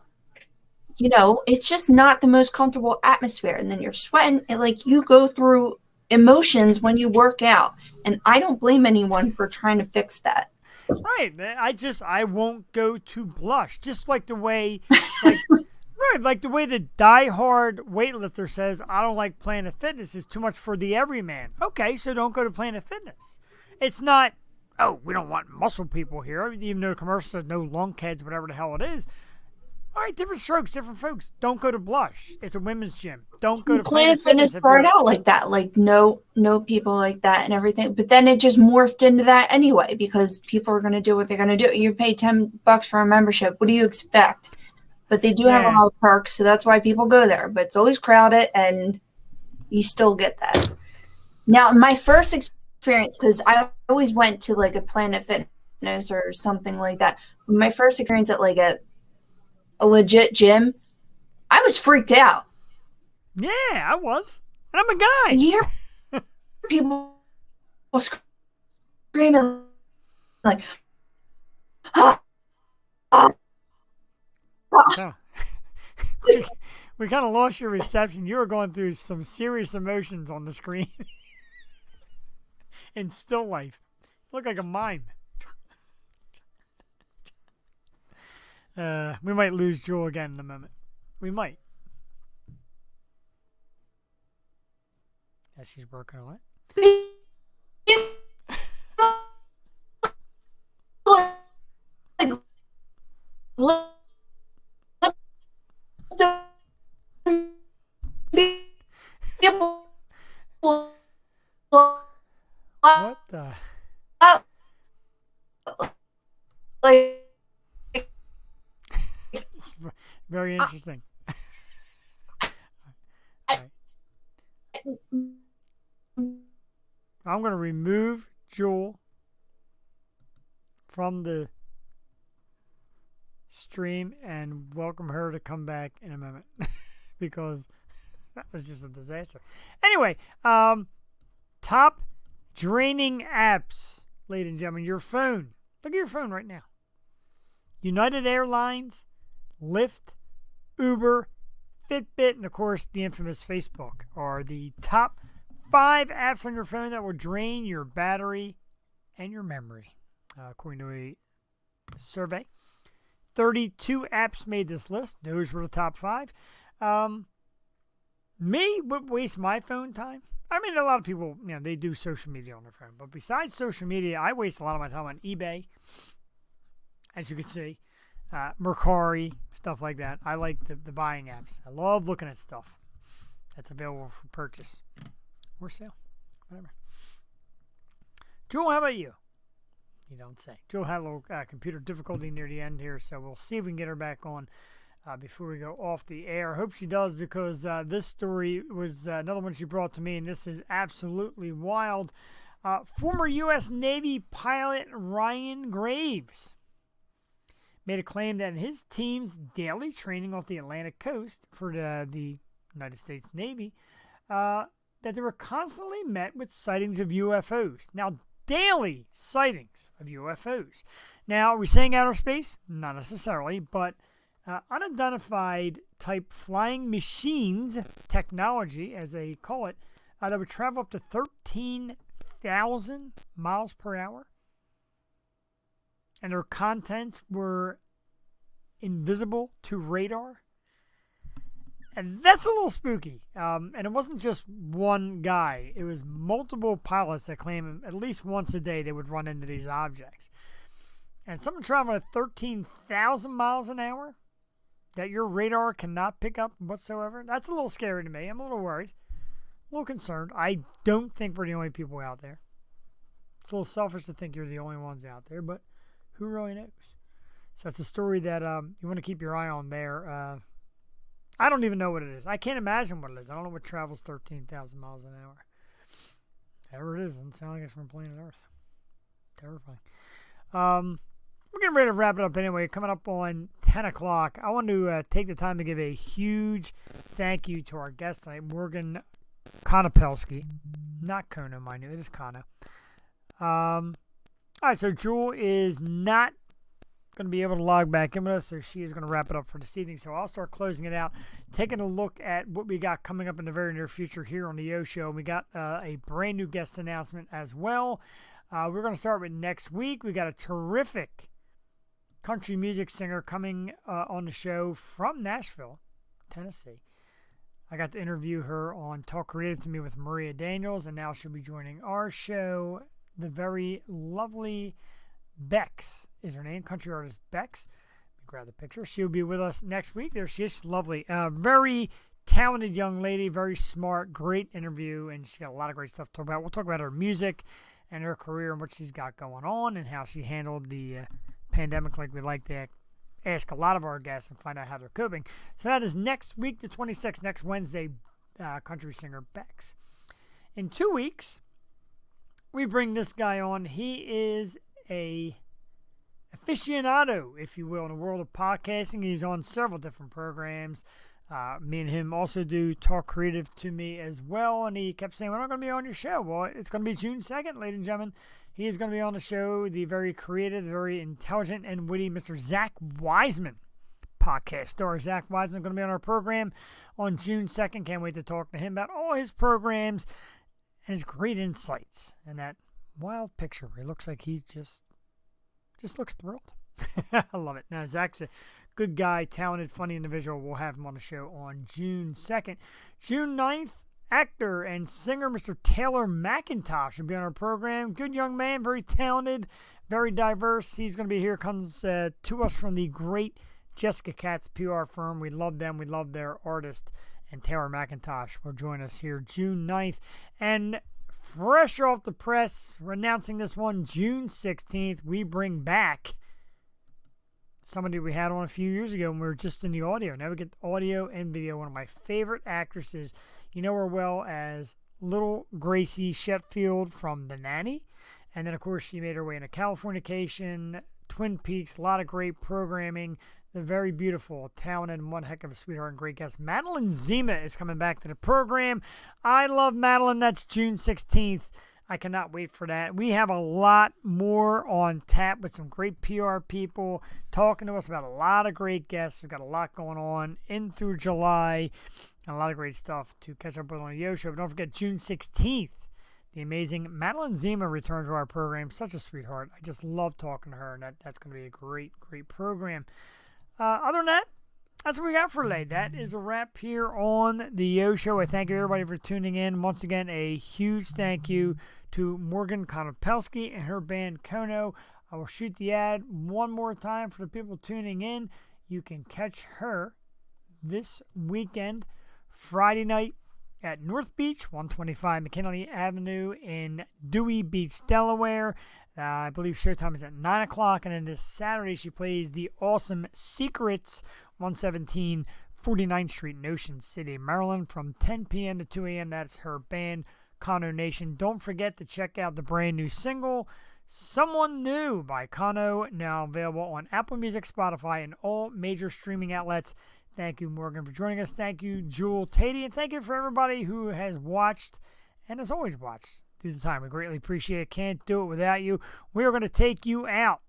it's just not the most comfortable atmosphere. And then you're sweating. And like you go through emotions when you work out. And I don't blame anyone for trying to fix that. Right. I won't go to blush. Just like the way, like, right, like the way the diehard weightlifter says, I don't like Planet Fitness. It's too much for the everyman. Okay, so don't go to Planet Fitness. It's not, oh, we don't want muscle people here. Even though the commercial says no lunkheads, whatever the hell it is. All right, different strokes, different folks. Don't go to Blush. It's a women's gym. Don't go to Planet Fitness. Started out like that, like no people like that and everything. But then it just morphed into that anyway because people are going to do what they're going to do. You pay $10 for a membership. What do you expect? But they do have a lot of perks, so that's why people go there. But it's always crowded, and you still get that. Now, my first experience, because I always went to like a Planet Fitness or something like that. My first experience at like a legit gym, I was freaked out. Yeah, I was. And I'm a guy. You hear people screaming like, ah, ah. So, we kind of lost your reception. You were going through some serious emotions on the screen in still life. You look like a mime. We might lose Jewel again in a moment. We might. Yeah, she's working on it. What the? It's very interesting. Right. I'm going to remove Jewel from the stream and welcome her to come back in a moment because that was just a disaster. Anyway, top draining apps, ladies and gentlemen. Your phone. Look at your phone right now. United Airlines, Lyft, Uber, Fitbit, and of course the infamous Facebook are the top 5 apps on your phone that will drain your battery and your memory, according to a survey. 32 apps made this list. Those were the top 5. Me would waste my phone time. I mean, a lot of people, they do social media on their phone. But besides social media, I waste a lot of my time on eBay, as you can see. Mercari, stuff like that. I like the buying apps. I love looking at stuff that's available for purchase or sale, whatever. Jewel, how about you? You don't say. Jewel had a little computer difficulty near the end here, so we'll see if we can get her back on before we go off the air. I hope she does because this story was another one she brought to me, and this is absolutely wild. Former U.S. Navy pilot Ryan Graves made a claim that in his team's daily training off the Atlantic coast for the United States Navy, that they were constantly met with sightings of UFOs. Now, daily sightings of UFOs. Now, are we saying outer space? Not necessarily, but unidentified type flying machines technology, as they call it, that would travel up to 13,000 miles per hour. And their contents were invisible to radar. And that's a little spooky. And it wasn't just one guy. It was multiple pilots that claim at least once a day they would run into these objects. And someone traveling at 13,000 miles an hour that your radar cannot pick up whatsoever, that's a little scary to me. I'm a little worried, a little concerned. I don't think we're the only people out there. It's a little selfish to think you're the only ones out there, but who really knows? So it's a story that you want to keep your eye on there. I don't even know what it is. I can't imagine what it is. I don't know what travels 13,000 miles an hour. Whatever it is, doesn't sound like it's from planet Earth. Terrifying. We're getting ready to wrap it up anyway. Coming up on 10 o'clock, I want to take the time to give a huge thank you to our guest tonight, Morgan Konopelski. Not Kono, mind you. It is Kono. All right, so Jewel is not going to be able to log back in with us, so she is going to wrap it up for this evening. So I'll start closing it out, taking a look at what we got coming up in the very near future here on the Yo Show. We got a brand new guest announcement as well. We're going to start with next week. We got a terrific country music singer coming on the show from Nashville, Tennessee. I got to interview her on Talk Creative to Me with Maria Daniels, and now she'll be joining our show. The very lovely Bex is her name, country artist Bex. Let me grab the picture. She'll be with us next week. There she is, lovely. Very talented young lady, very smart, great interview, and she's got a lot of great stuff to talk about. We'll talk about her music and her career and what she's got going on and how she handled the pandemic, like we like to ask a lot of our guests and find out how they're coping. So that is next week, the 26th, next Wednesday, country singer Bex. In 2 weeks, we bring this guy on. He is a aficionado, if you will, in the world of podcasting. He's on several different programs. Me and him also do Talk Creative to Me as well, and he kept saying, we're not going to be on your show. Well, it's going to be June 2nd, ladies and gentlemen. He is going to be on the show, the very creative, very intelligent, and witty Mr. Zach Wiseman, podcast star. Zach Wiseman going to be on our program on June 2nd. Can't wait to talk to him about all his programs and his great insights and that wild picture where he looks like he just looks thrilled. I love it. Now, Zach's a good guy, talented, funny individual. We'll have him on the show on June 2nd. June 9th, actor and singer Mr. Taylor McIntosh will be on our program. Good young man, very talented, very diverse. He's going to be here, comes to us from the great Jessica Katz PR firm. We love them. We love their artist. And Taylor McIntosh will join us here June 9th. And fresh off the press, we're announcing this one June 16th, we bring back somebody we had on a few years ago when we were just in the audio. Now we get audio and video. One of my favorite actresses. You know her well as Little Gracie Sheffield from The Nanny. And then, of course, she made her way into Californication, Twin Peaks, a lot of great programming. The very beautiful, talented, and one heck of a sweetheart and great guest, Madeline Zima, is coming back to the program. I love Madeline. That's June 16th. I cannot wait for that. We have a lot more on tap with some great PR people talking to us about a lot of great guests. We've got a lot going on in through July and a lot of great stuff to catch up with on the Yo Show. But don't forget, June 16th, the amazing Madeline Zima returns to our program. Such a sweetheart. I just love talking to her, and that's going to be a great, great program. Other than that, that's what we got for today. That is a wrap here on the Yo Show. I thank everybody for tuning in. Once again, a huge thank you to Morgan Konopelski and her band Kono. I will shoot the ad one more time for the people tuning in. You can catch her this weekend, Friday night, at North Beach, 125 McKinley Avenue in Dewey Beach, Delaware. I believe showtime is at 9 o'clock. And then this Saturday, she plays the awesome Secrets, 117 49th Street in Ocean City, Maryland, from 10 p.m. to 2 a.m. That's her band, Kono Nation. Don't forget to check out the brand new single, Someone New by Kono, now available on Apple Music, Spotify, and all major streaming outlets. Thank you, Morgan, for joining us. Thank you, Jewel Tatey, and thank you for everybody who has watched and has always watched through the time. We greatly appreciate it. Can't do it without you. We are going to take you out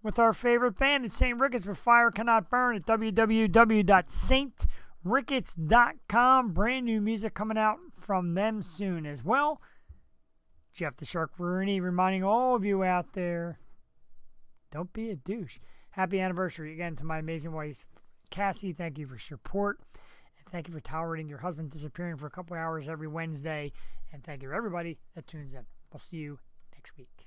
with our favorite band at St. Ricketts for Fire Cannot Burn at www.saintricketts.com. Brand new music coming out from them soon as well. Jeff the Shark Rooney reminding all of you out there, don't be a douche. Happy anniversary again to my amazing wife, Cassie. Thank you for support. And thank you for tolerating your husband disappearing for a couple hours every Wednesday. And thank you, everybody that tunes in. We'll see you next week.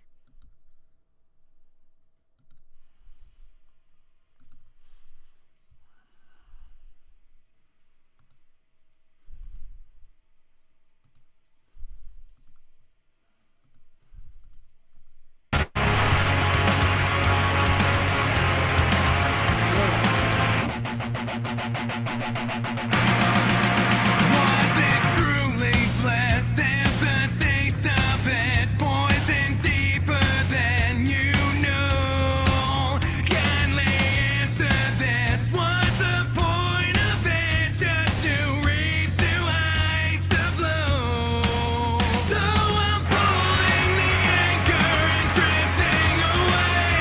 Was it truly bliss if the taste of it poison deeper than you know? Kindly answer this. Was the point of it just to reach new heights of low? So I'm pulling the anchor and drifting away,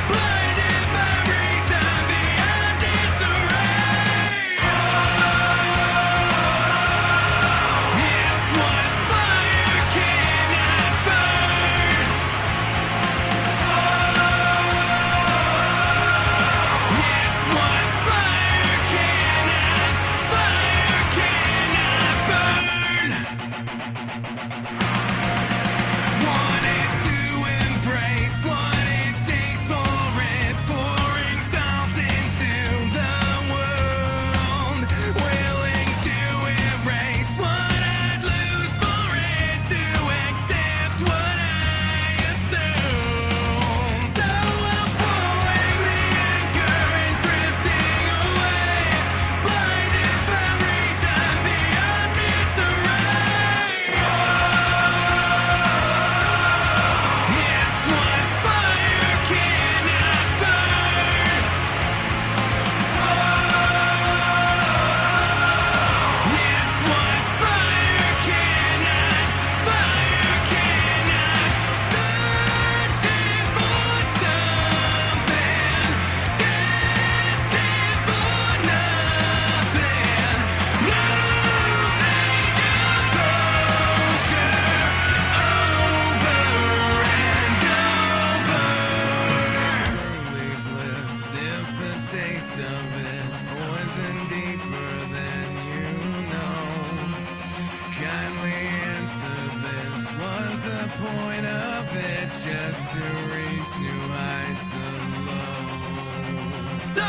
blinded by reason beyond disarray. It's what fire cannot burn. It's what fire cannot burn. Wanted to embrace what it takes for it, pouring salt into the wound, willing to erase what I'd lose for it, to accept what I assume. So I'm pulling the anchor and drifting away, blinded by reason beyond disarray. It's what fire cannot burn. It's what fire cannot, searching for something, destined for nothing, losing composure over and over. Truly bliss if the taste of it poison deeper than you know. Kindly answer this. Was the point of it just to reach new heights of low? So